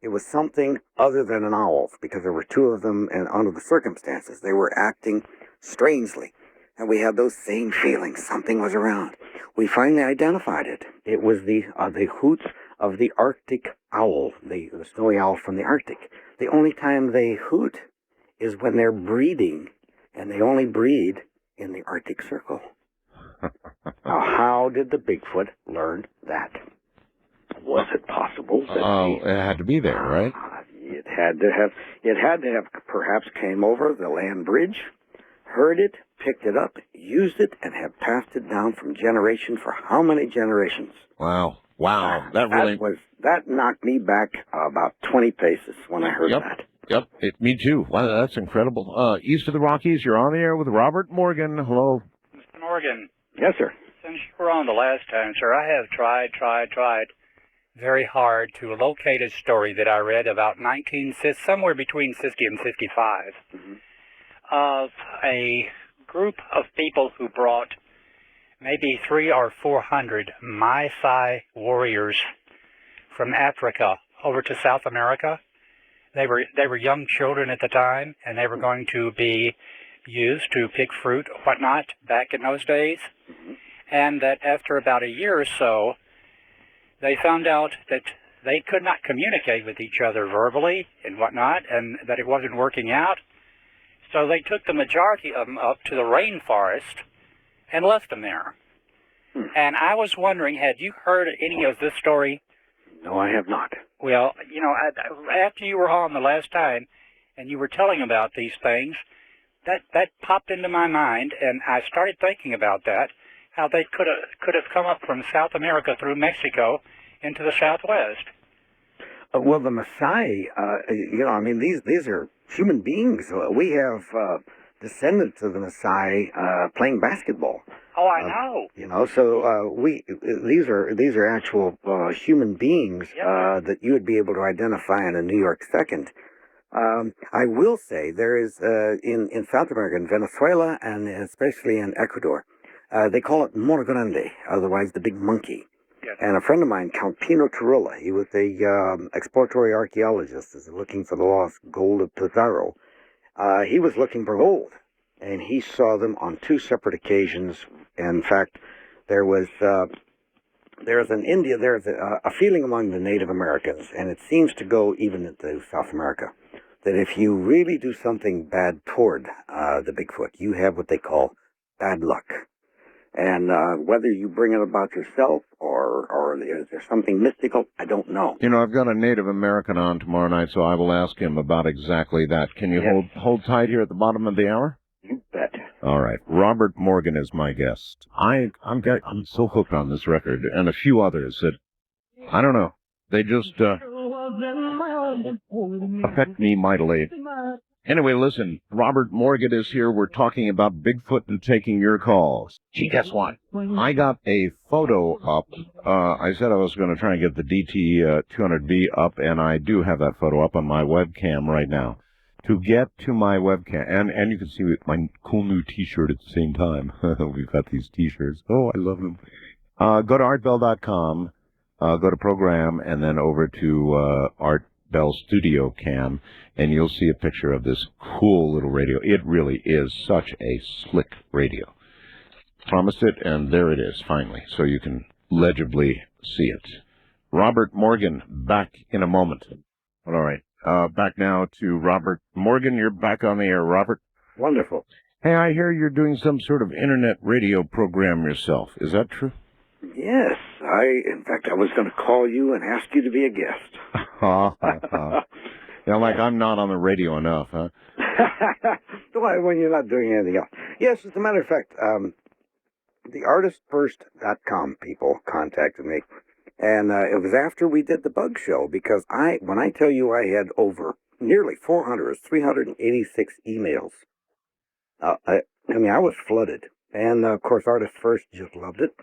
it was something other than an owl, because there were two of them, and under the circumstances, they were acting strangely. And we had those same feelings. Something was around. We finally identified it. It was the hoots of the Arctic owl, the snowy owl from the Arctic. The only time they hoot is when they're breeding, and they only breed in the Arctic Circle. Now, how did the Bigfoot learn that? Was it possible that it had to be there, right? It had to have perhaps came over the land bridge, heard it, picked it up, used it, and have passed it down from generation for how many generations? Wow. That knocked me back about 20 paces when I heard that. Yep, me too. Wow, that's incredible. East of the Rockies, you're on the air with Robert Morgan. Hello. Mr. Morgan. Yes, sir. Since you were on the last time, sir, I have tried very hard to locate a story that I read about somewhere between 50 and 55, of a group of people who brought maybe 300 or 400 Maasai warriors from Africa over to South America. They were young children at the time, and they were going to be used to pick fruit or whatnot back in those days. And that after about a year or so, they found out that they could not communicate with each other verbally and whatnot, and that it wasn't working out. So they took the majority of them up to the rainforest and left them there. And I was wondering, had you heard any of this story? No, I have not. Well, after you were on the last time and you were telling about these things, that popped into my mind, and I started thinking about that, how they could have come up from South America through Mexico into the Southwest. Well, the Maasai, these are human beings. We have descendants of the Maasai playing basketball. Oh, I know. So these are actual human beings that you would be able to identify in a New York second. I will say there is in South America, in Venezuela, and especially in Ecuador, they call it Moro Grande, otherwise the big monkey. Yes. And a friend of mine, Count Pino Turilla, he was a exploratory archaeologist, is looking for the lost gold of Pizarro. He was looking for gold, and he saw them on 2 separate occasions. In fact, there's a feeling among the Native Americans, and it seems to go even into South America, that if you really do something bad toward the Bigfoot, you have what they call bad luck. And whether you bring it about yourself or is there something mystical, I don't know. You know, I've got a Native American on tomorrow night, so I will ask him about exactly that. Can you hold tight here at the bottom of the hour? You bet. All right. Robert Morgan is my guest. I'm so hooked on this record and a few others that, I don't know, they just affect me mightily. Anyway, listen, Robert Morgan is here. We're talking about Bigfoot and taking your calls. Gee, guess what? I got a photo up. I said I was going to try and get the DT200B up, and I do have that photo up on my webcam right now. To get to my webcam, and you can see my cool new T-shirt at the same time. We've got these T-shirts. Oh, I love them. Go to artbell.com, go to program, and then over to Art Bell Studio Cam, and you'll see a picture of this cool little radio. It really is such a slick radio. Promised it, and there it is, finally, so you can legibly see it. Robert Morgan, back in a moment. All right, back now to Robert Morgan. You're back on the air, Robert. Wonderful. Hey, I hear you're doing some sort of internet radio program yourself. Is that true? Yes, in fact, I was going to call you and ask you to be a guest. Yeah, like I'm not on the radio enough, huh? Why, when you're not doing anything else. Yes, as a matter of fact, the artistfirst.com people contacted me, and it was after we did the bug show, because when I tell you I had over nearly 386 emails, I was flooded. And, of course, Artist First just loved it.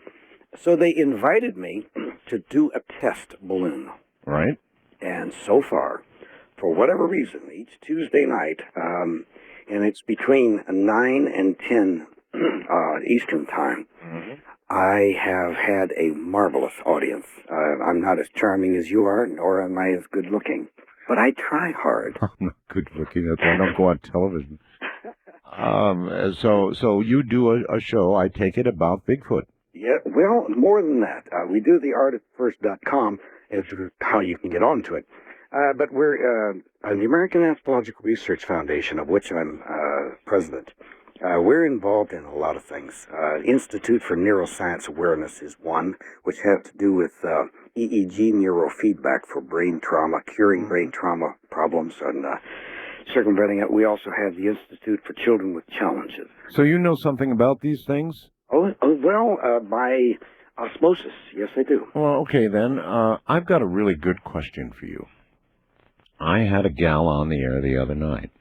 So they invited me to do a test balloon. Right. And so far, for whatever reason, each Tuesday night, and it's between 9 and 10 Eastern Time, I have had a marvelous audience. I'm not as charming as you are, nor am I as good looking, but I try hard. I'm not good looking. That's why I don't go on television. So you do a show, I take it, about Bigfoot. Yeah, well, more than that. We do the artistfirst.com as to how you can get onto it. But we're the American Anthropological Research Foundation, of which I'm president. We're involved in a lot of things. Institute for Neuroscience Awareness is one, which has to do with EEG neurofeedback for brain trauma, curing brain trauma problems, and circumventing it. We also have the Institute for Children with Challenges. So you know something about these things? By osmosis, yes, I do. Well, okay, then. I've got a really good question for you. I had a gal on the air the other night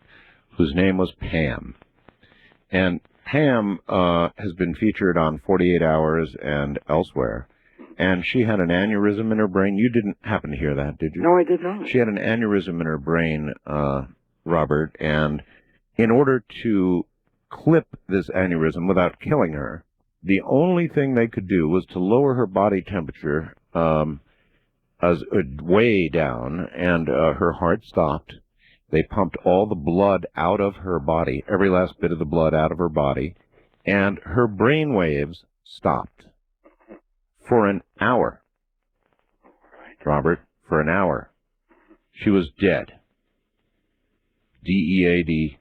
whose name was Pam. And Pam has been featured on 48 Hours and elsewhere. And she had an aneurysm in her brain. You didn't happen to hear that, did you? No, I did not. She had an aneurysm in her brain, Robert, and in order to clip this aneurysm without killing her, the only thing they could do was to lower her body temperature way down, and her heart stopped. They pumped all the blood out of her body, every last bit of the blood out of her body, and her brain waves stopped for an hour. Robert, for an hour. She was dead. D-E-A-D,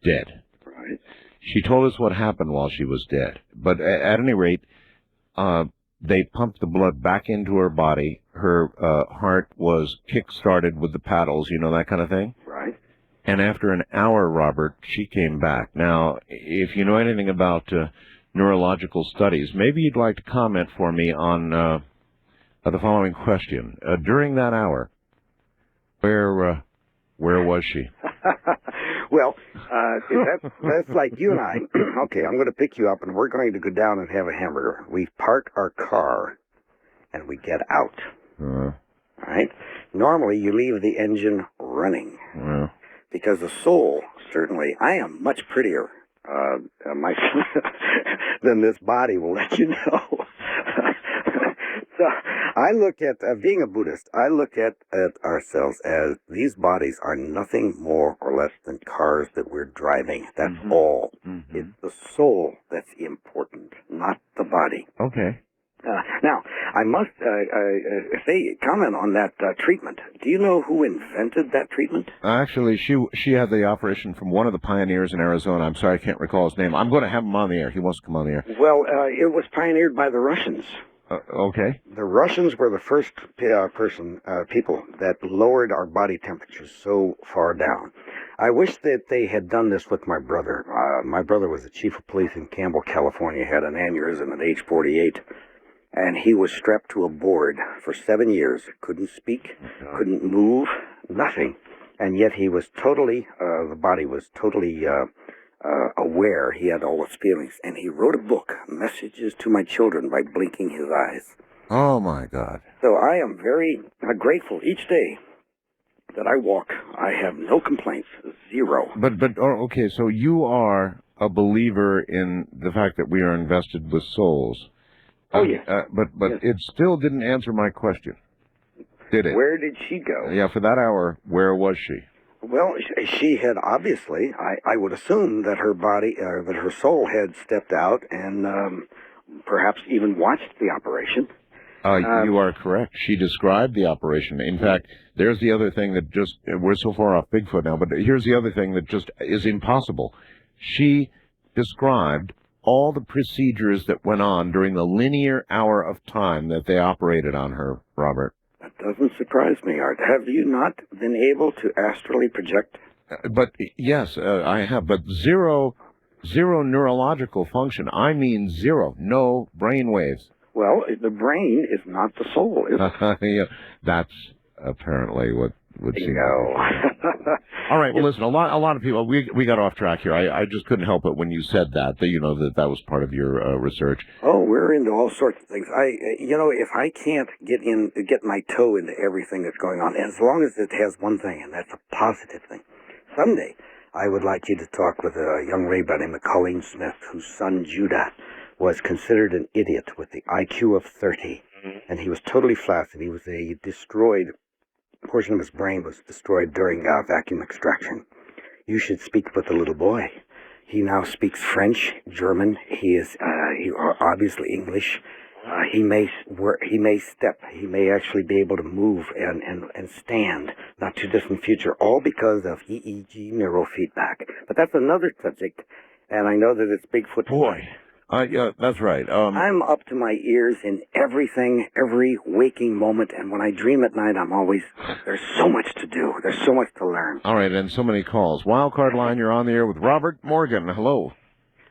dead. Right. She told us what happened while she was dead. But at any rate, they pumped the blood back into her body. Her heart was kick-started with the paddles, you know, that kind of thing. Right. And after an hour, Robert, she came back. Now, if you know anything about neurological studies, maybe you'd like to comment for me on the following question. During that hour, where was she? Well, that's like you and I. Okay, I'm going to pick you up, and we're going to go down and have a hamburger. We park our car, and we get out. Right? Normally, you leave the engine running. because the soul, certainly, I am much prettier my than this body will let you know. So I look at, being a Buddhist, I look at ourselves as these bodies are nothing more or less than cars that we're driving. That's all. It's the soul that's important, not the body. Okay. Now, I must say, comment on that treatment. Do you know who invented that treatment? Actually, she had the operation from one of the pioneers in Arizona. I'm sorry, I can't recall his name. I'm going to have him on the air. He wants to come on the air. Well, it was pioneered by the Russians. Okay. The Russians were the first people that lowered our body temperatures so far down. I wish that they had done this with my brother. My brother was the chief of police in Campbell, California, had an aneurysm at age 48. And he was strapped to a board for 7 years. Couldn't speak, couldn't move, nothing. And yet he was totally, the body was totally aware. He had all his feelings. And he wrote a book, Messages to My Children, by blinking his eyes. Oh, my God. So I am very grateful each day that I walk. I have no complaints, zero. But okay, so you are a believer in the fact that we are invested with souls. Oh, yes. But yes. It still didn't answer my question, did it? Where did she go? Yeah, for that hour, where was she? Well, she had obviously, I would assume that her body, that her soul had stepped out and perhaps even watched the operation. You are correct. She described the operation. In fact, there's the other thing that just, we're so far off Bigfoot now, but here's the other thing that just is impossible. She described all the procedures that went on during the linear hour of time that they operated on her, Robert. That doesn't surprise me, Art. Have you not been able to astrally project? But yes, I have, but zero neurological function. I mean zero, no brain waves. Well, the brain is not the soul, is it? Yeah, that's apparently what would seem. No. All right. Well, listen. A lot of people. We got off track here. I just couldn't help it when you said that that was part of your research. Oh, we're into all sorts of things. If I can't get my toe into everything that's going on, as long as it has one thing, and that's a positive thing. Someday, I would like you to talk with a young lady by the name of Colleen Smith, whose son Judah was considered an idiot with the IQ of 30, and he was totally flaccid. He was a portion of his brain was destroyed during vacuum extraction. You should speak with the little boy. He now speaks French, German. He is obviously English. He may step. He may actually be able to move and stand. Not too distant future. All because of EEG neurofeedback. But that's another subject, and I know that it's Bigfoot. Boy. Yeah, that's right. I'm up to my ears in everything, every waking moment, and when I dream at night, there's so much to do. There's so much to learn. All right, and so many calls. Wildcard line, you're on the air with Robert Morgan. Hello.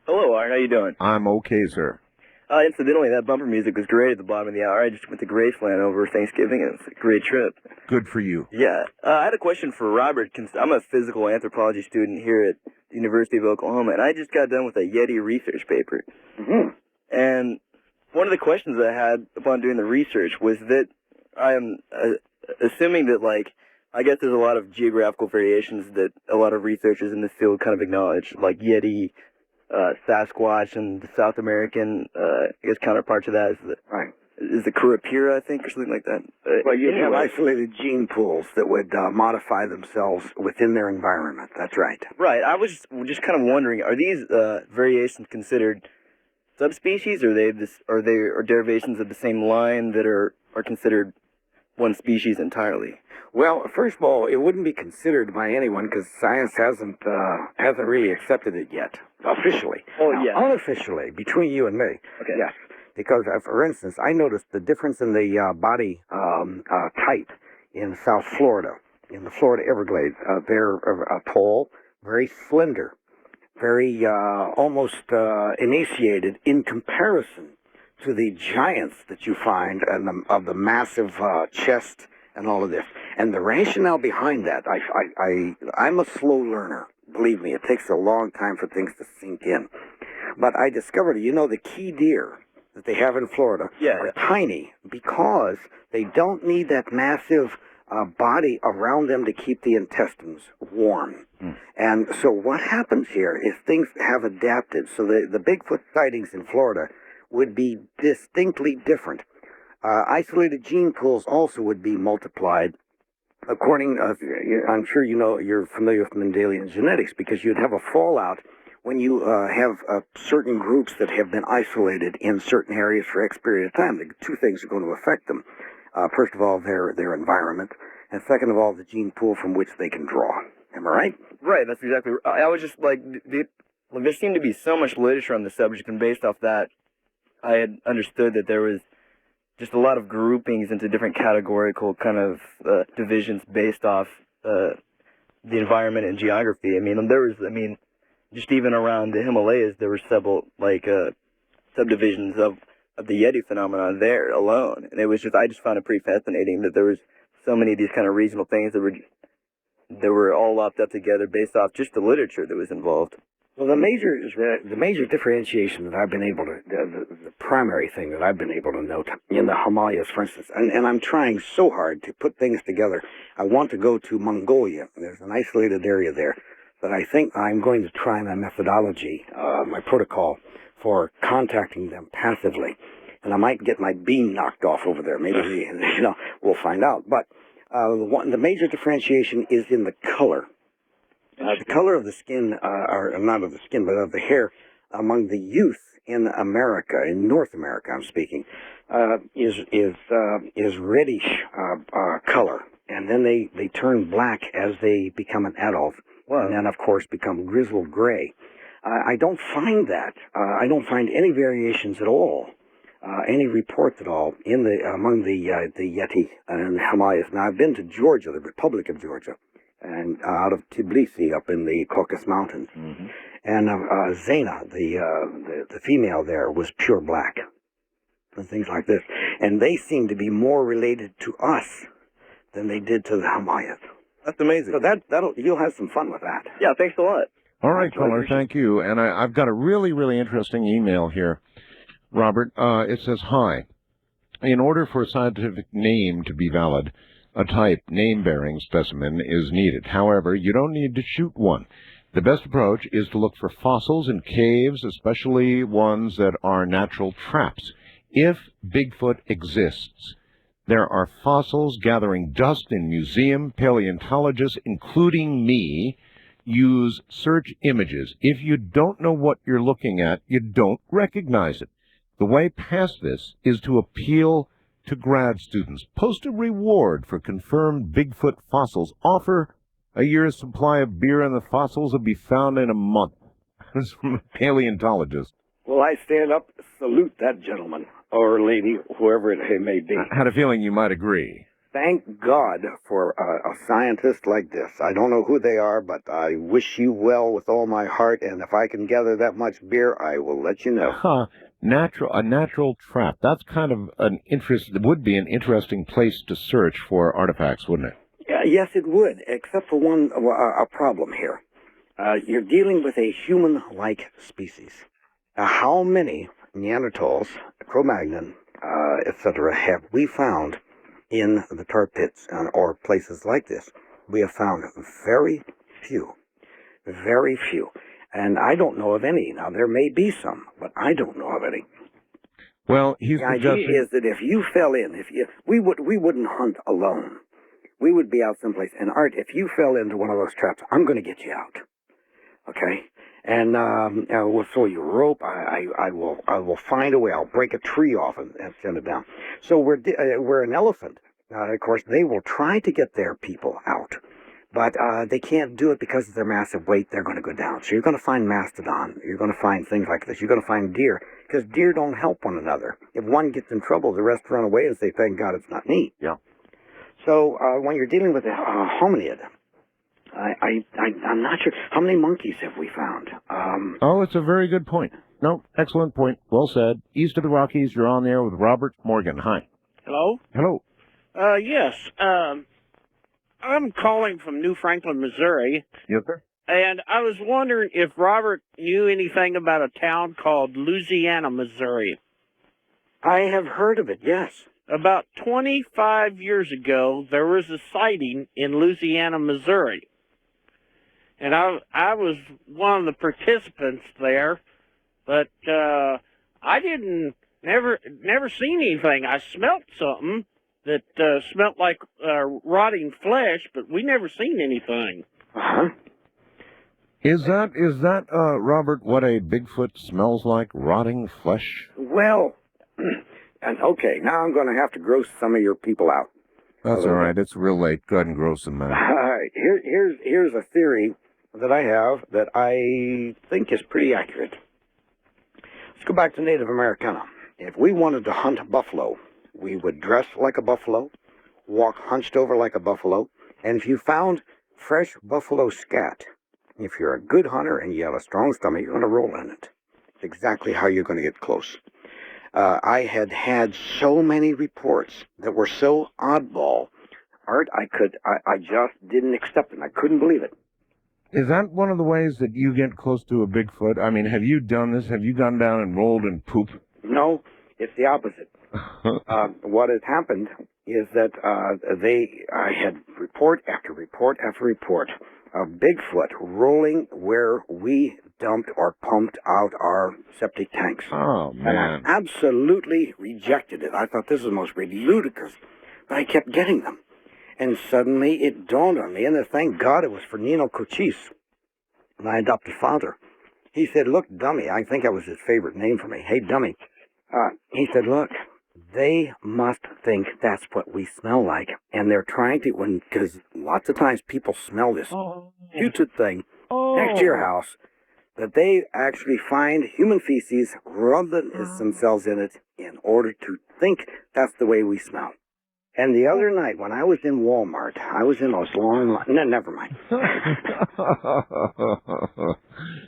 Hello, Art. How you doing? I'm okay, sir. Incidentally, that bumper music was great at the bottom of the hour. I just went to Graceland over Thanksgiving, and it's a great trip. Good for you. Yeah. I had a question for Robert. I'm a physical anthropology student here at the University of Oklahoma, and I just got done with a Yeti research paper. Mm-hmm. And one of the questions I had upon doing the research was that I am assuming that, I guess there's a lot of geographical variations that a lot of researchers in this field kind of acknowledge, like Yeti, Sasquatch, and the South American, counterpart to that is the Kurapira, I think, or something like that. Well, you have isolated gene pools that would modify themselves within their environment. That's right. Right. I was just kind of wondering, are these variations considered subspecies, or are they derivations of the same line that are considered one species entirely? Well, first of all, it wouldn't be considered by anyone because science hasn't really accepted it yet officially. Oh, now, yeah. Unofficially, between you and me. Okay. Yes. Because, for instance, I noticed the difference in the body type in South Florida, in the Florida Everglades. They're tall, very slender, very almost emaciated in comparison to the giants that you find of the massive chest and all of this. And the rationale behind that, I'm a slow learner. Believe me, it takes a long time for things to sink in. But I discovered, the key deer that they have in Florida are tiny because they don't need that massive body around them to keep the intestines warm. And so what happens here is things have adapted. So the Bigfoot sightings in Florida would be distinctly different. Isolated gene pools also would be multiplied. According, I'm sure you know, you're familiar with Mendelian genetics, because you'd have a fallout when you have certain groups that have been isolated in certain areas for X period of time. The two things are going to affect them. First of all, their environment, and second of all, the gene pool from which they can draw. Am I right? Right, that's exactly right. I was just like, there seemed to be so much literature on the subject, and based off that, I had understood that there was just a lot of groupings into different categorical kind of divisions based off the environment and geography. I mean, just even around the Himalayas, there were several, like, subdivisions of the Yeti phenomenon there alone. And it was just, I just found it pretty fascinating that there was so many of these kind of regional things that were all lopped up together based off just the literature that was involved. Well, the major differentiation that I've been able to, the primary thing that I've been able to note in the Himalayas, for instance, and I'm trying so hard to put things together. I want to go to Mongolia. There's an isolated area there, but I think I'm going to try my methodology, my protocol for contacting them passively. And I might get my beam knocked off over there. Maybe, we'll find out. But the major differentiation is in the color. The color of the skin, or not of the skin, but of the hair among the youth in America, in North America I'm speaking, is reddish color. And then they turn black as they become an adult. Wow. And then, of course, become grizzled gray. I don't find that. I don't find any variations at all, any reports at all among the Yeti and the Himalayas. Now, I've been to Georgia, the Republic of Georgia, and out of Tbilisi up in the Caucasus Mountains. Mm-hmm. And Zena, the female there, was pure black, and things like this. And they seem to be more related to us than they did to the Himalayas. That's amazing. So you'll have some fun with that. Yeah, thanks a lot. All right, caller, thank you. And I've got a really, really interesting email here, Robert. It says, hi. In order for a scientific name to be valid, a type name-bearing specimen is needed. However, you don't need to shoot one. The best approach is to look for fossils in caves, especially ones that are natural traps. If Bigfoot exists, there are fossils gathering dust in museum. Paleontologists, including me, use search images. If you don't know what you're looking at, you don't recognize it. The way past this is to appeal to grad students. Post a reward for confirmed Bigfoot fossils. Offer a year's supply of beer, and the fossils will be found in a month. This is from a paleontologist. Well, I stand up, salute that gentleman, or lady, whoever it may be. I had a feeling you might agree. Thank God for a scientist like this. I don't know who they are, but I wish you well with all my heart, and if I can gather that much beer, I will let you know. Huh. A natural trap. That's kind of would be an interesting place to search for artifacts, wouldn't it? Yes, it would, except for a problem here. You're dealing with a human-like species. How many Neanderthals, Cro-Magnon, etc., have we found in the tar pits or places like this? We have found very few. Very few. And I don't know of any. Now, there may be some, but I don't know of any. Well, the idea is that if you fell in, we wouldn't hunt alone. We would be out someplace. And Art, if you fell into one of those traps, I'm going to get you out. Okay? And we'll throw you a rope. I will find a way. I'll break a tree off and send it down. So we're an elephant. Of course, they will try to get their people out, but they can't do it because of their massive weight. They're going to go down. So you're going to find mastodon. You're going to find things like this. You're going to find deer, because deer don't help one another. If one gets in trouble, the rest run away and say, "Thank God it's not me." Yeah. So when you're dealing with a hominid, I'm not sure. How many monkeys have we found? Oh, it's a very good point. No, excellent point. Well said. East of the Rockies, you're on there with Robert Morgan. Hi. Hello? Hello. Yes. I'm calling from New Franklin, Missouri. Yes, sir. And I was wondering if Robert knew anything about a town called Louisiana, Missouri. I have heard of it, yes. about 25 years ago, there was a sighting in Louisiana, Missouri. And I was one of the participants there, but I never seen anything. I smelt something that smelt like rotting flesh, but we never seen anything. Uh-huh. Is that, Robert, what a Bigfoot smells like? Rotting flesh? Well, and okay, now I'm going to have to gross some of your people out. That's all right. It's real late. Go ahead and gross them out. Here's a theory that I have that I think is pretty accurate. Let's go back to Native Americana. If we wanted to hunt buffalo, we would dress like a buffalo, walk hunched over like a buffalo, and if you found fresh buffalo scat, if you're a good hunter and you have a strong stomach, you're going to roll in it. It's exactly how you're going to get close. I had so many reports that were so oddball, Art, I just didn't accept them. I couldn't believe it. Is that one of the ways that you get close to a Bigfoot? I mean, have you done this? Have you gone down and rolled in poop? No, it's the opposite. What has happened is that I had report after report after report of Bigfoot rolling where we dumped or pumped out our septic tanks. Oh, man. And I absolutely rejected it. I thought this was the most ludicrous. But I kept getting them. And suddenly it dawned on me, and thank God it was for Nino Cochise, my adopted father. He said, look, dummy, I think that was his favorite name for me. Hey, dummy. He said, look, they must think that's what we smell like. And they're trying to, because lots of times people smell this putrid thing next to your house, that they actually find human feces, rub themselves in it in order to think that's the way we smell. And the other night, when I was in Walmart, I was in those long lines. No, never mind.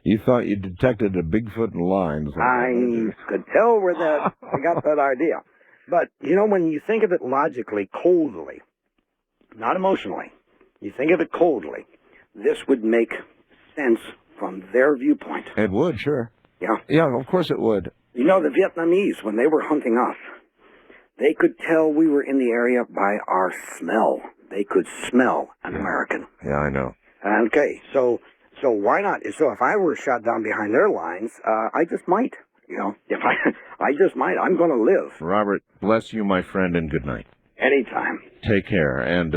You thought you detected a Bigfoot in lines. I could tell where I got that idea. But, you know, when you think of it logically, coldly, not emotionally, you think of it coldly, this would make sense from their viewpoint. It would, sure. Yeah. Yeah, of course it would. You know, the Vietnamese, when they were hunting us, they could tell we were in the area by our smell. They could smell an American. Yeah, I know. Okay, so why not? So if I were shot down behind their lines, I just might. You know, if I just might. I'm going to live. Robert, bless you, my friend, and good night. Anytime. Take care, and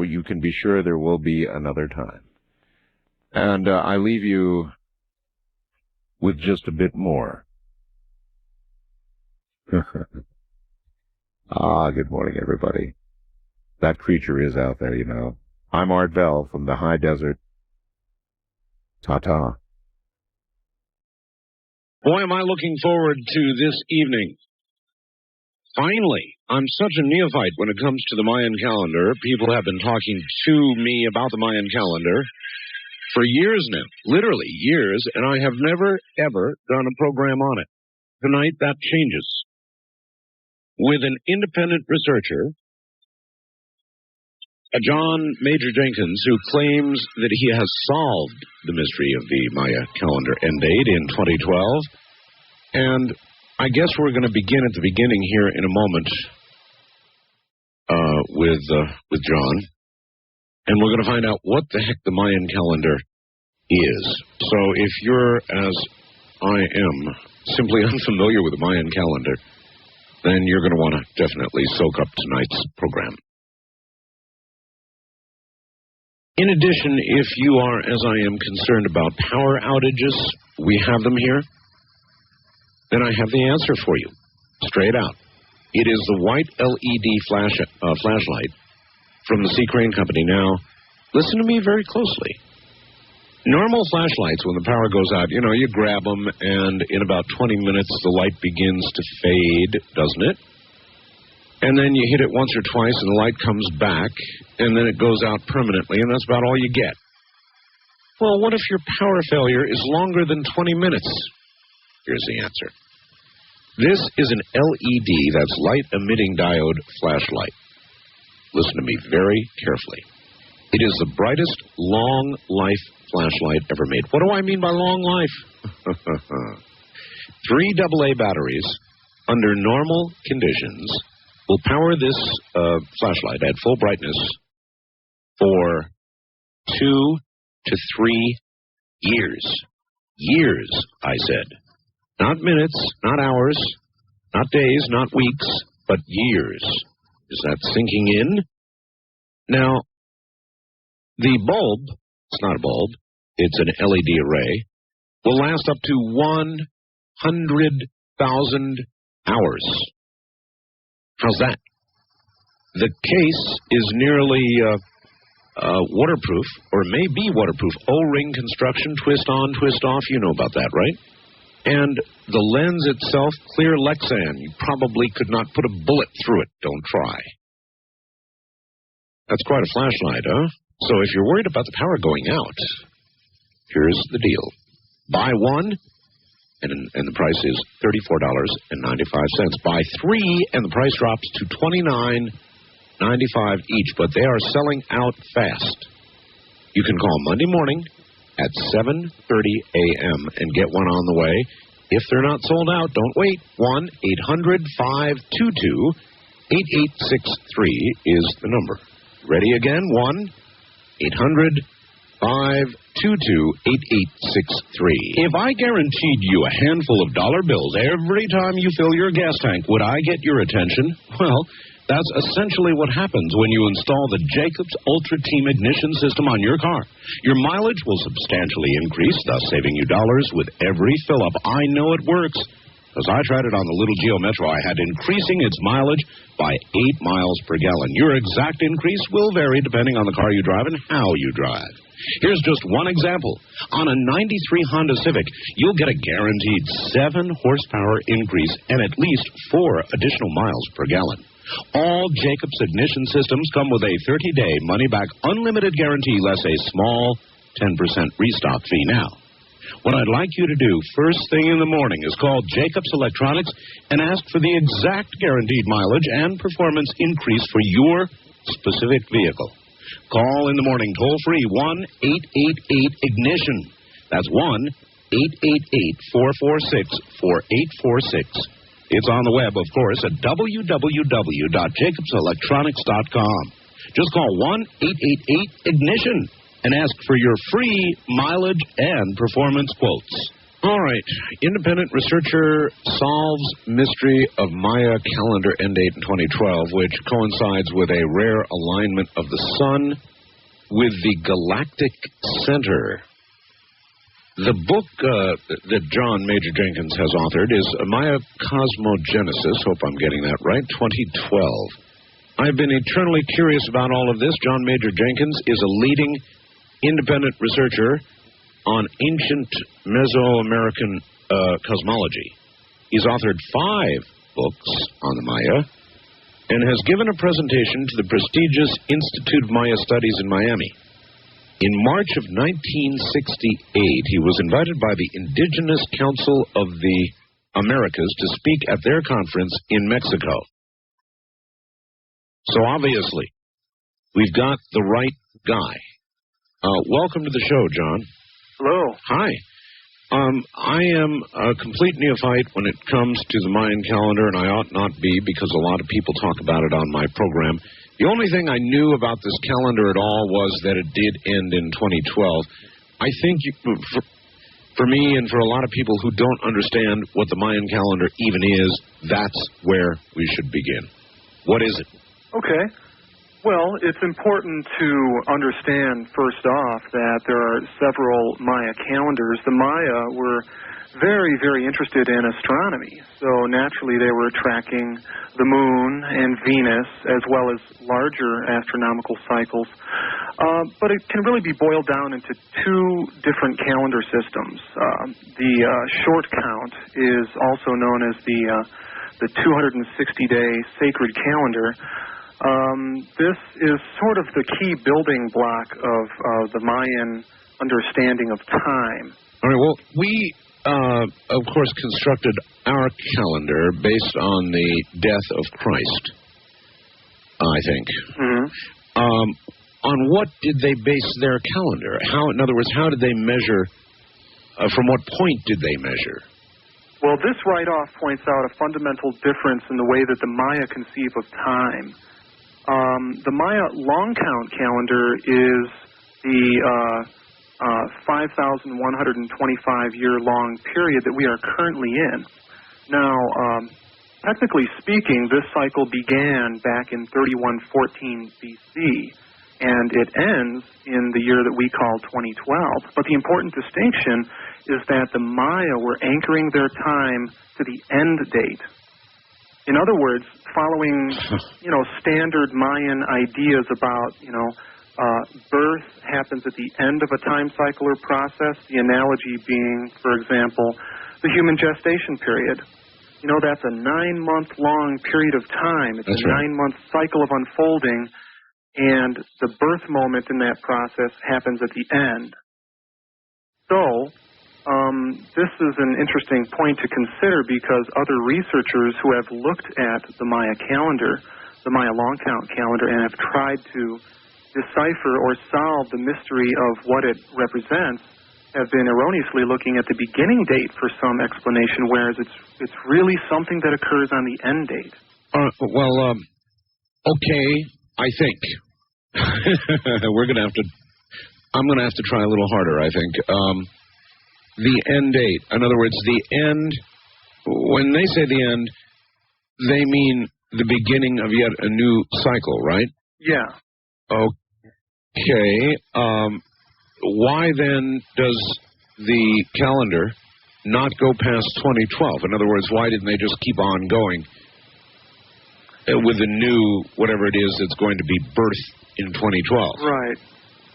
you can be sure there will be another time. And I leave you with just a bit more. Good morning, everybody. That creature is out there, you know. I'm Art Bell from the high desert. Ta-ta. Boy, am I looking forward to this evening. Finally, I'm such a neophyte when it comes to the Mayan calendar. People have been talking to me about the Mayan calendar for years now, literally years, and I have never, ever done a program on it. Tonight, that changes. With an independent researcher, John Major Jenkins, who claims that he has solved the mystery of the Maya calendar end date in 2012. And I guess we're going to begin at the beginning here in a moment with John. And we're going to find out what the heck the Mayan calendar is. So if you're, as I am, simply unfamiliar with the Mayan calendar, then you're going to want to definitely soak up tonight's program. In addition, if you are, as I am, concerned about power outages, we have them here, then I have the answer for you, straight out. It is the white LED flashlight from the Sea Crane Company. Now, listen to me very closely. Normal flashlights, when the power goes out, you know, you grab them, and in about 20 minutes, the light begins to fade, doesn't it? And then you hit it once or twice, and the light comes back, and then it goes out permanently, and that's about all you get. Well, what if your power failure is longer than 20 minutes? Here's the answer. This is an LED, that's light-emitting diode flashlight. Listen to me very carefully. It is the brightest long-life flashlight ever made. What do I mean by long life? 3 AA batteries under normal conditions will power this flashlight at full brightness for 2 to 3 years. Years, I said. Not minutes, not hours, not days, not weeks, but years. Is that sinking in? Now, the bulb, it's not a bulb, it's an LED array, will last up to 100,000 hours. How's that? The case is nearly waterproof, or may be waterproof. O-ring construction, twist on, twist off, you know about that, right? And the lens itself, clear Lexan. You probably could not put a bullet through it. Don't try. That's quite a flashlight, huh? So if you're worried about the power going out, here's the deal. Buy one, and the price is $34.95. Buy three, and the price drops to $29.95 each. But they are selling out fast. You can call Monday morning at 7:30 a.m. and get one on the way. If they're not sold out, don't wait. 1-800-522-8863 is the number. Ready again? 1-800-522-8863. If I guaranteed you a handful of dollar bills every time you fill your gas tank, would I get your attention? Well, that's essentially what happens when you install the Jacobs Ultra Team ignition system on your car. Your mileage will substantially increase, thus saving you dollars with every fill-up. I know it works, because I tried it on the little Geo Metro I had, increasing its mileage by 8 miles per gallon. Your exact increase will vary depending on the car you drive and how you drive. Here's just one example. On a 93 Honda Civic, you'll get a guaranteed 7 horsepower increase and at least 4 additional miles per gallon. All Jacobs ignition systems come with a 30-day money-back unlimited guarantee, less a small 10% restock fee. Now, what I'd like you to do first thing in the morning is call Jacobs Electronics and ask for the exact guaranteed mileage and performance increase for your specific vehicle. Call in the morning toll-free 1-888-IGNITION. That's 1-888-446-4846. It's on the web, of course, at www.jacobselectronics.com. Just call 1-888-IGNITION and ask for your free mileage and performance quotes. All right. Independent researcher solves mystery of Maya calendar end date in 2012, which coincides with a rare alignment of the sun with the galactic center. The book that John Major Jenkins has authored is Maya Cosmogenesis. Hope I'm getting that right. 2012. I've been eternally curious about all of this. John Major Jenkins is a leading independent researcher on ancient Mesoamerican cosmology. He's authored 5 books on the Maya and has given a presentation to the prestigious Institute of Maya Studies in Miami. In March of 1968, he was invited by the Indigenous Council of the Americas to speak at their conference in Mexico. So obviously, we've got the right guy. Welcome to the show, John. Hello. Hi. I am a complete neophyte when it comes to the Mayan calendar, and I ought not be because a lot of people talk about it on my program. The only thing I knew about this calendar at all was that it did end in 2012. I think for me and for a lot of people who don't understand what the Mayan calendar even is, that's where we should begin. What is it? Okay. Well, it's important to understand, first off, that there are several Maya calendars. The Maya were very, very interested in astronomy, so naturally they were tracking the moon and Venus as well as larger astronomical cycles. But it can really be boiled down into 2 different calendar systems. The short count is also known as the 260-day sacred calendar. This is sort of the key building block of the Mayan understanding of time. All right, well, we, of course, constructed our calendar based on the death of Christ, I think. Mm-hmm. On what did they base their calendar? How, in other words, how did they measure, from what point did they measure? Well, this write-off points out a fundamental difference in the way that the Maya conceive of time. The Maya long count calendar is the 5,125-year-long period that we are currently in. Now, technically speaking, this cycle began back in 3114 BC, and it ends in the year that we call 2012. But the important distinction is that the Maya were anchoring their time to the end date. In other words, following, standard Mayan ideas about, birth happens at the end of a time cycle or process, the analogy being, for example, the human gestation period. That's a 9-month-long period of time. It's a 9-month cycle of unfolding, and the birth moment in that process happens at the end. So, this is an interesting point to consider because other researchers who have looked at the Maya calendar, the Maya long count calendar, and have tried to decipher or solve the mystery of what it represents, have been erroneously looking at the beginning date for some explanation, whereas it's really something that occurs on the end date. Okay, I think. I'm going to have to try a little harder, I think. The end date. In other words, the end, when they say the end, they mean the beginning of yet a new cycle, right? Yeah. Okay. Why then does the calendar not go past 2012? In other words, why didn't they just keep on going with the new, whatever it is that's going to be birthed in 2012? Right.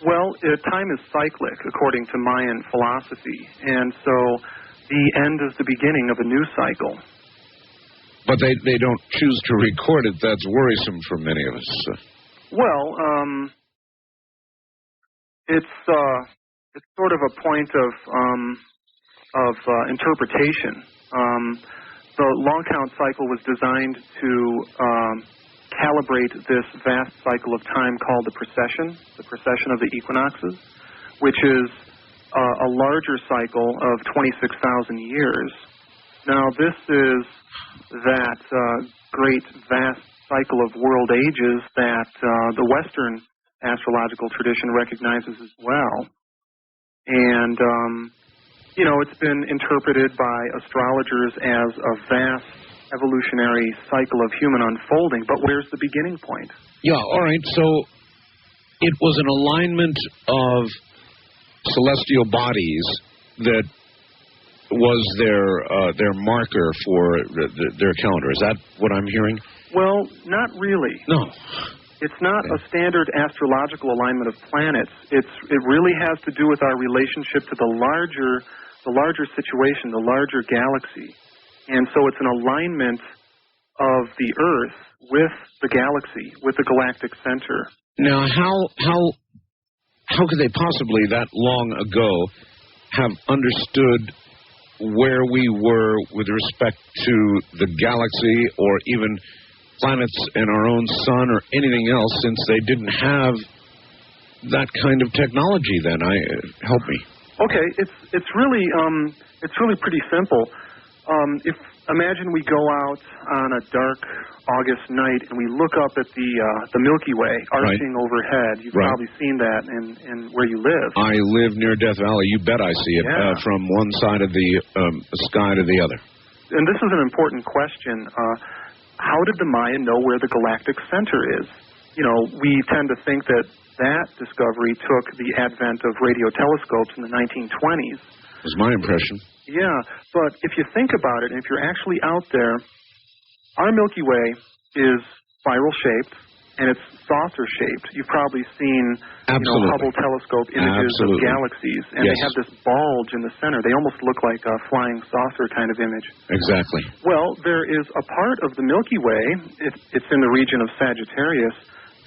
Well, time is cyclic, according to Mayan philosophy, and so the end is the beginning of a new cycle. But they don't choose to record it. That's worrisome for many of us. Well, it's sort of a point of interpretation. The long count cycle was designed to calibrate this vast cycle of time called the precession of the equinoxes, which is a larger cycle of 26,000 years. Now, this is that great vast cycle of world ages that the Western astrological tradition recognizes as well. And, it's been interpreted by astrologers as a vast evolutionary cycle of human unfolding, but where's the beginning point? Yeah, all right, so it was an alignment of celestial bodies that was their marker for their calendar. Is that what I'm hearing? Well, not really. No. It's not a standard astrological alignment of planets. It really has to do with our relationship to the larger situation, the larger galaxy. And so it's an alignment of the Earth with the galaxy, with the galactic center. Now, how could they possibly, that long ago, have understood where we were with respect to the galaxy or even planets and our own sun or anything else, since they didn't have that kind of technology then? Help me. Okay, it's really pretty simple. Imagine we go out on a dark August night and we look up at the Milky Way arching overhead. You've probably seen that in where you live. I live near Death Valley. You bet I see it from one side of the sky to the other. And this is an important question. How did the Maya know where the galactic center is? We tend to think that discovery took the advent of radio telescopes in the 1920s. Was my impression. Yeah, but if you think about it, and if you're actually out there, our Milky Way is spiral-shaped, and it's saucer-shaped. You've probably seen Hubble telescope images of galaxies, and they have this bulge in the center. They almost look like a flying saucer kind of image. Exactly. Well, there is a part of the Milky Way, it's in the region of Sagittarius,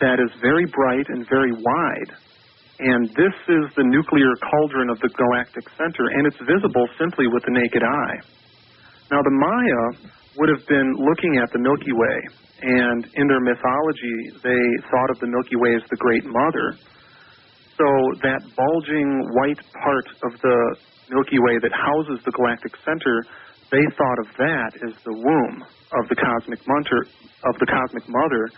that is very bright and very wide. And this is the nuclear cauldron of the galactic center, and it's visible simply with the naked eye. Now, the Maya would have been looking at the Milky Way, and in their mythology, they thought of the Milky Way as the Great Mother. So that bulging white part of the Milky Way that houses the galactic center, they thought of that as the womb of the cosmic mother,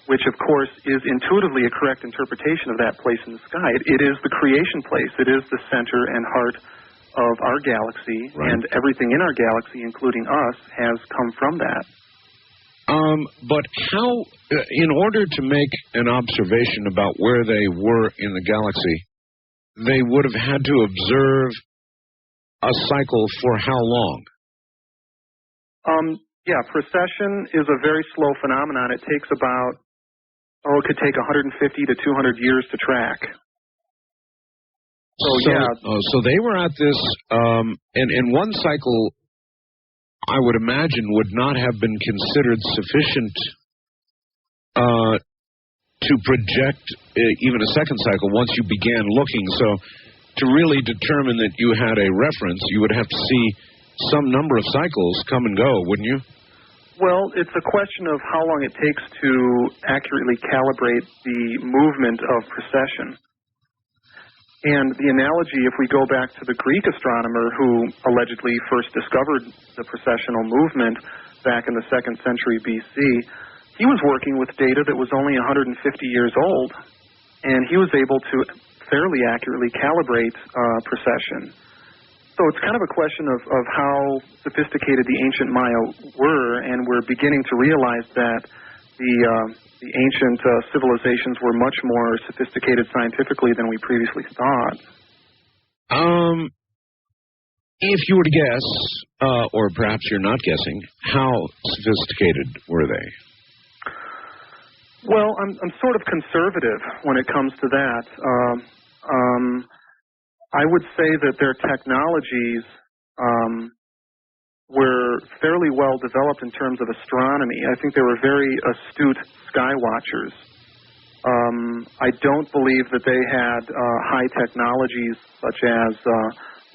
which of course is intuitively a correct interpretation of that place in the sky. It is the creation place. It is the center and heart of our galaxy, and everything in our galaxy, including us, has come from that. But how, in order to make an observation about where they were in the galaxy, they would have had to observe a cycle for how long? Yeah, precession is a very slow phenomenon. It takes about, it could take 150 to 200 years to track. So they were at this, and one cycle, I would imagine, would not have been considered sufficient to project even a second cycle once you began looking. So to really determine that you had a reference, you would have to see some number of cycles come and go, wouldn't you? Well, it's a question of how long it takes to accurately calibrate the movement of precession. And the analogy, if we go back to the Greek astronomer who allegedly first discovered the precessional movement back in the 2nd century BC, he was working with data that was only 150 years old, and he was able to fairly accurately calibrate precession. So it's kind of a question of how sophisticated the ancient Maya were, and we're beginning to realize that the ancient civilizations were much more sophisticated scientifically than we previously thought. If you were to guess, or perhaps you're not guessing, how sophisticated were they? Well, I'm sort of conservative when it comes to that. I would say that their technologies were fairly well developed in terms of astronomy. I think they were very astute sky watchers. I don't believe that they had high technologies such as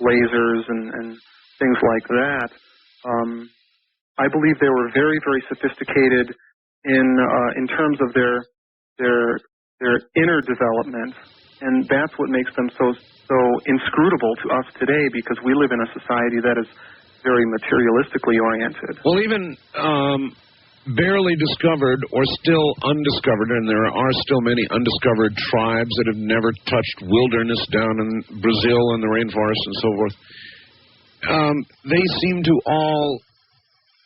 lasers and things like that. I believe they were very, very sophisticated in terms of their inner development, and that's what makes them so inscrutable to us today, because we live in a society that is very materialistically oriented. Well, even barely discovered or still undiscovered, and there are still many undiscovered tribes that have never touched wilderness down in Brazil and the rainforest and so forth. They seem to all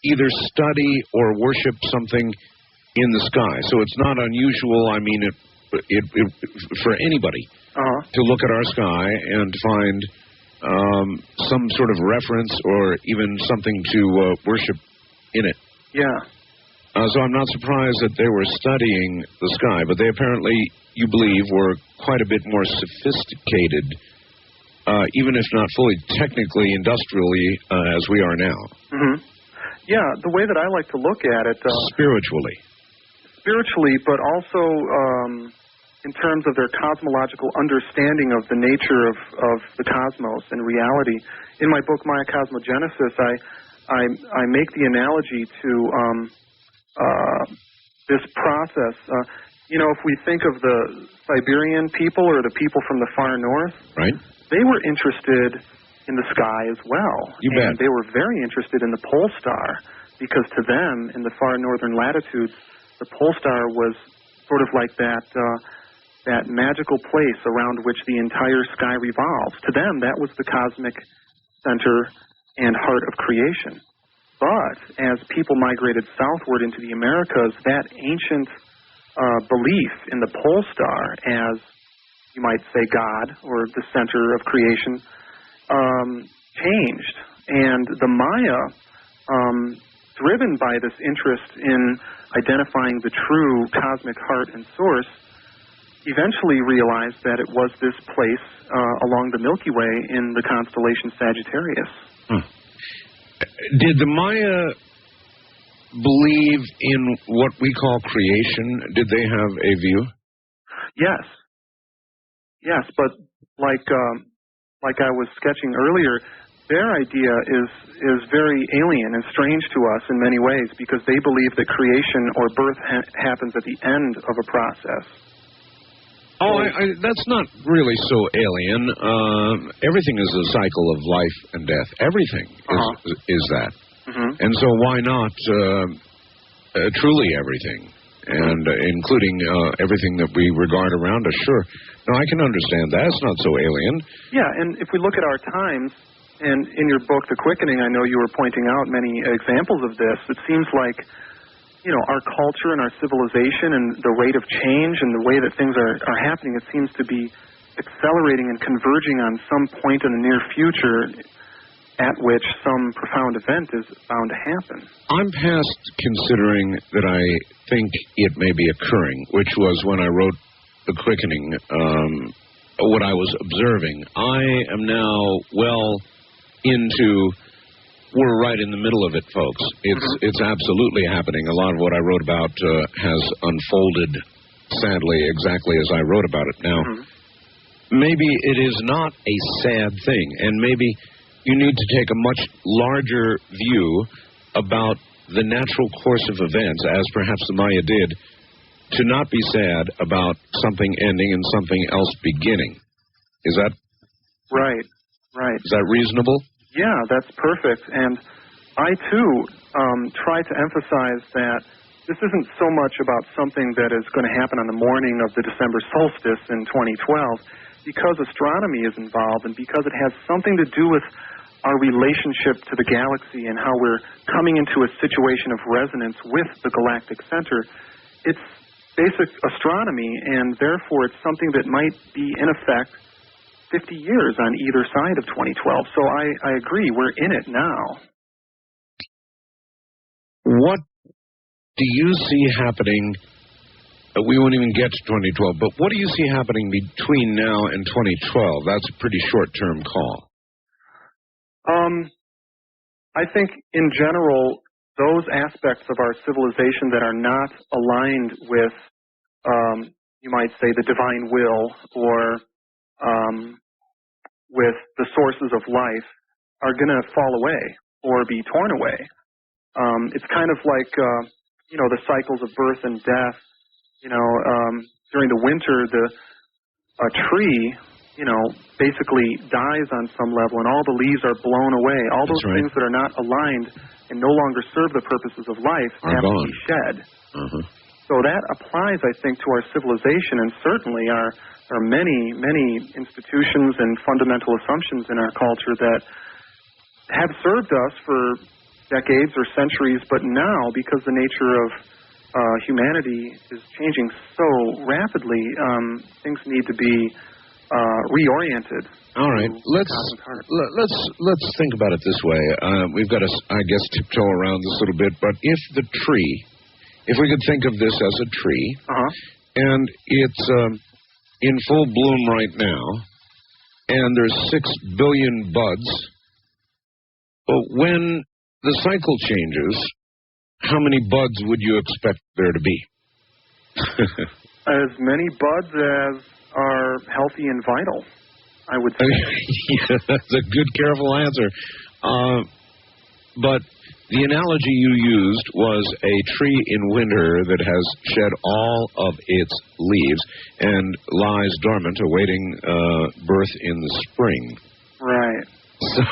either study or worship something in the sky. So it's not unusual, I mean, for anybody to look at our sky and find some sort of reference or even something to worship in it. Yeah. So I'm not surprised that they were studying the sky, but they apparently, you believe, were quite a bit more sophisticated, even if not fully technically, industrially, as we are now. Mm-hmm. Yeah, the way that I like to look at it... Spiritually, but also in terms of their cosmological understanding of the nature of the cosmos and reality. In my book, Maya Cosmogenesis, I make the analogy to this process. If we think of the Siberian people or the people from the far north, right? They were interested in the sky as well. You bet. They were very interested in the pole star, because to them, in the far northern latitudes, the pole star was sort of like that magical place around which the entire sky revolves. To them, that was the cosmic center and heart of creation. But as people migrated southward into the Americas, that ancient belief in the pole star as, you might say, God, or the center of creation, changed. And the Maya, driven by this interest in identifying the true cosmic heart and source, eventually realized that it was this place along the Milky Way in the constellation Sagittarius. Did the Maya believe in what we call creation? Did they have a view? Yes, but like I was sketching earlier, their idea is very alien and strange to us in many ways, because they believe that creation or birth happens at the end of a process. That's not really so alien. Everything is a cycle of life and death. Everything is that. And so why not truly everything, and including everything that we regard around us? Sure. No, I can understand that. It's not so alien. Yeah, and if we look at our times, and in your book, The Quickening, I know you were pointing out many examples of this. It seems like, our culture and our civilization and the rate of change and the way that things are happening, it seems to be accelerating and converging on some point in the near future at which some profound event is bound to happen. I'm past considering that I think it may be occurring, which was when I wrote The Quickening, what I was observing. I am now well into... We're right in the middle of it, folks. It's absolutely happening. A lot of what I wrote about has unfolded, sadly, exactly as I wrote about it. Now, maybe it is not a sad thing, and maybe you need to take a much larger view about the natural course of events, as perhaps the Maya did, to not be sad about something ending and something else beginning. Is that... Right. Is that reasonable? Yeah, that's perfect. And I, too, try to emphasize that this isn't so much about something that is going to happen on the morning of the December solstice in 2012, because astronomy is involved and because it has something to do with our relationship to the galaxy and how we're coming into a situation of resonance with the galactic center. It's basic astronomy, and therefore it's something that might be in effect 50 years on either side of 2012. So I agree, we're in it now. What do you see happening? We won't even get to 2012, but what do you see happening between now and 2012? That's a pretty short-term call. I think, in general, those aspects of our civilization that are not aligned with, you might say, the divine will or with the sources of life are going to fall away or be torn away. It's kind of like, the cycles of birth and death. During the winter, a tree, basically dies on some level and all the leaves are blown away. All those things that are not aligned and no longer serve the purposes of life have to be shed. So that applies, I think, to our civilization, and certainly there are many, many institutions and fundamental assumptions in our culture that have served us for decades or centuries, but now, because the nature of humanity is changing so rapidly, things need to be reoriented. All right, let's think about it this way. We've got to, I guess, tiptoe around this a little bit, but if we could think of this as a tree, and it's in full bloom right now, and there's 6 billion buds, but when the cycle changes, how many buds would you expect there to be? As many buds as are healthy and vital, I would say. Yeah, that's a good, careful answer. But the analogy you used was a tree in winter that has shed all of its leaves and lies dormant, awaiting birth in the spring. Right. So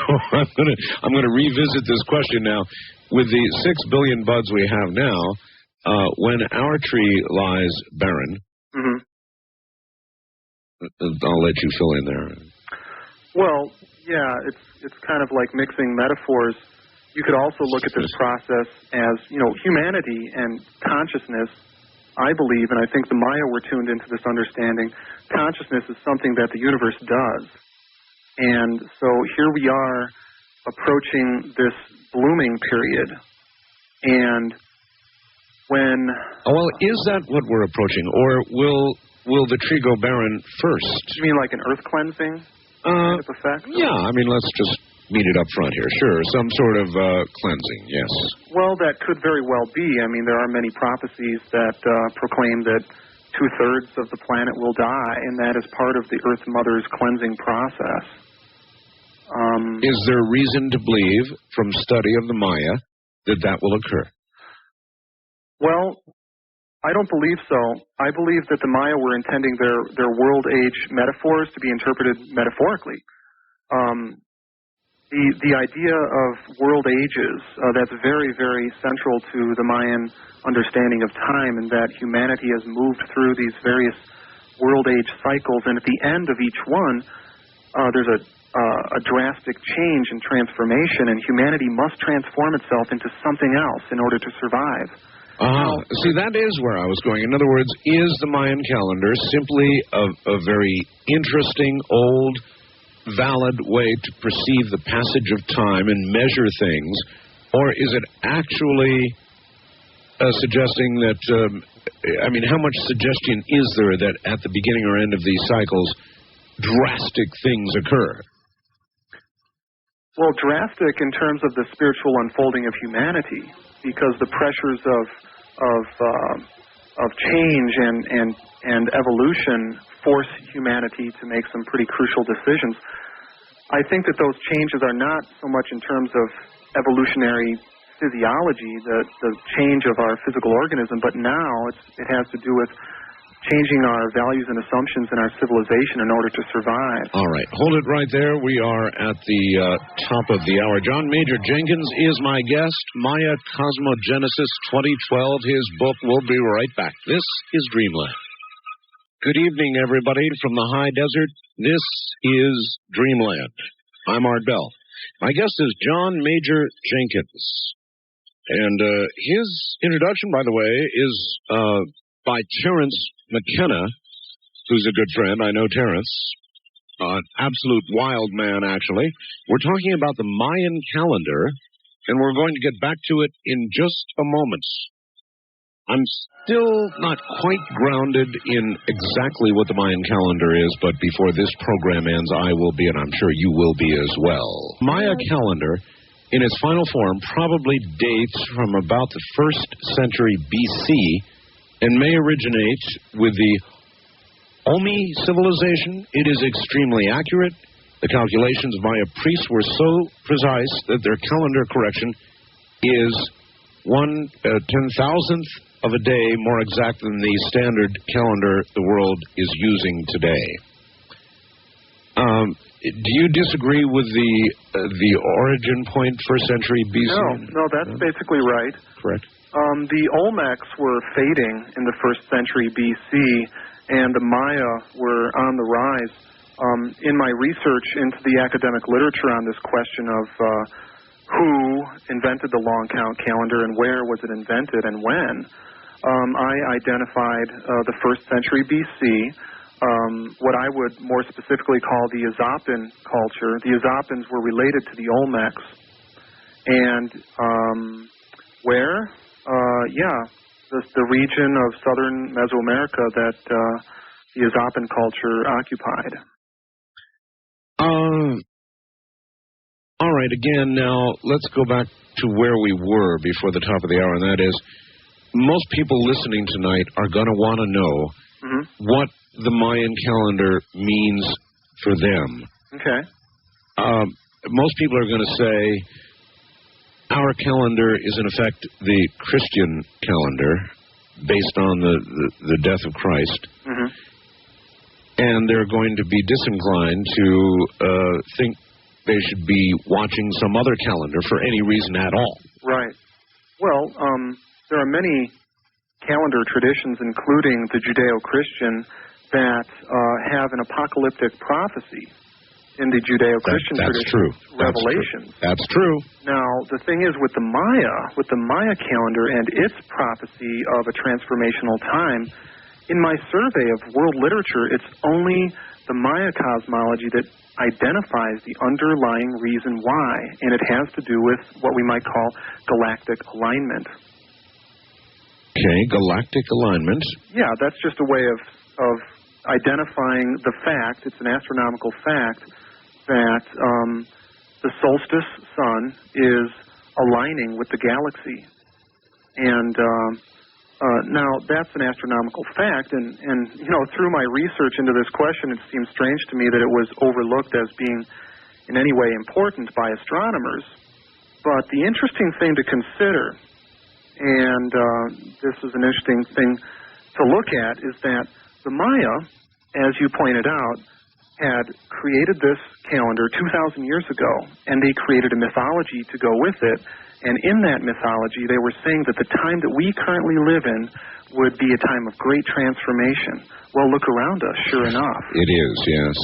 I'm gonna revisit this question now. With the 6 billion buds we have now, when our tree lies barren, I'll let you fill in there. Well, yeah, it's kind of like mixing metaphors. You could also look at this process as, humanity and consciousness. I believe, and I think the Maya were tuned into this understanding, consciousness is something that the universe does. And so here we are approaching this blooming period. And when... Well, is that what we're approaching? Or will the tree go barren first? You mean like an earth cleansing kind of effect? Yeah, let's just meet it up front here. Sure, some sort of cleansing, yes. Well, that could very well be. There are many prophecies that proclaim that 2/3 of the planet will die, and that is part of the Earth Mother's cleansing process. Is there reason to believe, from study of the Maya, that will occur? Well, I don't believe so. I believe that the Maya were intending their world age metaphors to be interpreted metaphorically. The idea of world ages, that's very, very central to the Mayan understanding of time, and that humanity has moved through these various world age cycles, and at the end of each one, there's a drastic change and transformation, and humanity must transform itself into something else in order to survive. See, that is where I was going. In other words, is the Mayan calendar simply a very interesting, old, valid way to perceive the passage of time and measure things, or is it actually suggesting that, how much suggestion is there that at the beginning or end of these cycles, drastic things occur? Well, drastic in terms of the spiritual unfolding of humanity, because the pressures of change and evolution force humanity to make some pretty crucial decisions. I think that those changes are not so much in terms of evolutionary physiology, the change of our physical organism, but now it has to do with changing our values and assumptions in our civilization in order to survive. All right. Hold it right there. We are at the top of the hour. John Major Jenkins is my guest. Maya Cosmogenesis 2012, his book. We'll be right back. This is Dreamland. Good evening, everybody, from the high desert. This is Dreamland. I'm Art Bell. My guest is John Major Jenkins. And his introduction, by the way, is by Terence McKenna, who's a good friend. I know Terence. An absolute wild man, actually. We're talking about the Mayan calendar, and we're going to get back to it in just a moment. I'm still not quite grounded in exactly what the Mayan calendar is, but before this program ends, I will be, and I'm sure you will be as well. Maya calendar, in its final form, probably dates from about the 1st century BC and may originate with the Omi civilization. It is extremely accurate. The calculations of Maya priests were so precise that their calendar correction is 1/10,000th of a day more exact than the standard calendar the world is using today. Do you disagree with the origin point, 1st century BC? No, that's basically right. Correct. The Olmecs were fading in the 1st century BC, and the Maya were on the rise. In my research into the academic literature on this question of who invented the long count calendar and where was it invented and when, I identified the 1st century BC, what I would more specifically call the Azopan culture. The Azopans were related to the Olmecs. And where? The region of southern Mesoamerica that the Azopan culture occupied. All right, again, now let's go back to where we were before the top of the hour, and that is, most people listening tonight are going to want to know what the Mayan calendar means for them. Okay. Most people are going to say, our calendar is in effect the Christian calendar based on the death of Christ. And they're going to be disinclined to think they should be watching some other calendar for any reason at all. Right. Well, there are many calendar traditions, including the Judeo-Christian, that have an apocalyptic prophecy in the Judeo-Christian tradition. True. Revelations. That's true. Now, the thing is with the Maya calendar and its prophecy of a transformational time, in my survey of world literature, it's only the Maya cosmology that identifies the underlying reason why, and it has to do with what we might call galactic alignment. Okay, galactic alignment. Yeah, that's just a way of identifying the fact, it's an astronomical fact, that the solstice sun is aligning with the galaxy. And now, that's an astronomical fact, and you know, through my research into this question, it seems strange to me that it was overlooked as being in any way important by astronomers. But the interesting thing to consider and this is an interesting thing to look at, is that the Maya, as you pointed out, had created this calendar 2,000 years ago, and they created a mythology to go with it. And in that mythology, they were saying that the time that we currently live in would be a time of great transformation. Well, look around us, sure enough. It is, yes.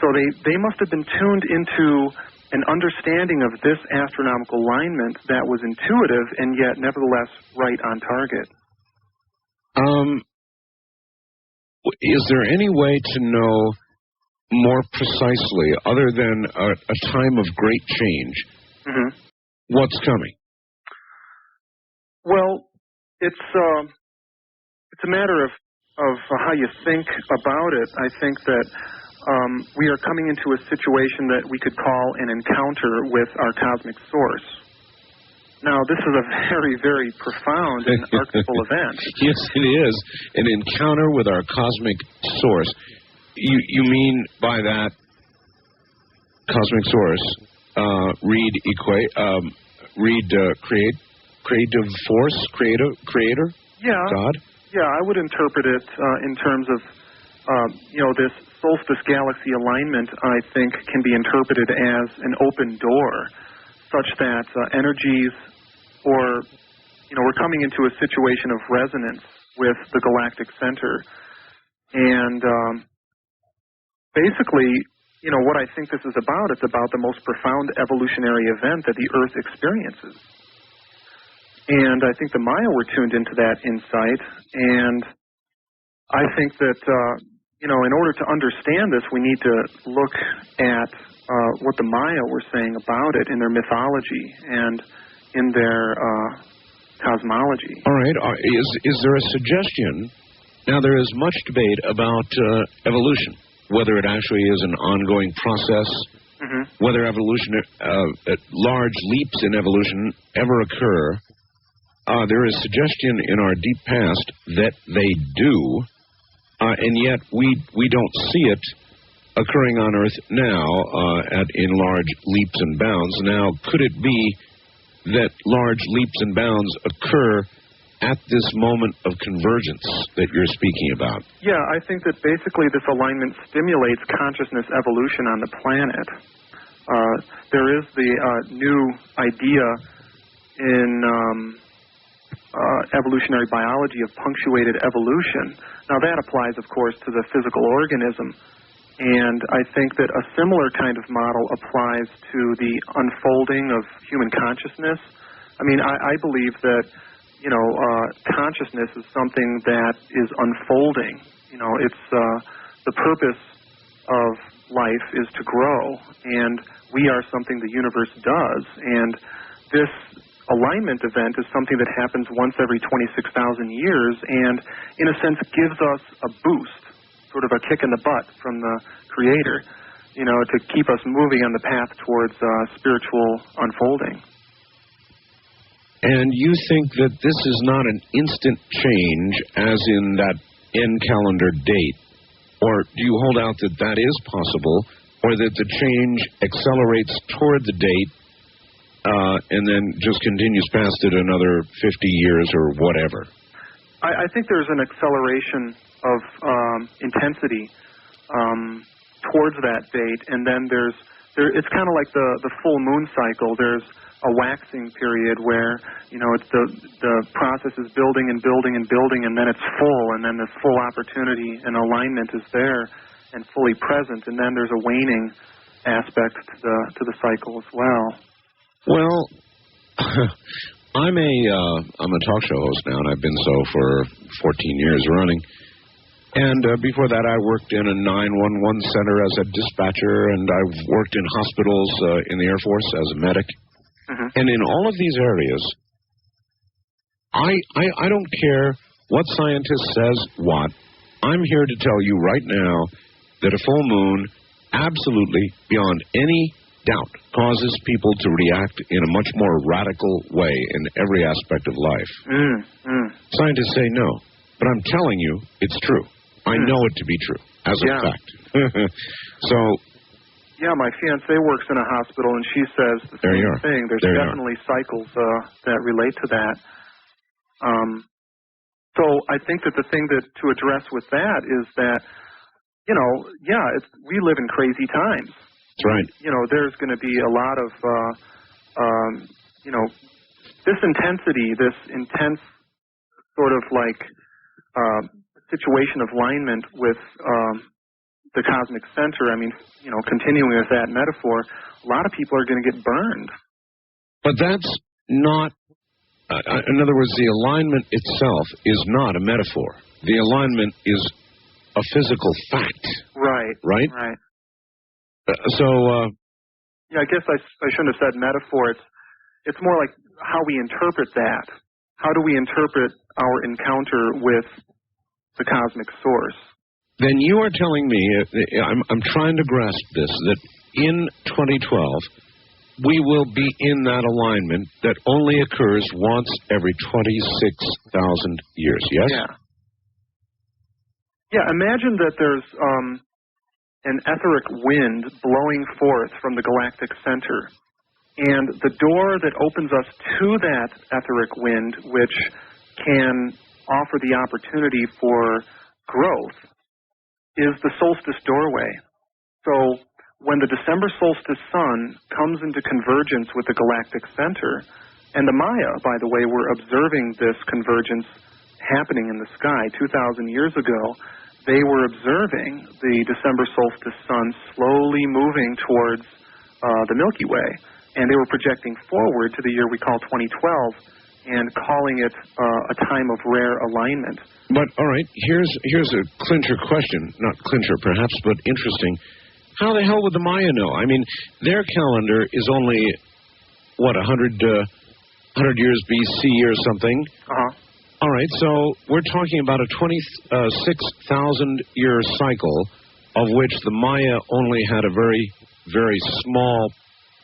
So they must have been tuned into an understanding of this astronomical alignment that was intuitive and yet nevertheless right on target. Is there any way to know more precisely, other than a time of great change, what's coming? Well, it's a matter of how you think about it. I think that we are coming into a situation that we could call an encounter with our cosmic source. Now, this is a very, very profound and archetypal event. Yes, it is. An encounter with our cosmic source. You mean by that cosmic source, creative force, creator? Yeah. God? Yeah, I would interpret it in terms of, this solstice galaxy alignment, I think, can be interpreted as an open door, such that energies, or, we're coming into a situation of resonance with the galactic center. And basically, what I think this is about, it's about the most profound evolutionary event that the Earth experiences. And I think the Maya were tuned into that insight, and I think that, in order to understand this, we need to look at what the Maya were saying about it in their mythology and in their cosmology. All right. Is there a suggestion? Now, there is much debate about evolution, whether it actually is an ongoing process, whether evolution, large leaps in evolution ever occur. There is suggestion in our deep past that they do, and yet we don't see it occurring on Earth now in large leaps and bounds. Now, could it be that large leaps and bounds occur at this moment of convergence that you're speaking about? Yeah, I think that basically this alignment stimulates consciousness evolution on the planet. There is the new idea in evolutionary biology of punctuated evolution. Now that applies, of course, to the physical organism, and I think that a similar kind of model applies to the unfolding of human consciousness. I mean, I believe that, consciousness is something that is unfolding. It's the purpose of life is to grow, and we are something the universe does, and this alignment event is something that happens once every 26,000 years and, in a sense, gives us a boost, sort of a kick in the butt from the Creator, to keep us moving on the path towards spiritual unfolding. And you think that this is not an instant change, as in that end calendar date? Or do you hold out that that is possible, or that the change accelerates toward the date and then just continues past it another 50 years or whatever? I think there's an acceleration of intensity towards that date, and then it's kind of like the full moon cycle. There's a waxing period where, it's the process is building and building and building, and then it's full, and then this full opportunity and alignment is there and fully present, and then there's a waning aspect to the cycle as well. Well, I'm a talk show host now, and I've been so for 14 years running. And before that, I worked in a 911 center as a dispatcher, and I've worked in hospitals in the Air Force as a medic. And in all of these areas, I don't care what scientist says what. I'm here to tell you right now that a full moon, absolutely, beyond any doubt, causes people to react in a much more radical way in every aspect of life. Scientists say no, but I'm telling you it's true. I know it to be true, as a fact. So... Yeah, my fiancée works in a hospital, and she says the same thing. There's definitely cycles that relate to that. So I think that the thing that to address with that is that, you know, we live in crazy times. That's right. You know, there's going to be a lot of, you know, this intensity, this intense sort of like situation of alignment with the cosmic center. I mean, you know, continuing with that metaphor, a lot of people are going to get burned. But that's not, in other words, the alignment itself is not a metaphor. The alignment is a physical fact. Right. Right? Right. Yeah, I guess I shouldn't have said metaphor. It's more like how we interpret that. How do we interpret our encounter with the cosmic source? Then you are telling me, I'm trying to grasp this, that in 2012, we will be in that alignment that only occurs once every 26,000 years, yes? Yeah, imagine that there's an etheric wind blowing forth from the galactic center. And the door that opens us to that etheric wind, which can offer the opportunity for growth, is the solstice doorway. So when the December solstice sun comes into convergence with the galactic center, and the Maya, by the way, were observing this convergence happening in the sky 2,000 years ago, they were observing the December solstice sun slowly moving towards the Milky Way. And they were projecting forward to the year we call 2012 and calling it a time of rare alignment. But, all right, here's a clincher question. Not clincher, perhaps, but interesting. How the hell would the Maya know? I mean, their calendar is only, what, 100 years BC or something? Uh-huh. All right, so we're talking about a 26,000-year cycle, of which the Maya only had a very, very small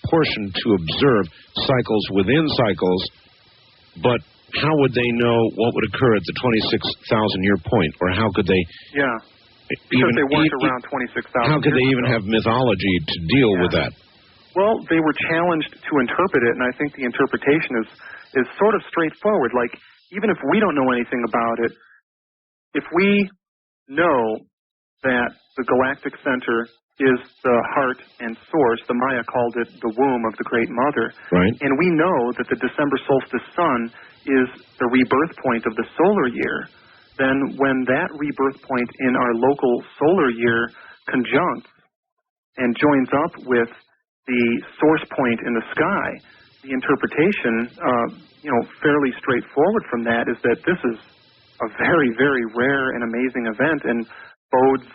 portion to observe, cycles within cycles, but how would they know what would occur at the 26,000-year point, or how could they... Yeah, because they weren't around 26,000 How could they even ago. have mythology to deal with that? Well, they were challenged to interpret it, and I think the interpretation is sort of straightforward. Like, even if we don't know anything about it, if we know that the galactic center is the heart and source, the Maya called it the womb of the Great Mother, right? And we know that the December solstice sun is the rebirth point of the solar year, then when that rebirth point in our local solar year conjuncts and joins up with the source point in the sky, the interpretation, fairly straightforward from that is that this is a very, very rare and amazing event and bodes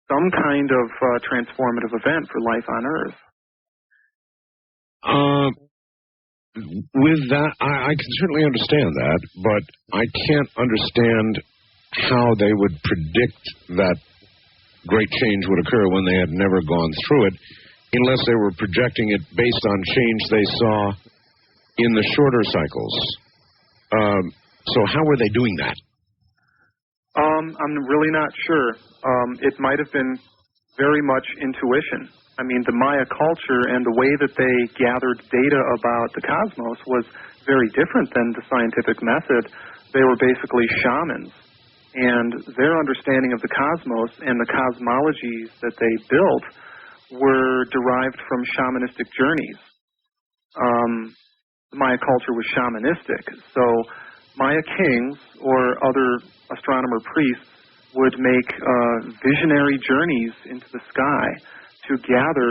some kind of transformative event for life on Earth. With that, I can certainly understand that, but I can't understand how they would predict that great change would occur when they had never gone through it, unless they were projecting it based on change they saw in the shorter cycles. So how were they doing that? I'm really not sure. It might have been very much intuition. I mean, the Maya culture and the way that they gathered data about the cosmos was very different than the scientific method. They were basically shamans, and their understanding of the cosmos and the cosmologies that they built were derived from shamanistic journeys. The Maya culture was shamanistic, so Maya kings or other astronomer priests would make visionary journeys into the sky to gather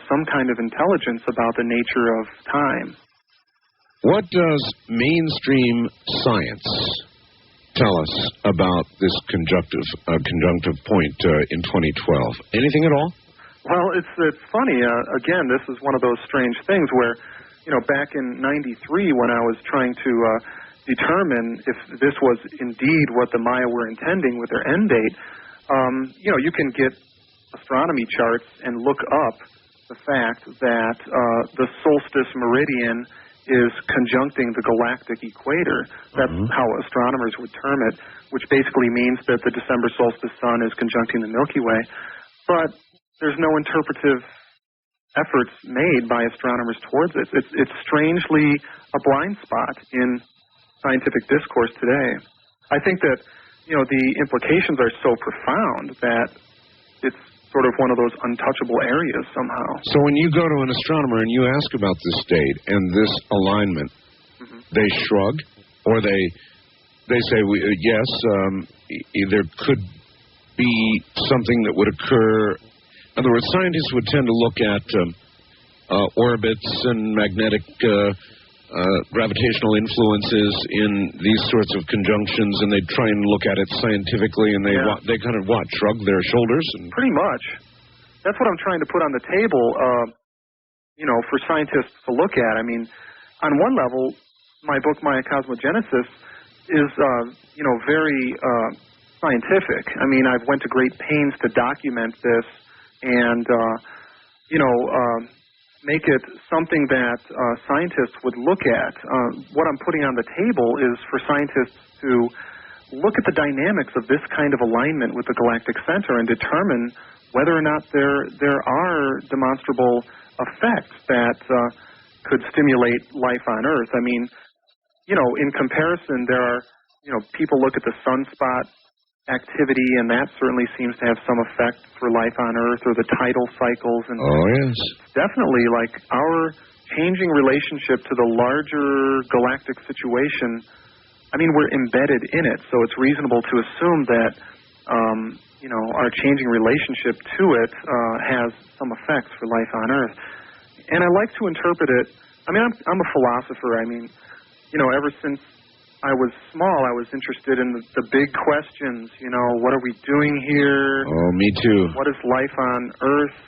some kind of intelligence about the nature of time. What does mainstream science tell us about this conjunctive point in 2012? Anything at all? Well, it's funny. Again, this is one of those strange things where, back in '93 when I was trying to determine if this was indeed what the Maya were intending with their end date, you can get astronomy charts and look up the fact that the solstice meridian is conjuncting the galactic equator. That's how astronomers would term it, which basically means that the December solstice sun is conjuncting the Milky Way. But there's no interpretive efforts made by astronomers towards it. It's strangely a blind spot in scientific discourse today. I think that, the implications are so profound that it's sort of one of those untouchable areas somehow. So when you go to an astronomer and you ask about this state and this alignment, they shrug, or they say, yes, there could be something that would occur. In other words, scientists would tend to look at orbits and magnetic gravitational influences in these sorts of conjunctions, and they try and look at it scientifically, and they kind of shrug their shoulders. And pretty much. That's what I'm trying to put on the table, for scientists to look at. I mean, on one level, my book, Maya Cosmogenesis, is, very scientific. I mean, I've went to great pains to document this and, make it something that scientists would look at. What I'm putting on the table is for scientists to look at the dynamics of this kind of alignment with the galactic center and determine whether or not there are demonstrable effects that could stimulate life on Earth. I mean, in comparison, there are, people look at the sunspot activity, and that certainly seems to have some effect for life on Earth, or the tidal cycles. And yes. Definitely, like, our changing relationship to the larger galactic situation, I mean, we're embedded in it, so it's reasonable to assume that, our changing relationship to it has some effects for life on Earth. And I like to interpret it, I mean, I'm a philosopher. I mean, ever since I was small, I was interested in the big questions, what are we doing here? Oh, me too. What is life on Earth?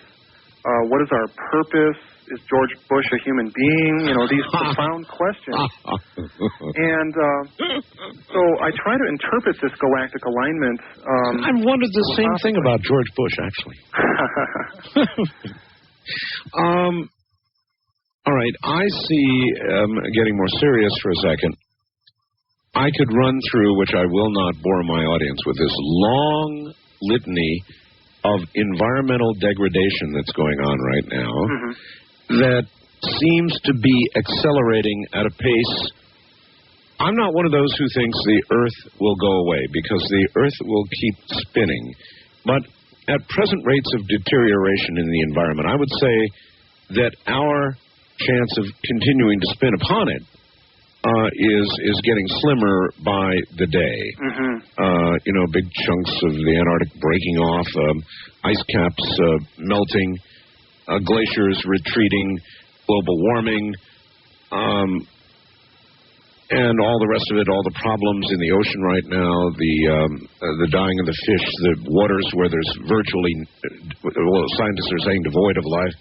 What is our purpose? Is George Bush a human being? These profound questions. And so I try to interpret this galactic alignment. I've wondered the same thing about George Bush, actually. All right, I see, getting more serious for a second, I could run through, which I will not bore my audience with, this long litany of environmental degradation that's going on right now that seems to be accelerating at a pace. I'm not one of those who thinks the Earth will go away, because the Earth will keep spinning. But at present rates of deterioration in the environment, I would say that our chance of continuing to spin upon it is getting slimmer by the day. Big chunks of the Antarctic breaking off, ice caps melting, glaciers retreating, global warming, and all the rest of it, all the problems in the ocean right now, the dying of the fish, the waters where there's virtually, scientists are saying, devoid of life.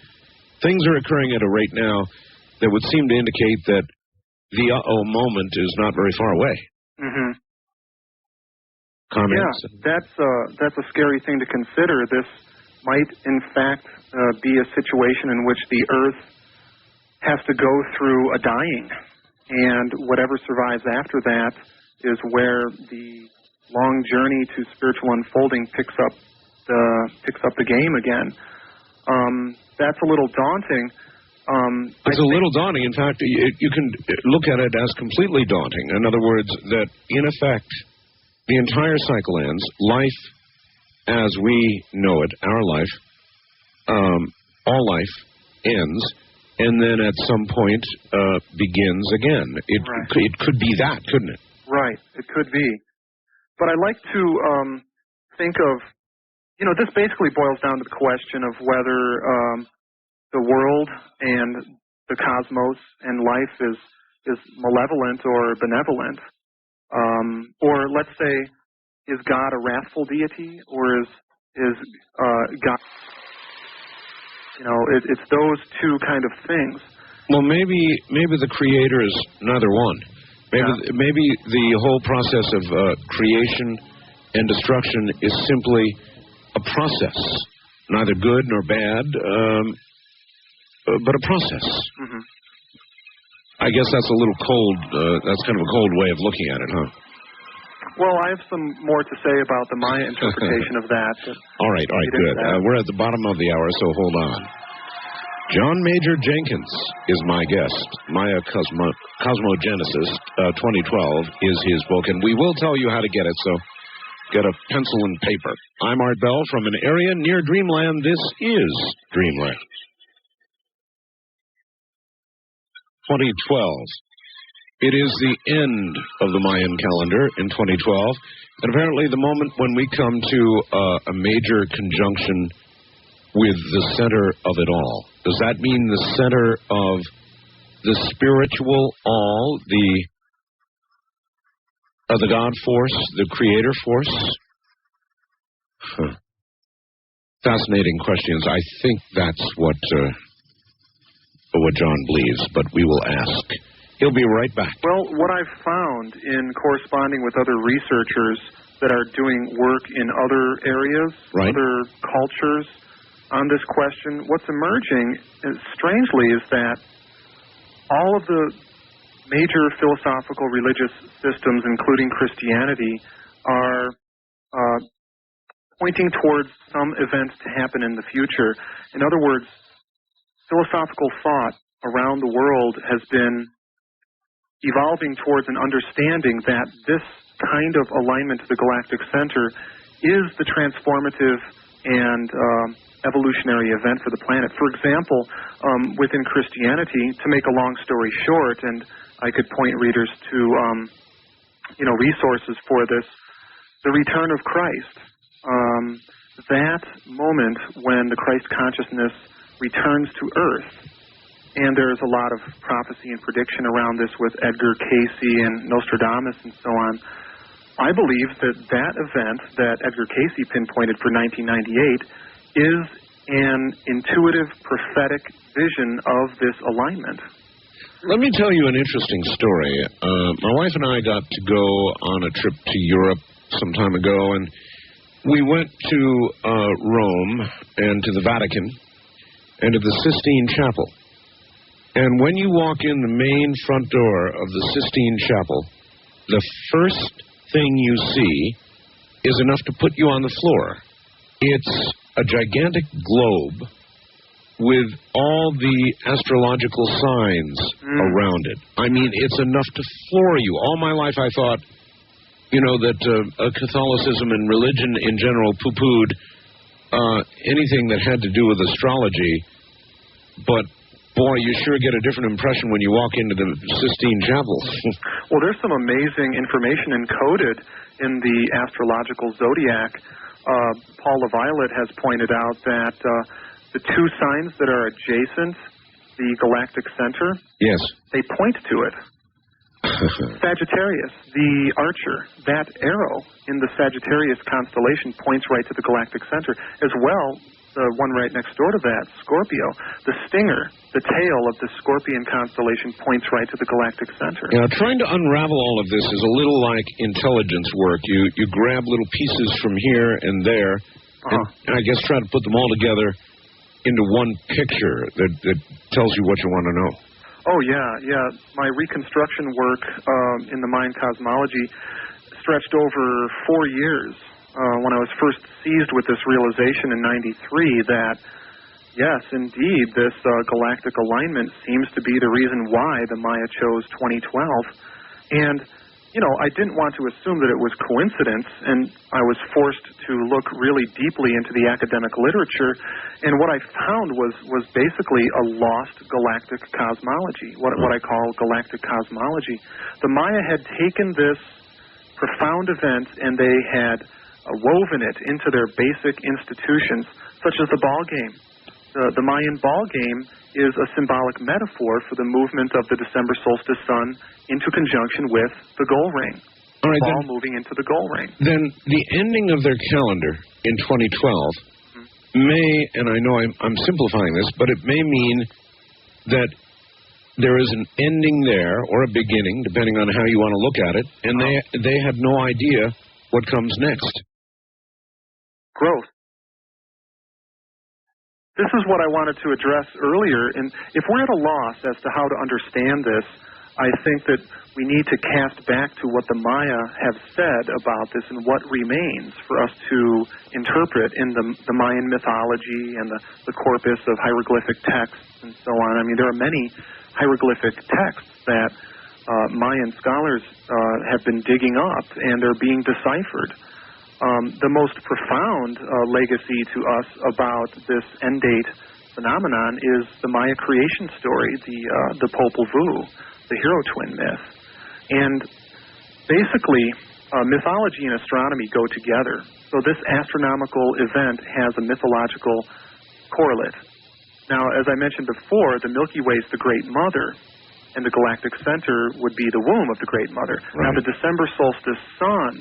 Things are occurring at a rate now that would seem to indicate that the uh-oh moment is not very far away. Comments? Yeah, that's a scary thing to consider. This might, in fact, be a situation in which the Earth has to go through a dying, and whatever survives after that is where the long journey to spiritual unfolding picks up the game again. That's a little daunting. It's a little daunting. In fact, you can look at it as completely daunting. In other words, that in effect, the entire cycle ends. Life, as we know it, our life, all life ends, and then at some point begins again. It could be that, couldn't it? Right. It could be. But I like to think of, this basically boils down to the question of whether the world and the cosmos and life is malevolent or benevolent. Or let's say, is God a wrathful deity, or is God, it's those two kind of things. Well, maybe the creator is neither one. Maybe the whole process of creation and destruction is simply a process, neither good nor bad, but a process. I guess that's a little cold. That's kind of a cold way of looking at it, huh? Well, I have some more to say about the Maya interpretation of that. All right, good. We're at the bottom of the hour, so hold on. John Major Jenkins is my guest. Maya Cosmogenesis 2012 is his book, and we will tell you how to get it, so get a pencil and paper. I'm Art Bell from an area near Dreamland. This is Dreamland. 2012. It is the end of the Mayan calendar in 2012, and apparently the moment when we come to a major conjunction with the center of it all. Does that mean the center of the spiritual all, the God force, the creator force? Fascinating questions. I think that's what John believes, but we will ask. He'll be right back. Well, what I've found in corresponding with other researchers that are doing work in other areas, other cultures, on this question, what's emerging, strangely, is that all of the major philosophical religious systems, including Christianity, are pointing towards some events to happen in the future. In other words, philosophical thought around the world has been evolving towards an understanding that this kind of alignment to the galactic center is the transformative and evolutionary event for the planet. For example, within Christianity, to make a long story short, and I could point readers to resources for this, the return of Christ, that moment when the Christ consciousness returns to Earth, and there's a lot of prophecy and prediction around this with Edgar Cayce and Nostradamus and so on. I believe that event that Edgar Cayce pinpointed for 1998 is an intuitive, prophetic vision of this alignment. Let me tell you an interesting story. My wife and I got to go on a trip to Europe some time ago, and we went to Rome and to the Vatican and to the Sistine Chapel. And when you walk in the main front door of the Sistine Chapel, the first thing you see is enough to put you on the floor. It's a gigantic globe with all the astrological signs around it. I mean, it's enough to floor you. All my life I thought, that Catholicism and religion in general poo-pooed anything that had to do with astrology, but boy, you sure get a different impression when you walk into the Sistine Chapel. Well, there's some amazing information encoded in the astrological zodiac. Paul LaViolette has pointed out that the two signs that are adjacent the galactic center, yes, they point to it. Sagittarius, the archer, that arrow in the Sagittarius constellation points right to the galactic center. As well, the one right next door to that, Scorpio, the stinger, the tail of the Scorpion constellation points right to the galactic center. Now, trying to unravel all of this is a little like intelligence work. You grab little pieces from here and there, and I guess try to put them all together into one picture that tells you what you want to know. Oh, yeah. My reconstruction work in the Mayan cosmology stretched over 4 years. When I was first seized with this realization in '93 that, yes, indeed, this galactic alignment seems to be the reason why the Maya chose 2012. And, I didn't want to assume that it was coincidence, and I was forced to look really deeply into the academic literature, and what I found was basically a lost galactic cosmology, what I call galactic cosmology. The Maya had taken this profound event and they had woven it into their basic institutions, such as the ball game. The Mayan ball game is a symbolic metaphor for the movement of the December solstice sun into conjunction with the goal ring. All right, the ball moving into the goal ring. Then the ending of their calendar in 2012 may, and I know I'm simplifying this, but it may mean that there is an ending there or a beginning, depending on how you want to look at it, and they had no idea what comes next. Growth. This is what I wanted to address earlier, and if we're at a loss as to how to understand this, I think that we need to cast back to what the Maya have said about this and what remains for us to interpret in the Mayan mythology and the corpus of hieroglyphic texts and so on. I mean, there are many hieroglyphic texts that Mayan scholars have been digging up, and they're being deciphered. The most profound legacy to us about this end date phenomenon is the Maya creation story, the Popol Vuh, the hero twin myth. And basically, mythology and astronomy go together. So this astronomical event has a mythological correlate. Now, as I mentioned before, the Milky Way is the Great Mother, and the galactic center would be the womb of the Great Mother. Right. Now, the December solstice sun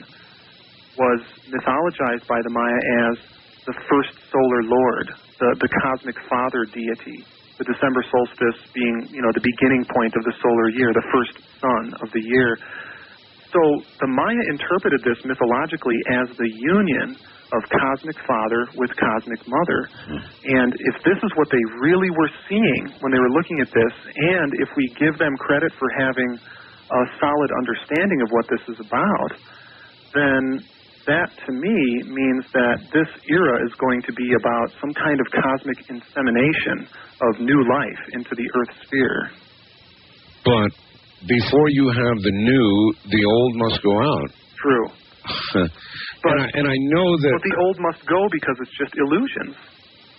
was mythologized by the Maya as the first solar lord, the cosmic father deity, the December solstice being, the beginning point of the solar year, the first sun of the year. So the Maya interpreted this mythologically as the union of cosmic father with cosmic mother. And if this is what they really were seeing when they were looking at this, and if we give them credit for having a solid understanding of what this is about, then that, to me, means that this era is going to be about some kind of cosmic insemination of new life into the Earth sphere. But before you have the new, the old must go out. True. And I know that... But the old must go because it's just illusions.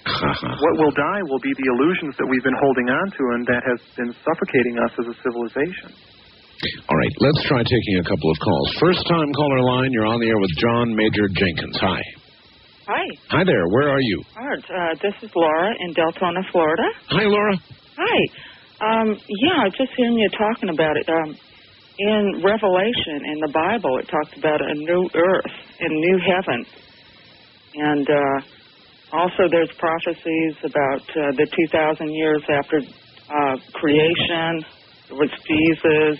What will die will be the illusions that we've been holding on to and that has been suffocating us as a civilization. All right, let's try taking a couple of calls. First time caller line, you're on the air with John Major Jenkins. Hi. Hi. Hi there, where are you? Art, this is Laura in Deltona, Florida. Hi, Laura. Hi. Just hearing you talking about it. In Revelation, in the Bible, it talks about a new earth and new heaven. And also there's prophecies about the 2,000 years after creation, with Jesus,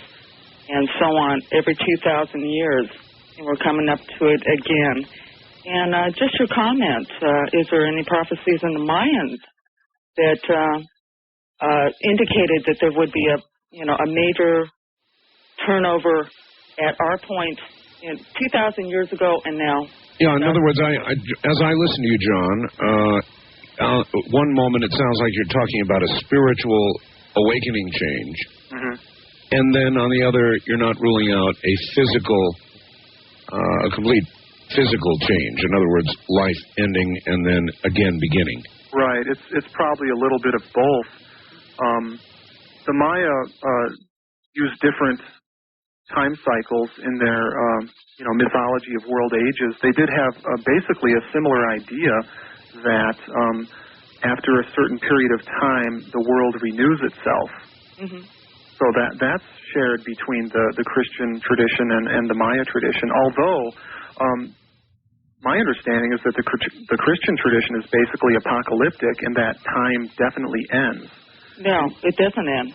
and so on, every 2,000 years, and we're coming up to it again. And just your comment, is there any prophecies in the Mayans that indicated that there would be a major turnover at our point 2,000 years ago and now? Yeah, in other words, as I listen to you, John, one moment it sounds like you're talking about a spiritual awakening change. Mm-hmm. And then on the other, you're not ruling out a complete physical change. In other words, life ending and then again beginning. Right. It's probably a little bit of both. The Maya use different time cycles in their mythology of world ages. They did have basically a similar idea that after a certain period of time, the world renews itself. Mm-hmm. So that's shared between the Christian tradition and the Maya tradition, although my understanding is that the Christian tradition is basically apocalyptic and that time definitely ends. No, it doesn't end.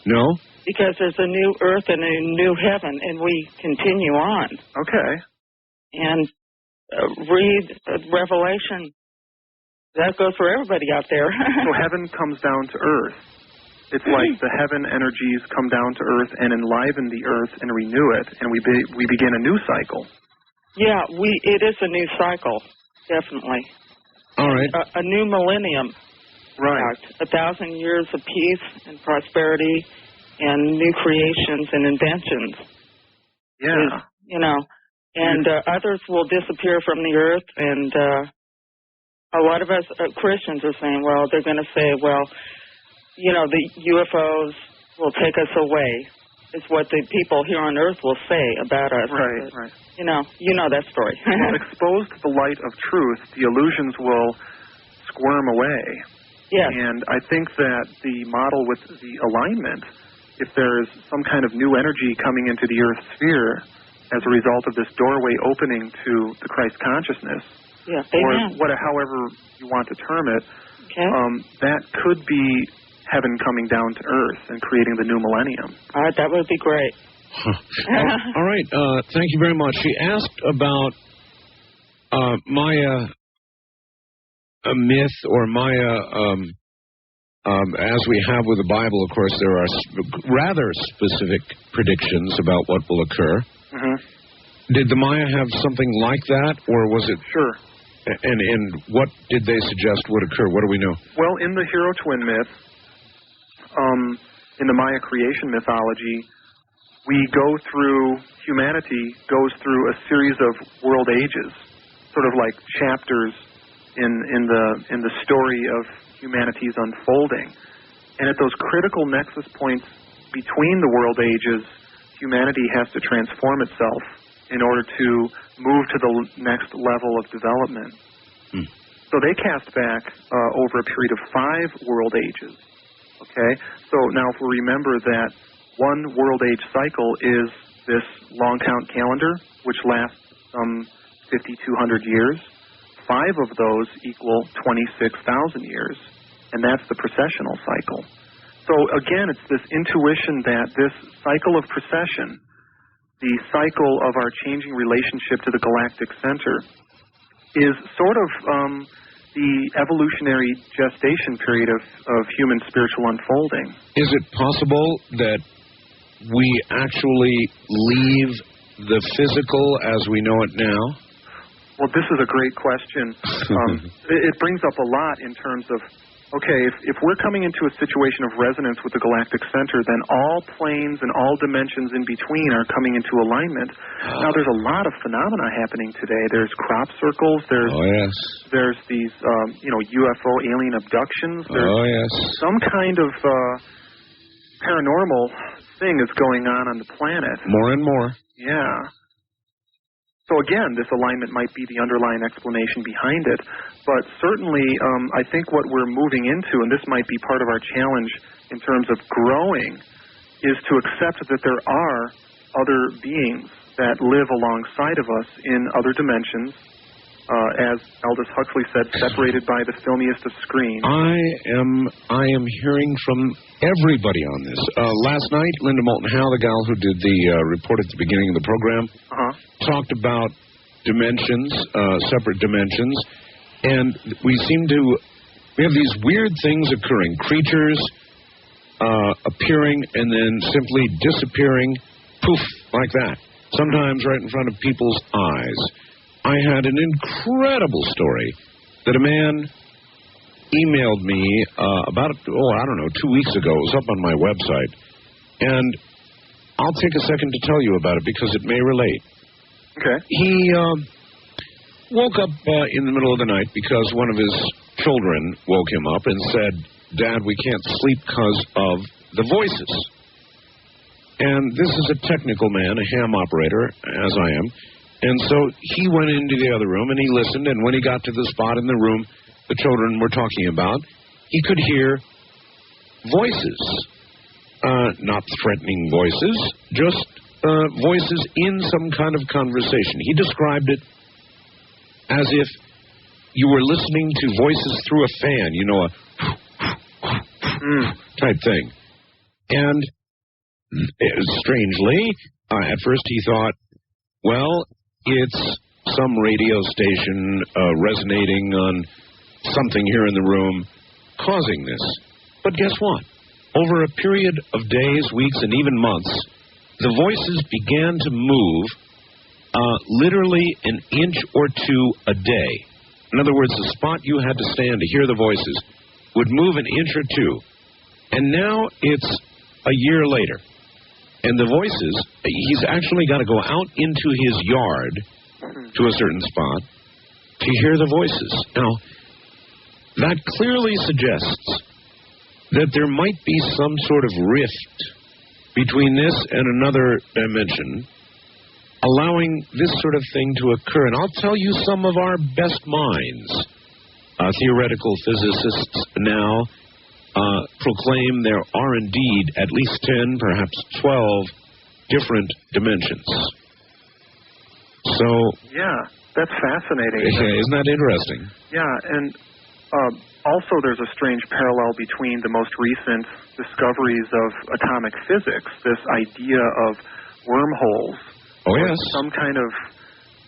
No? Because there's a new earth and a new heaven, and we continue on. Okay. And read Revelation. That goes for everybody out there. So heaven comes down to earth. It's like the heaven energies come down to earth and enliven the earth and renew it, and we begin a new cycle. Yeah, it is a new cycle, definitely. All right. A new millennium. Right. 1,000 years of peace and prosperity and new creations and inventions. Yeah. And others will disappear from the earth, and a lot of us Christians are saying, well, they're going to say, well, the UFOs will take us away, is what the people here on Earth will say about us. Right, but, Uh, right. You know that story. Well, exposed to the light of truth, the illusions will squirm away. Yes. And I think that the model with the alignment, if there's some kind of new energy coming into the Earth sphere as a result of this doorway opening to the Christ consciousness, or however you want to term it, that could be heaven coming down to earth and creating the new millennium. That would be great. All right. Thank you very much. She asked about Maya myth or Maya As we have with the Bible, of course, there are rather specific predictions about what will occur. Mm-hmm. Did the Maya have something like that, or was it... Sure. And what did they suggest would occur? What do we know? Well, in the hero twin myth, in the Maya creation mythology, humanity goes through a series of world ages, sort of like chapters in the story of humanity's unfolding. And at those critical nexus points between the world ages, humanity has to transform itself in order to move to the next level of development. So they cast back over a period of 5 world ages. Okay? So now if we remember that one world age cycle is this long count calendar, which lasts some 5,200 years. 5 of those equal 26,000 years, and that's the precessional cycle. So again, it's this intuition that this cycle of precession, the cycle of our changing relationship to the galactic center, is sort of the evolutionary gestation period of human spiritual unfolding. Is it possible that we actually leave the physical as we know it now? Well, this is a great question. It brings up a lot in terms of, okay, if we're coming into a situation of resonance with the galactic center, then all planes and all dimensions in between are coming into alignment. Now, there's a lot of phenomena happening today. There's crop circles. There's these, UFO alien abductions. There's some kind of paranormal thing is going on the planet. More and more. Yeah. So again, this alignment might be the underlying explanation behind it, but certainly I think what we're moving into, and this might be part of our challenge in terms of growing, is to accept that there are other beings that live alongside of us in other dimensions, as Aldous Huxley said, separated by the filmiest of screens. I am hearing from everybody on this. Last night, Linda Moulton Howe, the gal who did the report at the beginning of the program, talked about dimensions, separate dimensions, and we have these weird things occurring, creatures appearing and then simply disappearing, poof, like that, sometimes right in front of people's eyes. I had an incredible story that a man emailed me about, 2 weeks ago. It was up on my website. And I'll take a second to tell you about it because it may relate. Okay. He woke up in the middle of the night because one of his children woke him up and said, "Dad, we can't sleep because of the voices." And this is a technical man, a ham operator, as I am. And so he went into the other room and he listened, and when he got to the spot in the room the children were talking about, he could hear voices. Not threatening voices, just voices in some kind of conversation. He described it as if you were listening to voices through a fan, a type thing. And strangely, at first he thought, well, it's some radio station resonating on something here in the room causing this. But guess what? Over a period of days, weeks, and even months, the voices began to move literally an inch or two a day. In other words, the spot you had to stand to hear the voices would move an inch or two. And now it's a year later. And the voices, he's actually got to go out into his yard to a certain spot to hear the voices. Now, that clearly suggests that there might be some sort of rift between this and another dimension, allowing this sort of thing to occur. And I'll tell you, some of our best minds, theoretical physicists now, proclaim there are indeed at least 10, perhaps 12 different dimensions. So... yeah, that's fascinating. Isn't that interesting? Yeah, and also there's a strange parallel between the most recent discoveries of atomic physics, this idea of wormholes. Oh, yes. Some kind of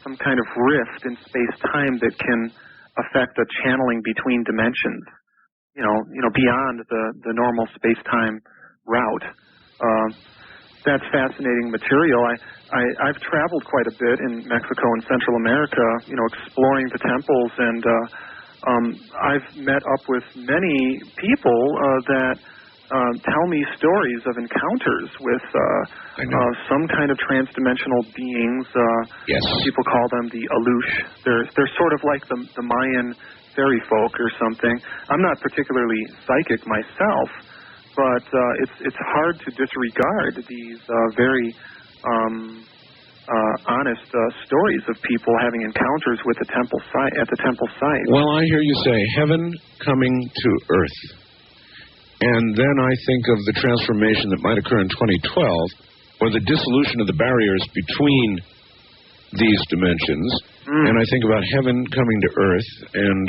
rift in space-time that can affect a channeling between dimensions. beyond the normal space-time route. That's fascinating material. I've traveled quite a bit in Mexico and Central America, exploring the temples, and I've met up with many people that tell me stories of encounters with some kind of transdimensional beings. Yes. People call them the Alush. They're sort of like the Mayan fairy folk or something. I'm not particularly psychic myself, but it's hard to disregard these very honest stories of people having encounters with the temple site at the temple site. Well, I hear you say heaven coming to earth, and then I think of the transformation that might occur in 2012, or the dissolution of the barriers between these dimensions, and I think about heaven coming to earth, and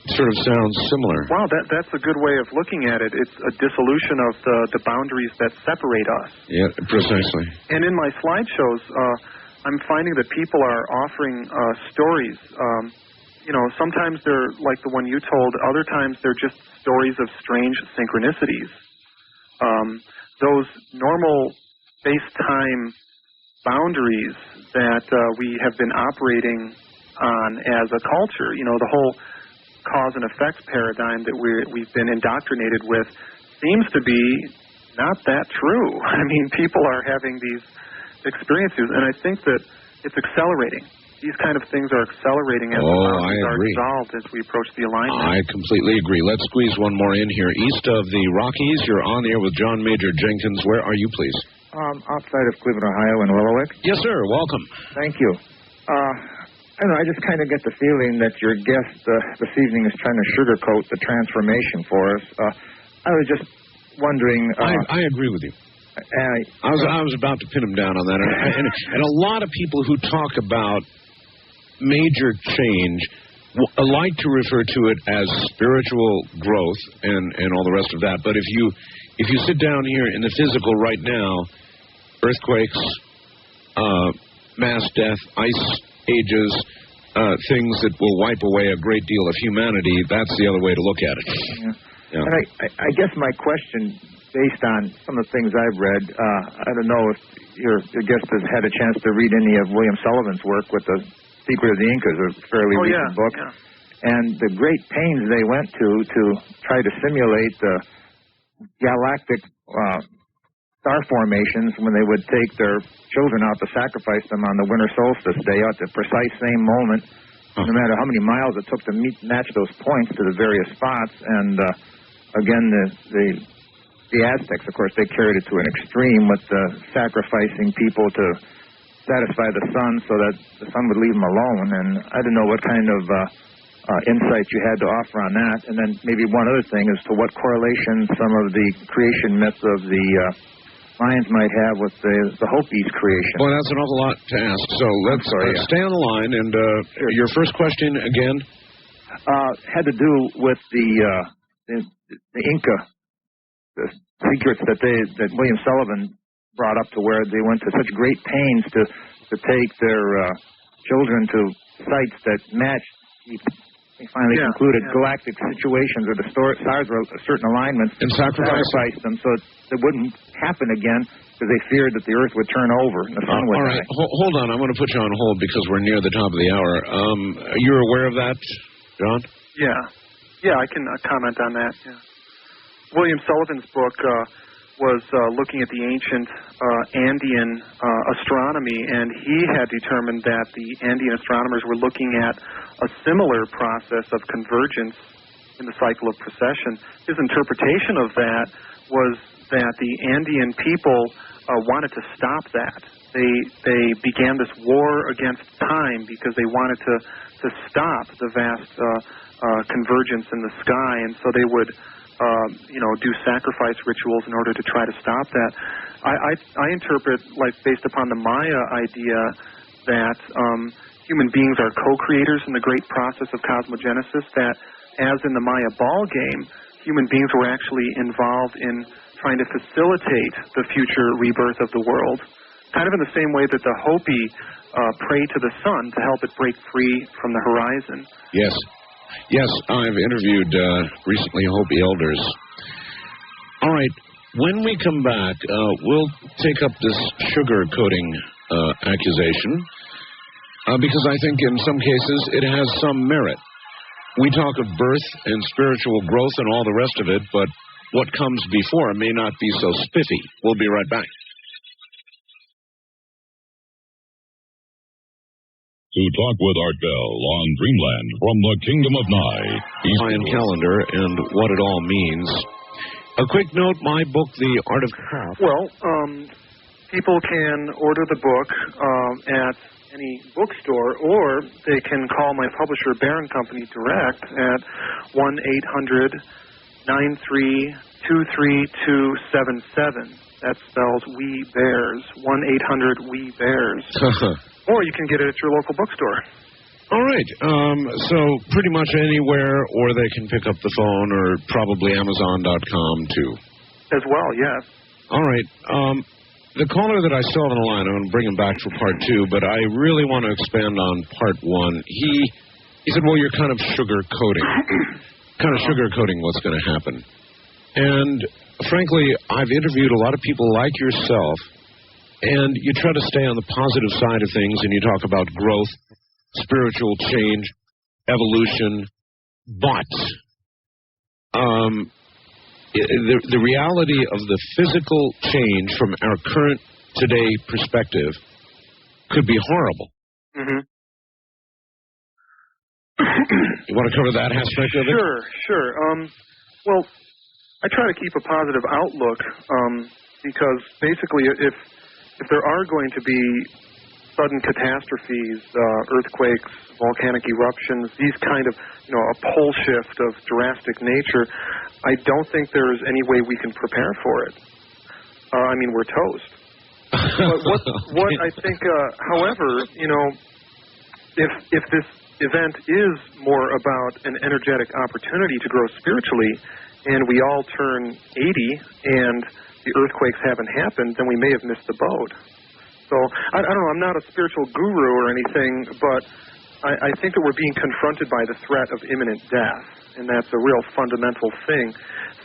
it sort of sounds similar. Wow, that's a good way of looking at it. It's a dissolution of the boundaries that separate us. Yeah, precisely. And in my slideshows, I'm finding that people are offering stories. Sometimes they're like the one you told. Other times they're just stories of strange synchronicities. Those normal space-time boundaries that we have been operating on as a culture, the whole cause and effects paradigm that we've been indoctrinated with, seems to be not that true. I mean, people are having these experiences, and I think that it's accelerating. These kind of things are accelerating as the boundaries are dissolved as we approach the alignment. I completely agree. Let's squeeze one more in here. East of the Rockies, you're on the air with John Major Jenkins. Where are you, please? Outside of Cleveland, Ohio, in Willowick. Yes, sir. Welcome. Thank you. I don't know, I just kind of get the feeling that your guest this evening is trying to sugarcoat the transformation for us. I was just wondering... I agree with you. I was about to pin him down on that. And a lot of people who talk about major change like to refer to it as spiritual growth and all the rest of that. But if you sit down here in the physical right now, earthquakes, mass death, ice ages, things that will wipe away a great deal of humanity, that's the other way to look at it. Yeah. And I guess my question, based on some of the things I've read, I don't know if your guest has had a chance to read any of William Sullivan's work with The Secret of the Incas, a fairly recent book. Yeah. And the great pains they went to try to simulate the galactic star formations when they would take their children out to sacrifice them on the winter solstice day at the precise same moment, no matter how many miles it took to match those points to the various spots. And again, the Aztecs, of course, they carried it to an extreme with sacrificing people to satisfy the sun so that the sun would leave them alone. And I don't know what kind of insight you had to offer on that. And then maybe one other thing as to what correlation some of the creation myths of the Mayans might have with the Hopi's creation. Well, that's an awful lot to ask. So let's stay on the line. And your first question again? Had to do with the Inca, the secrets that William Sullivan brought up to where they went to such great pains to take their children to sites that matched, they finally concluded, galactic situations where the stars were a certain alignment, and sacrificed them so it wouldn't happen again because they feared that the Earth would turn over and the sun would die. All right, hold on. I'm going to put you on hold because we're near the top of the hour. You're aware of that, John? Yeah, I can comment on that. Yeah. William Sullivan's book was looking at the ancient Andean astronomy, and he had determined that the Andean astronomers were looking at a similar process of convergence in the cycle of precession. His interpretation of that was that the Andean people wanted to stop that. They began this war against time because they wanted to stop the vast convergence in the sky, and so they would do sacrifice rituals in order to try to stop that. I interpret, like based upon the Maya idea, that human beings are co-creators in the great process of cosmogenesis, that as in the Maya ball game, human beings were actually involved in trying to facilitate the future rebirth of the world, kind of in the same way that the Hopi pray to the sun to help it break free from the horizon. Yes. Yes, I've interviewed recently Hopi elders. All right, when we come back, we'll take up this sugar coating accusation because I think in some cases it has some merit. We talk of birth and spiritual growth and all the rest of it, but what comes before may not be so spiffy. We'll be right back. To talk with Art Bell on Dreamland from the Kingdom of Nye. Mayan calendar and what it all means. A quick note, my book, The Art of Craft. Well, people can order the book at any bookstore, or they can call my publisher, Barron Company, direct at 1-800-93-23277. That spells We Bears, 1-800-WE-BEARS. Or you can get it at your local bookstore. All right. So pretty much anywhere, or they can pick up the phone, or probably Amazon.com, too. As well, yes. All right. The caller that I still have on the line, I'm going to bring him back for part two, but I really want to expand on part one. He said, well, you're kind of sugar-coating. What's going to happen. And frankly, I've interviewed a lot of people like yourself, and you try to stay on the positive side of things, and you talk about growth, spiritual change, evolution, but the reality of the physical change from our current today perspective could be horrible. Mm-hmm. You want to cover that aspect of it? Sure. Well, I try to keep a positive outlook because basically if there are going to be sudden catastrophes, earthquakes, volcanic eruptions, these kind of, a pole shift of drastic nature, I don't think there's any way we can prepare for it. We're toast. But what I think, however, if this event is more about an energetic opportunity to grow spiritually, and we all turn 80 and the earthquakes haven't happened, then we may have missed the boat. So, I don't know, I'm not a spiritual guru or anything, but I think that we're being confronted by the threat of imminent death, and that's a real fundamental thing.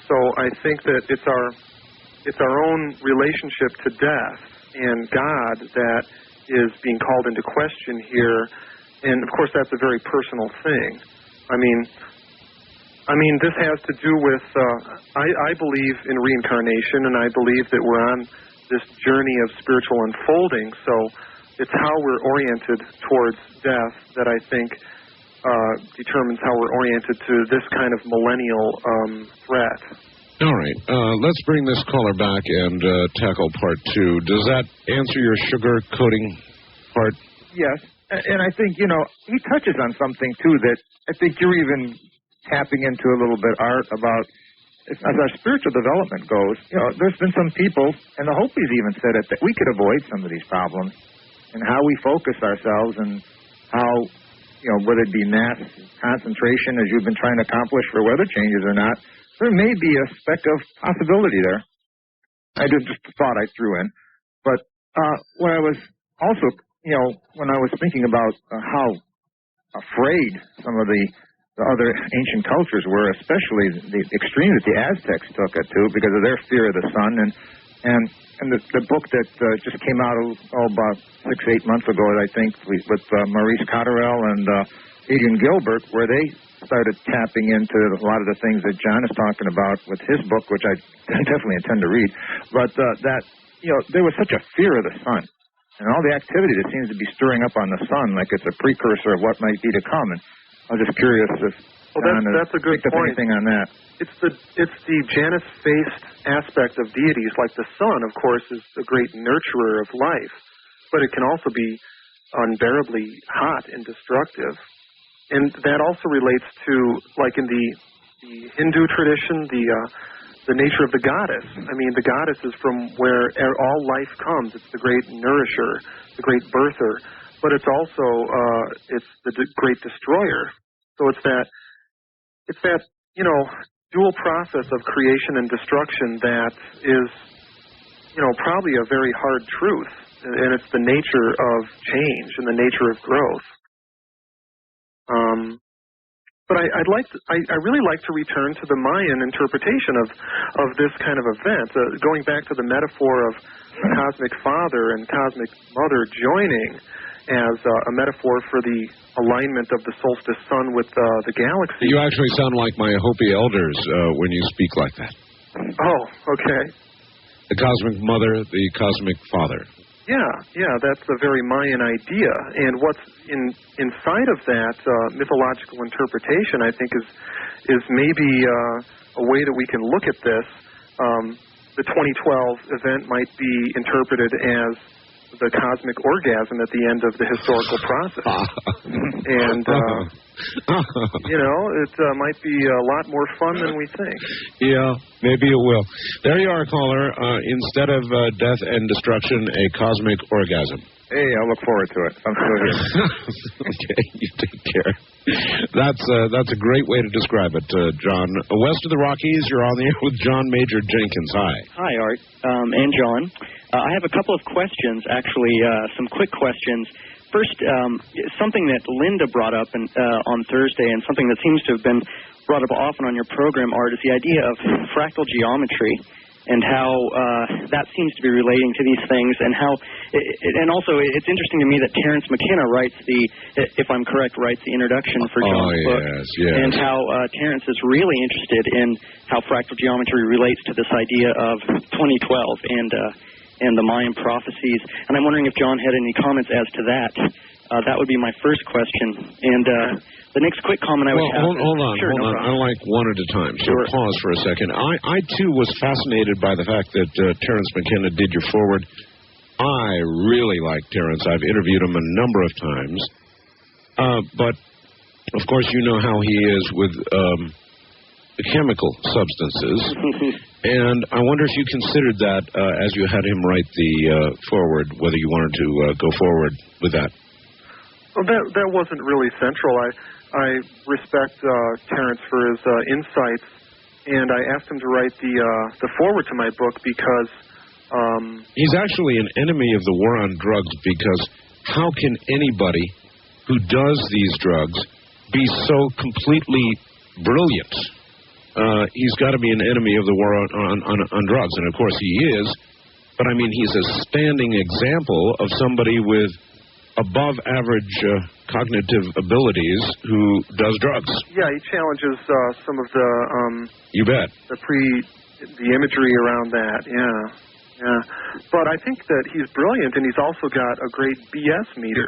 So I think that it's our own relationship to death and God that is being called into question here, and of course that's a very personal thing. This has to do with, I believe in reincarnation, and I believe that we're on this journey of spiritual unfolding, so it's how we're oriented towards death that I think determines how we're oriented to this kind of millennial threat. All right. Let's bring this caller back and tackle part two. Does that answer your sugar coating part? Yes. And I think, he touches on something, too, that I think you're even tapping into a little bit, Art, about as our spiritual development goes. There's been some people, and the Hopis even said it, that we could avoid some of these problems, and how we focus ourselves, and how, whether it be mass concentration, as you've been trying to accomplish for weather changes or not, there may be a speck of possibility there. I just thought I threw in. But when I was also, when I was thinking about how afraid some of the other ancient cultures were, especially the extreme that the Aztecs took it to because of their fear of the sun, and the book that just came out about 6-8 months ago, I think, with Maurice Cotterell and Adrian Gilbert, where they started tapping into a lot of the things that John is talking about with his book, which I definitely intend to read. But there was such a fear of the sun, and all the activity that seems to be stirring up on the sun, like it's a precursor of what might be to come. And I was just curious if John that's a good point. anything on that. It's the Janus-based aspect of deities, like the sun, of course, is a great nurturer of life, but it can also be unbearably hot and destructive. And that also relates to, like in the Hindu tradition, the nature of the goddess. The goddess is from where all life comes. It's the great nourisher, the great birther, but it's also it's the great destroyer. So it's that dual process of creation and destruction that is probably a very hard truth, and it's the nature of change and the nature of growth. But I really like to return to the Mayan interpretation of this kind of event, going back to the metaphor of a cosmic father and cosmic mother joining as a metaphor for the alignment of the solstice sun with the galaxy. You actually sound like my Hopi elders when you speak like that. Oh, okay. The cosmic mother, the cosmic father. Yeah, that's a very Mayan idea. And what's inside of that mythological interpretation, I think, is maybe a way that we can look at this. The 2012 event might be interpreted as the cosmic orgasm at the end of the historical process. And, it might be a lot more fun than we think. Yeah, maybe it will. There you are, caller. Instead of death and destruction, a cosmic orgasm. Hey, I look forward to it. I'm still here. Okay, you take care. That's a great way to describe it, John. West of the Rockies, you're on the air with John Major Jenkins. Hi. Hi, Art and John. I have a couple of questions, actually, some quick questions. First, something that Linda brought up on Thursday, and something that seems to have been brought up often on your program, Art, is the idea of fractal geometry and how that seems to be relating to these things, and how, and also it's interesting to me that Terence McKenna writes if I'm correct, writes the introduction for John's book, yes. and how Terence is really interested in how fractal geometry relates to this idea of 2012 and the Mayan prophecies. And I'm wondering if John had any comments as to that. That would be my first question. And the next quick comment I would have... Hold on. I like one at a time, so pause for a second. I, too, was fascinated by the fact that Terence McKenna did your forward. I really like Terence. I've interviewed him a number of times. But, of course, you know how he is with chemical substances. And I wonder if you considered that as you had him write the forward, whether you wanted to go forward with that. Well, that wasn't really central. I respect Terence for his insights, and I asked him to write the forward to my book because... He's actually an enemy of the war on drugs, because how can anybody who does these drugs be so completely brilliant? He's got to be an enemy of the war on drugs, and of course he is, but I mean he's a standing example of somebody with above average cognitive abilities who does drugs. Yeah, he challenges some of the you bet. The imagery around that. Yeah. But I think that he's brilliant, and he's also got a great BS meter,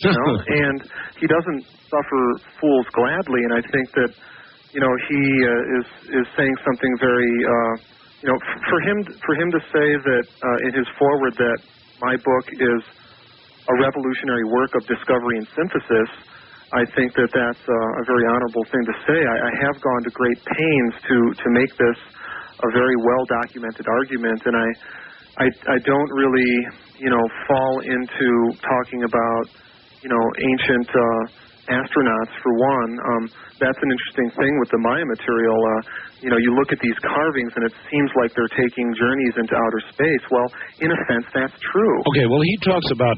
and he doesn't suffer fools gladly. And I think that he is saying something very for him to say that in his forward that my book is a revolutionary work of discovery and synthesis, I think that that's a very honorable thing to say. I have gone to great pains to make this a very well-documented argument, and I don't really, fall into talking about, ancient astronauts, for one. That's an interesting thing with the Maya material. You look at these carvings, and it seems like they're taking journeys into outer space. Well, in a sense, that's true. Okay, well, he talks about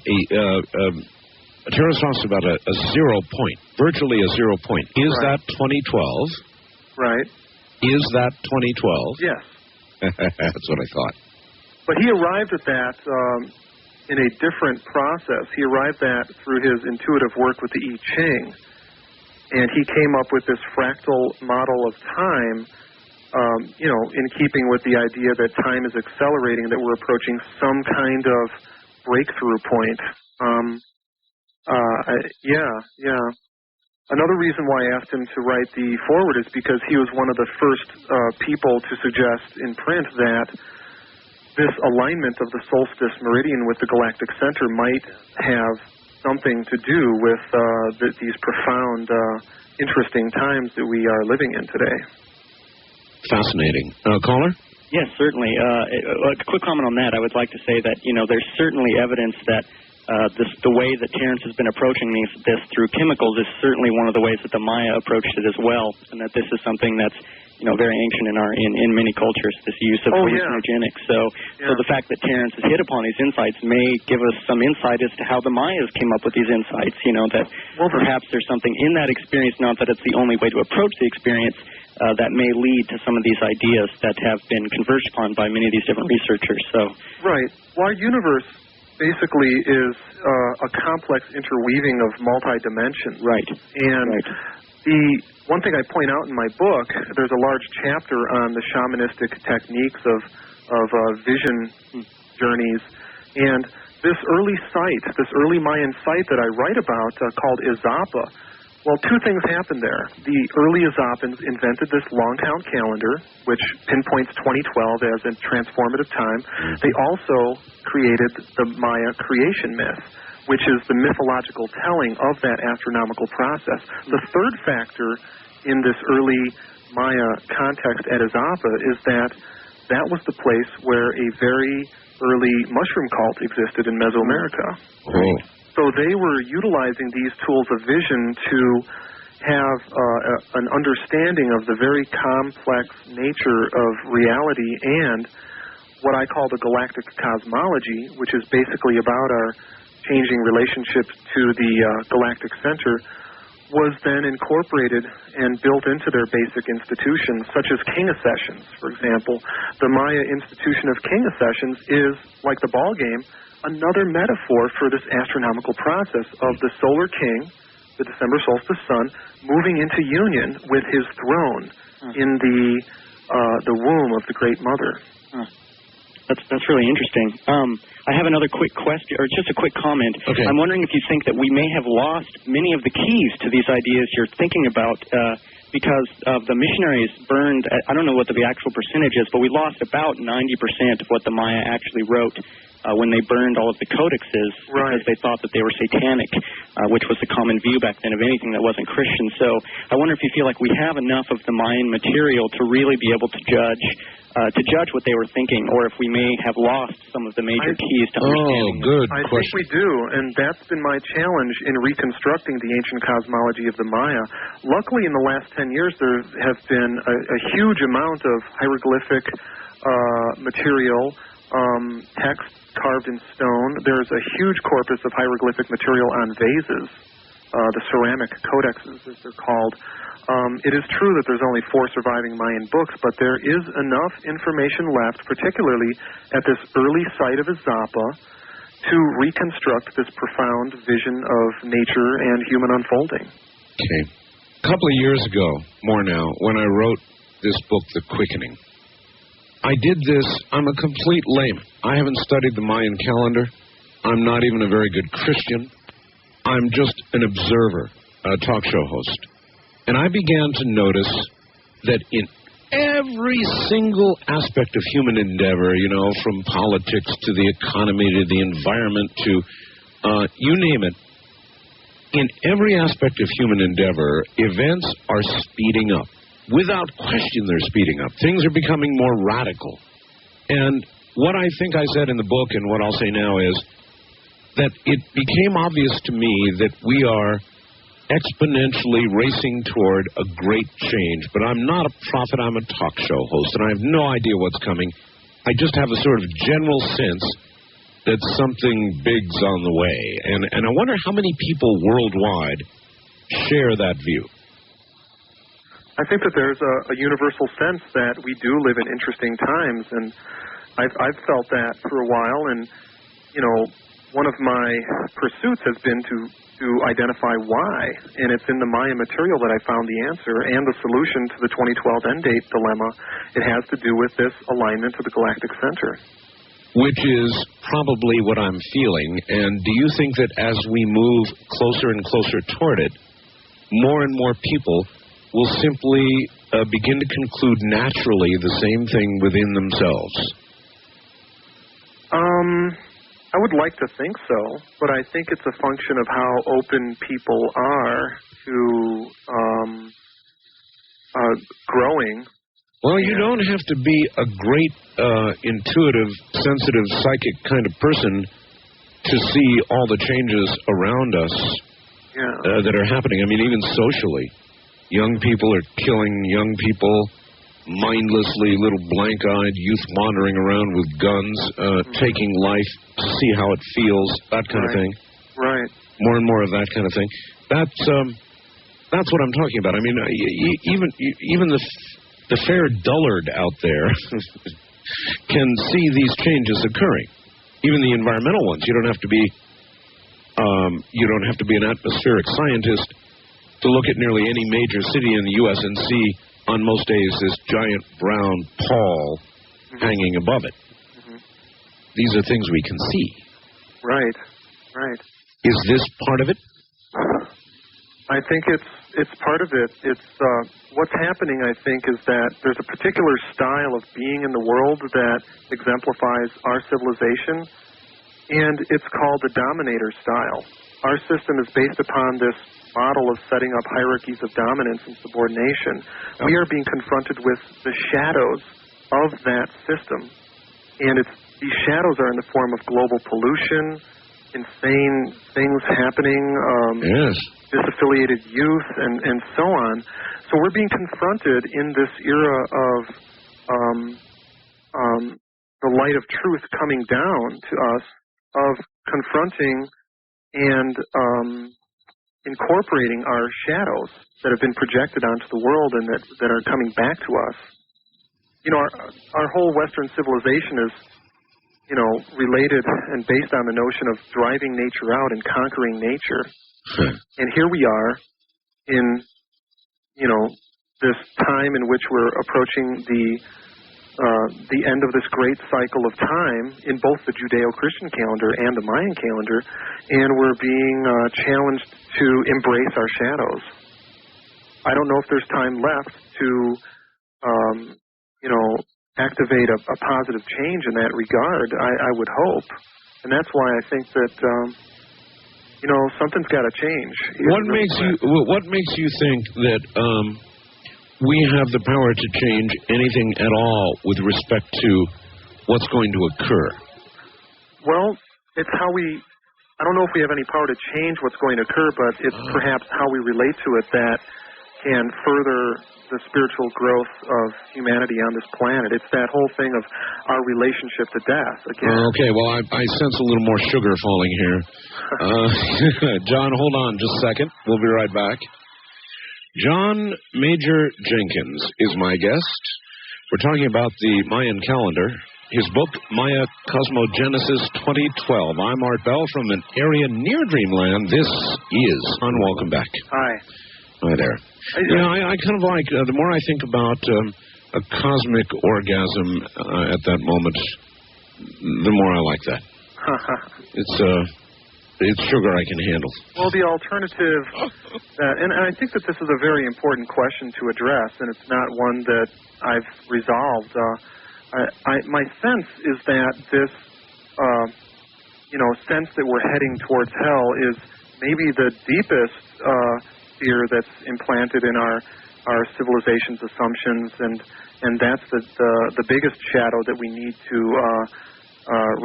Terence talks about a 0 point, virtually a 0 point. Is that 2012? Right. Is that 2012? Yes. That's what I thought. But he arrived at that in a different process. He arrived at through his intuitive work with the I Ching. And he came up with this fractal model of time, in keeping with the idea that time is accelerating, that we're approaching some kind of breakthrough point. Another reason why I asked him to write the forward is because he was one of the first people to suggest in print that this alignment of the solstice meridian with the galactic center might have something to do with these profound, interesting times that we are living in today. Fascinating. Caller? Yes, certainly. A quick comment on that. I would like to say that, there's certainly evidence that the way that Terence has been approaching this through chemicals is certainly one of the ways that the Maya approached it as well, and that this is something that's, very ancient in many cultures, this use of hallucinogenics. So the fact that Terrence has hit upon these insights may give us some insight as to how the Mayas came up with these insights, that perhaps there's something in that experience, not that it's the only way to approach the experience, that may lead to some of these ideas that have been converged upon by many of these different researchers. So right. Well, our universe basically is a complex interweaving of multi-dimensions. Right. And the one thing I point out in my book, there's a large chapter on the shamanistic techniques of vision journeys, and this early Mayan site that I write about called Izapa. Well, two things happened there. The early Izapans invented this long count calendar, which pinpoints 2012 as a transformative time. They also created the Maya creation myth, which is the mythological telling of that astronomical process. The third factor in this early Maya context at Izapa is that was the place where a very early mushroom cult existed in Mesoamerica. Oh. So they were utilizing these tools of vision to have an understanding of the very complex nature of reality and what I call the galactic cosmology, which is basically about our changing relationships to the galactic center, was then incorporated and built into their basic institutions, such as king accessions, for example. The Maya institution of king accessions is, like the ball game, another metaphor for this astronomical process of the solar king, the December solstice sun, moving into union with his throne in the womb of the Great Mother. That's really interesting. I have another quick question, or just a quick comment. Okay. I'm wondering if you think that we may have lost many of the keys to these ideas you're thinking about because of the missionaries burned, I don't know what the actual percentage is, but we lost about 90% of what the Maya actually wrote when they burned all of the codexes because they thought that they were satanic, which was the common view back then of anything that wasn't Christian. So I wonder if you feel like we have enough of the Mayan material to really be able to judge what they were thinking, or if we may have lost some of the major keys to understanding. I think we do, and that's been my challenge in reconstructing the ancient cosmology of the Maya. Luckily, in the last 10 years, there have been a huge amount of hieroglyphic material, text carved in stone. There's a huge corpus of hieroglyphic material on vases, the ceramic codexes, as they're called. It is true that there's only 4 surviving Mayan books, but there is enough information left, particularly at this early site of Izapa, to reconstruct this profound vision of nature and human unfolding. Okay. A couple of years ago, more now, when I wrote this book, The Quickening, I did this. I'm a complete layman. I haven't studied the Mayan calendar. I'm not even a very good Christian. I'm just an observer, a talk show host. And I began to notice that in every single aspect of human endeavor, from politics to the economy to the environment to you name it, in every aspect of human endeavor, events are speeding up. Without question, they're speeding up. Things are becoming more radical. And what I think I said in the book and what I'll say now is that it became obvious to me that we are exponentially racing toward a great change. But I'm not a prophet, I'm a talk show host, and I have no idea what's coming. I just have a sort of general sense that something big's on the way. And I wonder how many people worldwide share that view. I think that there's a universal sense that we do live in interesting times, and I've felt that for a while, and, one of my pursuits has been to identify why, and it's in the Maya material that I found the answer and the solution to the 2012 end date dilemma. It has to do with this alignment to the galactic center. Which is probably what I'm feeling, and do you think that as we move closer and closer toward it, more and more people will simply begin to conclude naturally the same thing within themselves? I would like to think so, but I think it's a function of how open people are to growing. Well, you don't have to be a great intuitive, sensitive, psychic kind of person to see all the changes around us that are happening. I mean, even socially. Young people are killing young people. mindlessly little blank-eyed youth wandering around with guns, taking life to see how it feels, that kind of thing. Right. More and more of that kind of thing. That's what I'm talking about. I mean, even the fair dullard out there can see these changes occurring. Even the environmental ones. You don't have to be an atmospheric scientist to look at nearly any major city in the U.S. and see on most days this giant brown pall hanging above it. These are things we can see. Right. Right. Is this part of it? I think it's part of it. It's what's happening, I think, is that there's a particular style of being in the world that exemplifies our civilization, and it's called the dominator style. Our system is based upon this model of setting up hierarchies of dominance and subordination. We are being confronted with the shadows of that system, and these shadows are in the form of global pollution, insane things happening, disaffiliated youth, and so on. So we're being confronted in this era of the light of truth coming down to us, of confronting and incorporating our shadows that have been projected onto the world and that are coming back to us. You know, our whole Western civilization is, you know, related and based on the notion of driving nature out and conquering nature. And here we are in, you know, this time in which we're approaching the end of this great cycle of time in both the Judeo-Christian calendar and the Mayan calendar, and we're being challenged to embrace our shadows. I don't know if there's time left to, you know, activate a positive change in that regard. I would hope. And that's why I think that, you know, something's got to change. What makes you think that we have the power to change anything at all with respect to what's going to occur? Well, it's how I don't know if we have any power to change what's going to occur, but it's perhaps how we relate to it that can further the spiritual growth of humanity on this planet. It's that whole thing of our relationship to death. Again. Okay, well, I sense a little more sugar falling here. John, hold on just a second. We'll be right back. John Major Jenkins is my guest. We're talking about the Mayan calendar, his book, Maya Cosmogenesis 2012. I'm Art Bell from an area near Dreamland. This is on. Welcome back. Hi. Hi there. You know, I kind of like, the more I think about a cosmic orgasm at that moment, the more I like that. It's sugar I can handle. Well, the alternative, and I think that this is a very important question to address, and it's not one that I've resolved. My sense is that this, you know, sense that we're heading towards hell is maybe the deepest fear that's implanted in our civilization's assumptions, and that's the biggest shadow that we need to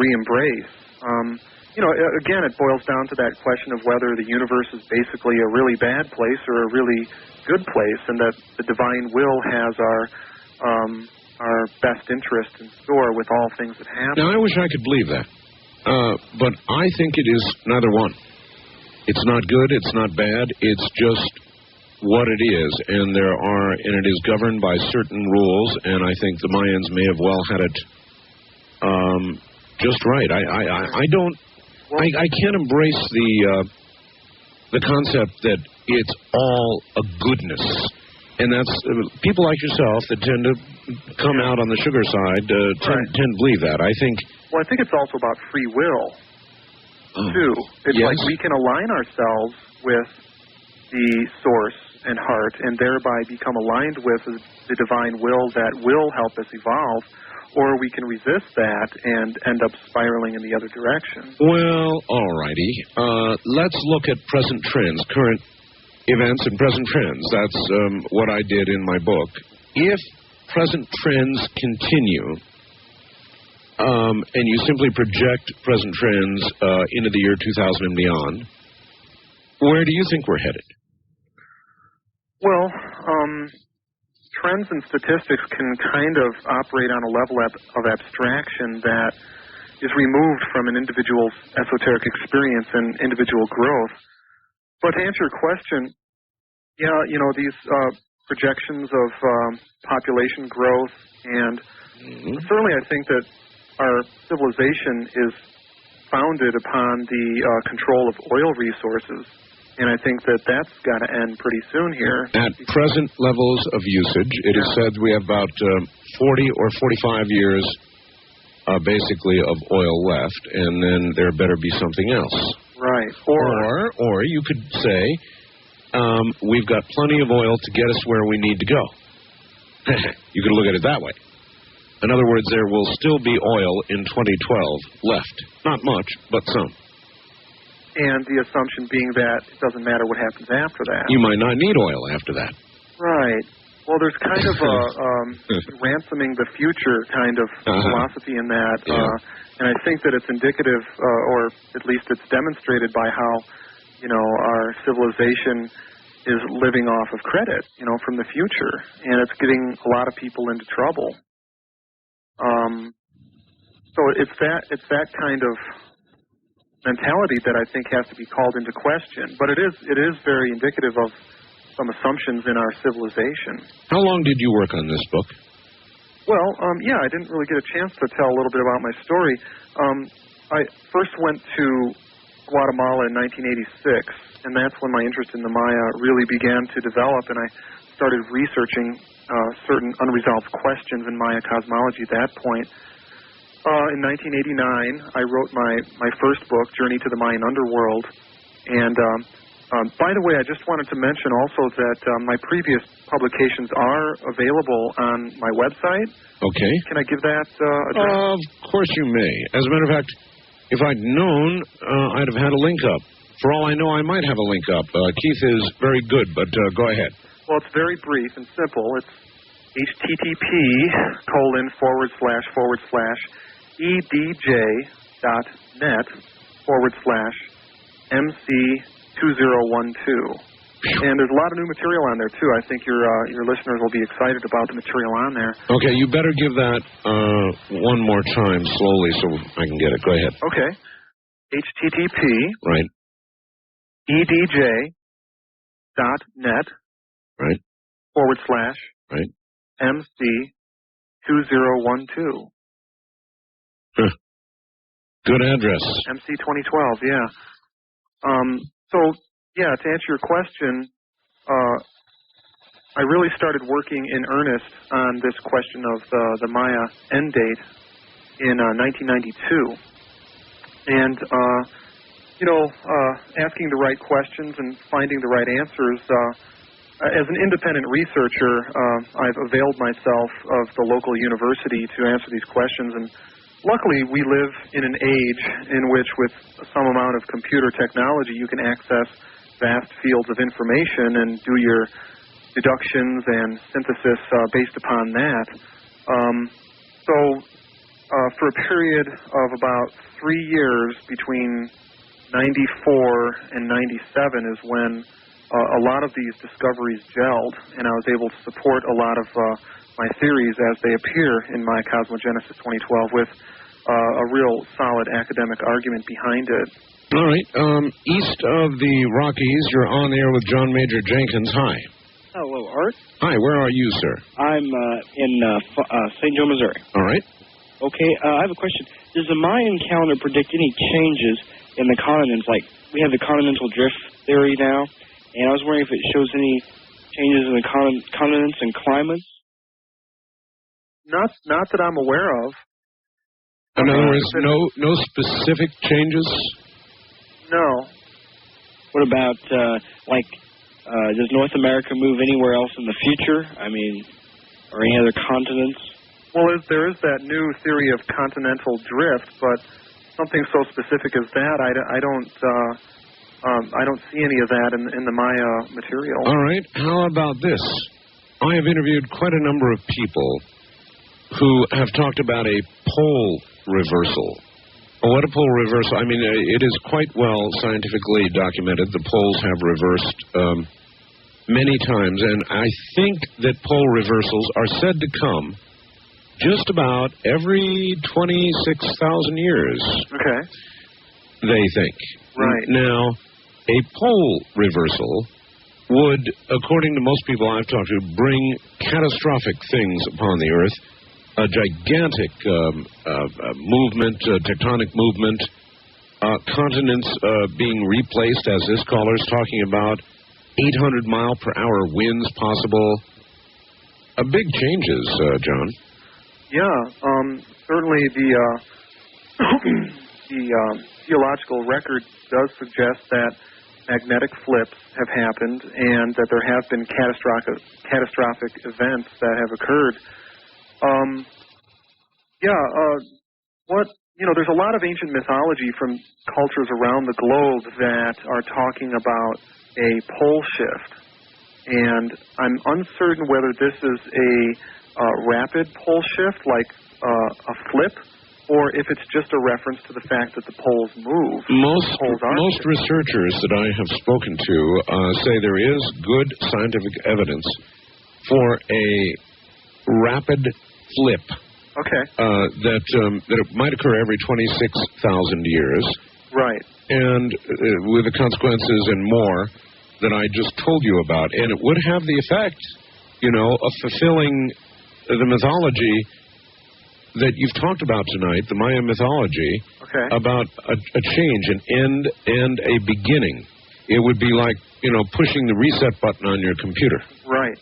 re-embrace. You know, again, it boils down to that question of whether the universe is basically a really bad place or a really good place, and that the divine will has our best interest in store with all things that happen. Now, I wish I could believe that, but I think it is neither one. It's not good, it's not bad, it's just what it is, and it is governed by certain rules, and I think the Mayans may have well had it just right. I can't embrace the concept that it's all a goodness, and that's people like yourself that tend to come out on the sugar side tend to believe that. I think it's also about free will too. It's like we can align ourselves with the source and heart, and thereby become aligned with the divine will that will help us evolve. Or we can resist that and end up spiraling in the other direction. Well, all righty. Let's look at present trends, current events and present trends. That's what I did in my book. If present trends continue, and you simply project present trends into the year 2000 and beyond, where do you think we're headed? Well, trends and statistics can kind of operate on a level of abstraction that is removed from an individual's esoteric experience and individual growth. But to answer your question, yeah, you know, these projections of population growth, and certainly I think that our civilization is founded upon the control of oil resources, and I think that that's got to end pretty soon here. At present levels of usage, it is said we have about 40 or 45 years basically of oil left, and then there better be something else. Right. Or you could say we've got plenty of oil to get us where we need to go. You could look at it that way. In other words, there will still be oil in 2012 left. Not much, but some. And the assumption being that it doesn't matter what happens after that. You might not need oil after that. Right. Well, there's kind of a ransoming the future kind of philosophy in that. And I think that it's indicative, or at least it's demonstrated by how, you know, our civilization is living off of credit, you know, from the future. And it's getting a lot of people into trouble. So it's that kind of mentality that I think has to be called into question. But it is very indicative of some assumptions in our civilization. How long did you work on this book? Well, yeah, I didn't really get a chance to tell a little bit about my story. I first went to Guatemala in 1986, and that's when my interest in the Maya really began to develop, and I started researching certain unresolved questions in Maya cosmology at that point. In 1989, I wrote my first book, Journey to the Mayan Underworld. And by the way, I just wanted to mention also that my previous publications are available on my website. Okay. Can I give that address? Of course you may. As a matter of fact, if I'd known, I'd have had a link up. For all I know, I might have a link up. Keith is very good, but go ahead. Well, it's very brief and simple. It's http://edj.net/MC2012. And there's a lot of new material on there, too. I think your listeners will be excited about the material on there. Okay, you better give that one more time slowly so I can get it. Go ahead. Okay. http right. edj.net right. // MC2012. Good address. MC2012, yeah. So, yeah, to answer your question, I really started working in earnest on this question of the Maya end date in 1992. And, asking the right questions and finding the right answers. As an independent researcher, I've availed myself of the local university to answer these questions, and luckily we live in an age in which with some amount of computer technology you can access vast fields of information and do your deductions and synthesis based upon that. For a period of about 3 years between 94 and 97 is when a lot of these discoveries gelled, and I was able to support a lot of my theories as they appear in my Cosmogenesis 2012 with a real solid academic argument behind it. All right. East of the Rockies, you're on the air with John Major Jenkins. Hi. Hello, Art. Hi, where are you, sir? I'm in St. Joe, Missouri. All right. Okay, I have a question. Does the Mayan calendar predict any changes in the continents? Like, we have the continental drift theory now, and I was wondering if it shows any changes in the continents and climates? Not that I'm aware of. In other words, no specific changes? No. What about, does North America move anywhere else in the future? I mean, or any other continents? Well, there is that new theory of continental drift, but something so specific as that, I don't see any of that in the Maya material. All right. How about this? I have interviewed quite a number of people who have talked about a pole reversal. What a pole reversal, I mean, it is quite well scientifically documented. The poles have reversed many times, and I think that pole reversals are said to come just about every 26,000 years. Okay. They think. Right. Now, a pole reversal would, according to most people I've talked to, bring catastrophic things upon the Earth, a gigantic movement, tectonic movement, continents being replaced, as this caller's talking about, 800-mile-per-hour winds possible. Big changes, John. Yeah, certainly the geological record does suggest that magnetic flips have happened and that there have been catastrophic events that have occurred. There's a lot of ancient mythology from cultures around the globe that are talking about a pole shift, and I'm uncertain whether this is a rapid pole shift, like a flip, or if it's just a reference to the fact that the poles move. Most researchers that I have spoken to say there is good scientific evidence for a rapid flip. Okay. That it might occur every 26,000 years. Right. And with the consequences and more that I just told you about. And it would have the effect, of fulfilling the mythology that you've talked about tonight, the Maya mythology, about a change, an end and a beginning. It would be like, pushing the reset button on your computer. Right.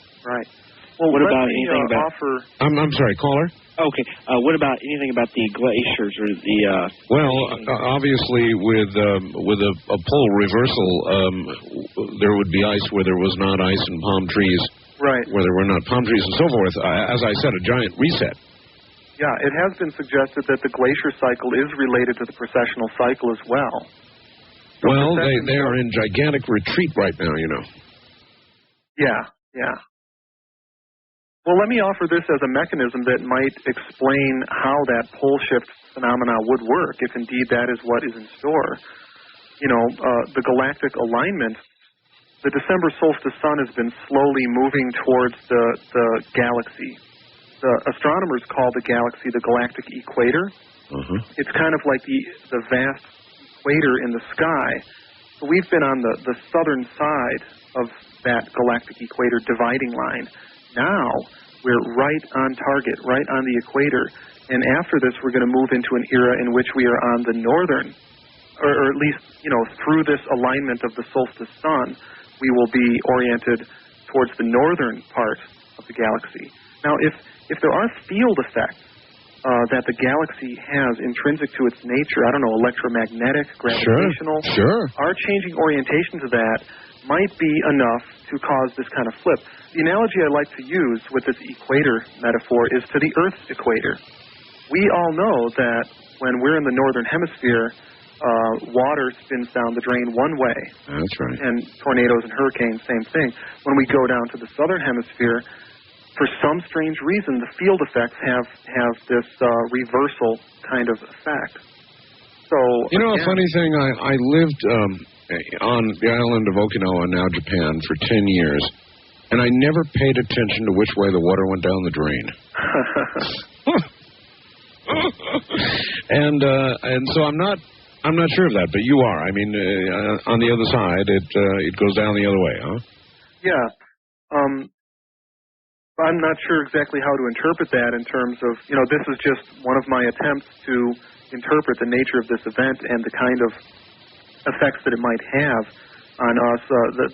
Well, what about anything about... I'm sorry, caller? Okay. What about anything about the glaciers or the... Well, obviously, with a pole reversal, there would be ice where there was not ice and palm trees where there were not palm trees and so forth. As I said, a giant reset. Yeah, it has been suggested that the glacier cycle is related to the precessional cycle as well. So well, they are in gigantic retreat right now, Yeah. Well, let me offer this as a mechanism that might explain how that pole shift phenomena would work, if indeed that is what is in store. The galactic alignment, the December solstice sun has been slowly moving towards the galaxy. The astronomers call the galaxy the galactic equator. It's kind of like the vast equator in the sky. So we've been on the southern side of that galactic equator dividing line. Now, we're right on target, right on the equator, and after this we're going to move into an era in which we are on the northern, or at least, through this alignment of the solstice sun, we will be oriented towards the northern part of the galaxy. Now, if there are field effects that the galaxy has intrinsic to its nature, I don't know, electromagnetic, gravitational, our changing orientation to that might be enough to cause this kind of flip. The analogy I like to use with this equator metaphor is to the Earth's equator. We all know that when we're in the northern hemisphere, water spins down the drain one way. That's right. And tornadoes and hurricanes, same thing. When we go down to the southern hemisphere, for some strange reason, the field effects have this reversal kind of effect. So, a funny thing, I lived on the island of Okinawa, now Japan, for 10 years, and I never paid attention to which way the water went down the drain. And so I'm not sure of that, but you are. I mean, on the other side, it goes down the other way, huh? Yeah. I'm not sure exactly how to interpret that in terms of, this is just one of my attempts to interpret the nature of this event and the kind of effects that it might have on us.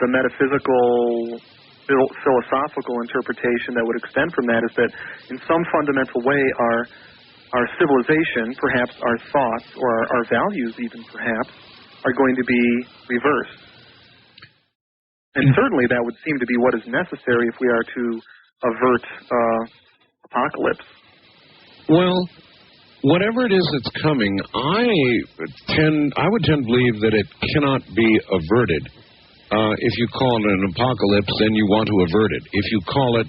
The metaphysical, philosophical interpretation that would extend from that is that in some fundamental way our civilization, perhaps our thoughts or our values even perhaps, are going to be reversed. And certainly that would seem to be what is necessary if we are to avert apocalypse. Well, whatever it is that's coming, I would tend to believe that it cannot be averted. If you call it an apocalypse, then you want to avert it. If you call it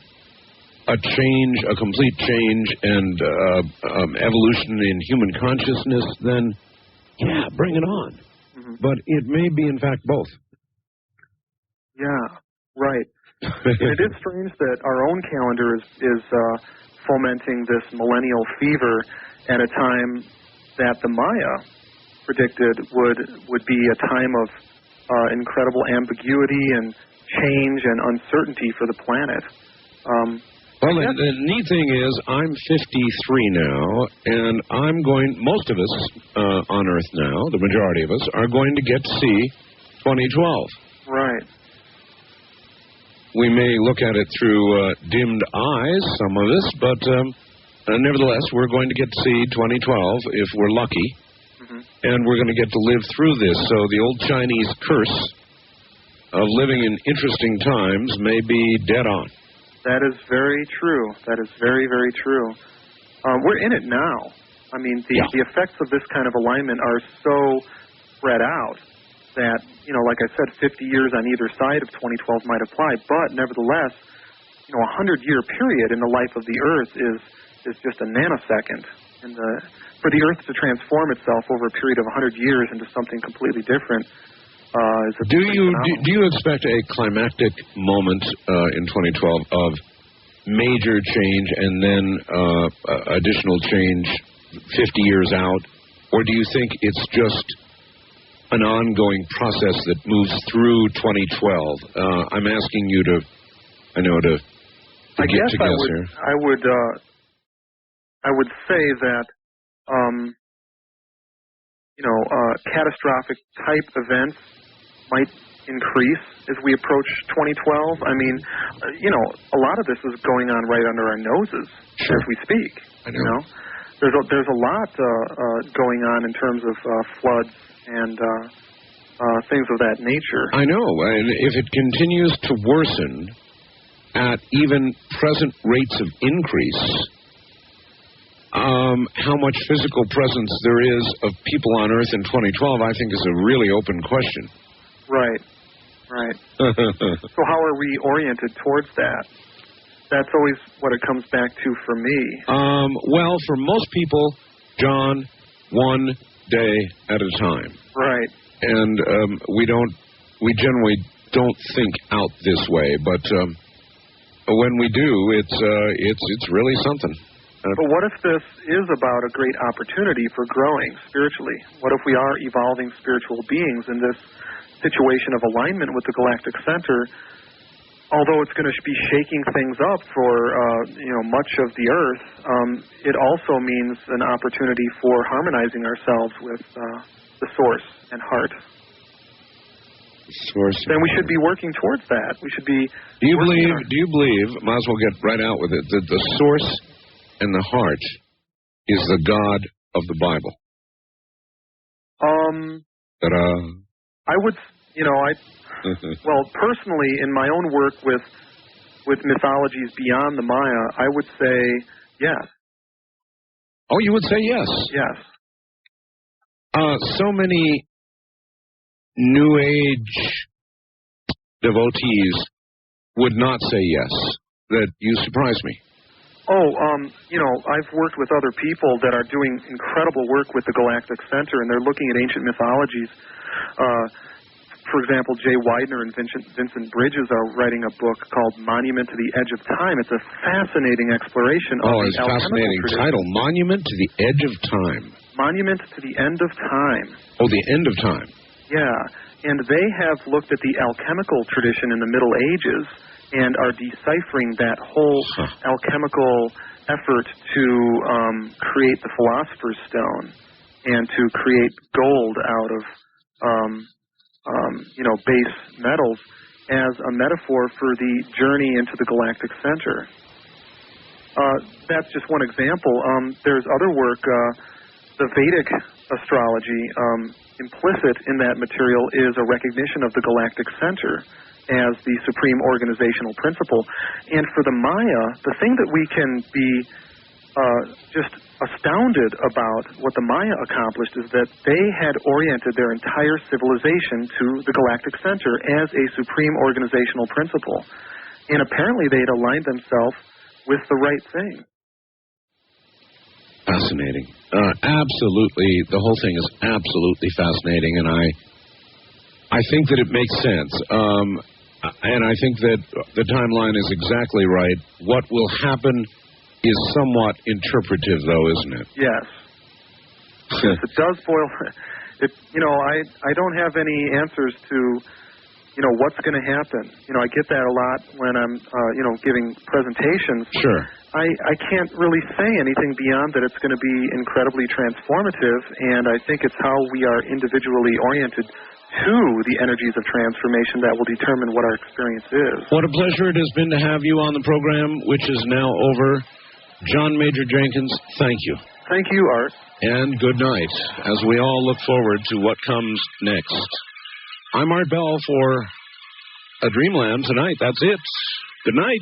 a change, a complete change, and evolution in human consciousness, then, yeah, bring it on. But it may be, in fact, both. Yeah, right. It is strange that our own calendar is fomenting this millennial fever at a time that the Maya predicted would be a time of incredible ambiguity and change and uncertainty for the planet. Well, the neat thing is I'm 53 now, and most of us on Earth now, the majority of us, are going to get to see 2012. Right. We may look at it through dimmed eyes, some of us, but nevertheless, we're going to get to see 2012 if we're lucky, and we're going to get to live through this. So the old Chinese curse of living in interesting times may be dead on. That is very true. That is very, very true. We're in it now. I mean, the effects of this kind of alignment are so spread out that, like I said, 50 years on either side of 2012 might apply, but nevertheless, a 100-year period in the life of the Earth is just a nanosecond. And for the Earth to transform itself over a period of 100 years into something completely different is a do you expect a climactic moment in 2012 of major change and then additional change 50 years out, or do you think it's just an ongoing process that moves through 2012? I'm asking you to get to guess here. I would say that catastrophic type events might increase as we approach 2012. I mean, a lot of this is going on right under our noses as we speak. I know. There's a lot going on in terms of floods and things of that nature. I know, and if it continues to worsen at even present rates of increase, how much physical presence there is of people on Earth in 2012, I think, is a really open question. Right. So how are we oriented towards that? That's always what it comes back to for me. Well, for most people, John, one day at a time. Right. And we generally don't think out this way, but when we do, it's really something. But what if this is about a great opportunity for growing spiritually? What if we are evolving spiritual beings in this situation of alignment with the galactic center? Although it's going to be shaking things up for much of the Earth, it also means an opportunity for harmonizing ourselves with the source and heart. Source. Then we should be working towards that. We should be. Do you believe? Might as well get right out with it. That the source and the heart is the God of the Bible. Ta-da. I would, well, personally, in my own work with mythologies beyond the Maya, I would say yes. Oh, you would say yes? Yes. So many New Age devotees would not say yes. That you surprise me. I've worked with other people that are doing incredible work with the Galactic Center, and they're looking at ancient mythologies. For example, Jay Widener and Vincent Bridges are writing a book called Monument to the Edge of Time. It's a fascinating exploration of the it's a fascinating title. Monument to the Edge of Time. Monument to the End of Time. Oh, the End of Time. Yeah, and they have looked at the alchemical tradition in the Middle Ages and are deciphering that whole alchemical effort to create the Philosopher's Stone and to create gold out of base metals as a metaphor for the journey into the galactic center. That's just one example. There's other work. The Vedic astrology, implicit in that material is a recognition of the galactic center as the supreme organizational principle. And for the Maya, the thing that we can be just astounded about what the Maya accomplished is that they had oriented their entire civilization to the galactic center as a supreme organizational principle. And apparently they had aligned themselves with the right thing. Fascinating. Absolutely. The whole thing is absolutely fascinating, and I think that it makes sense. And I think that the timeline is exactly right. What will happen is somewhat interpretive, though, isn't it? Yes. Yes, it does boil. I don't have any answers to, what's going to happen. I get that a lot when I'm, giving presentations. Sure. I can't really say anything beyond that it's going to be incredibly transformative, and I think it's how we are individually oriented to the energies of transformation that will determine what our experience is. What a pleasure it has been to have you on the program, which is now over. John Major Jenkins, thank you. Thank you, Art. And good night, as we all look forward to what comes next. I'm Art Bell for A Dreamland Tonight. That's it. Good night.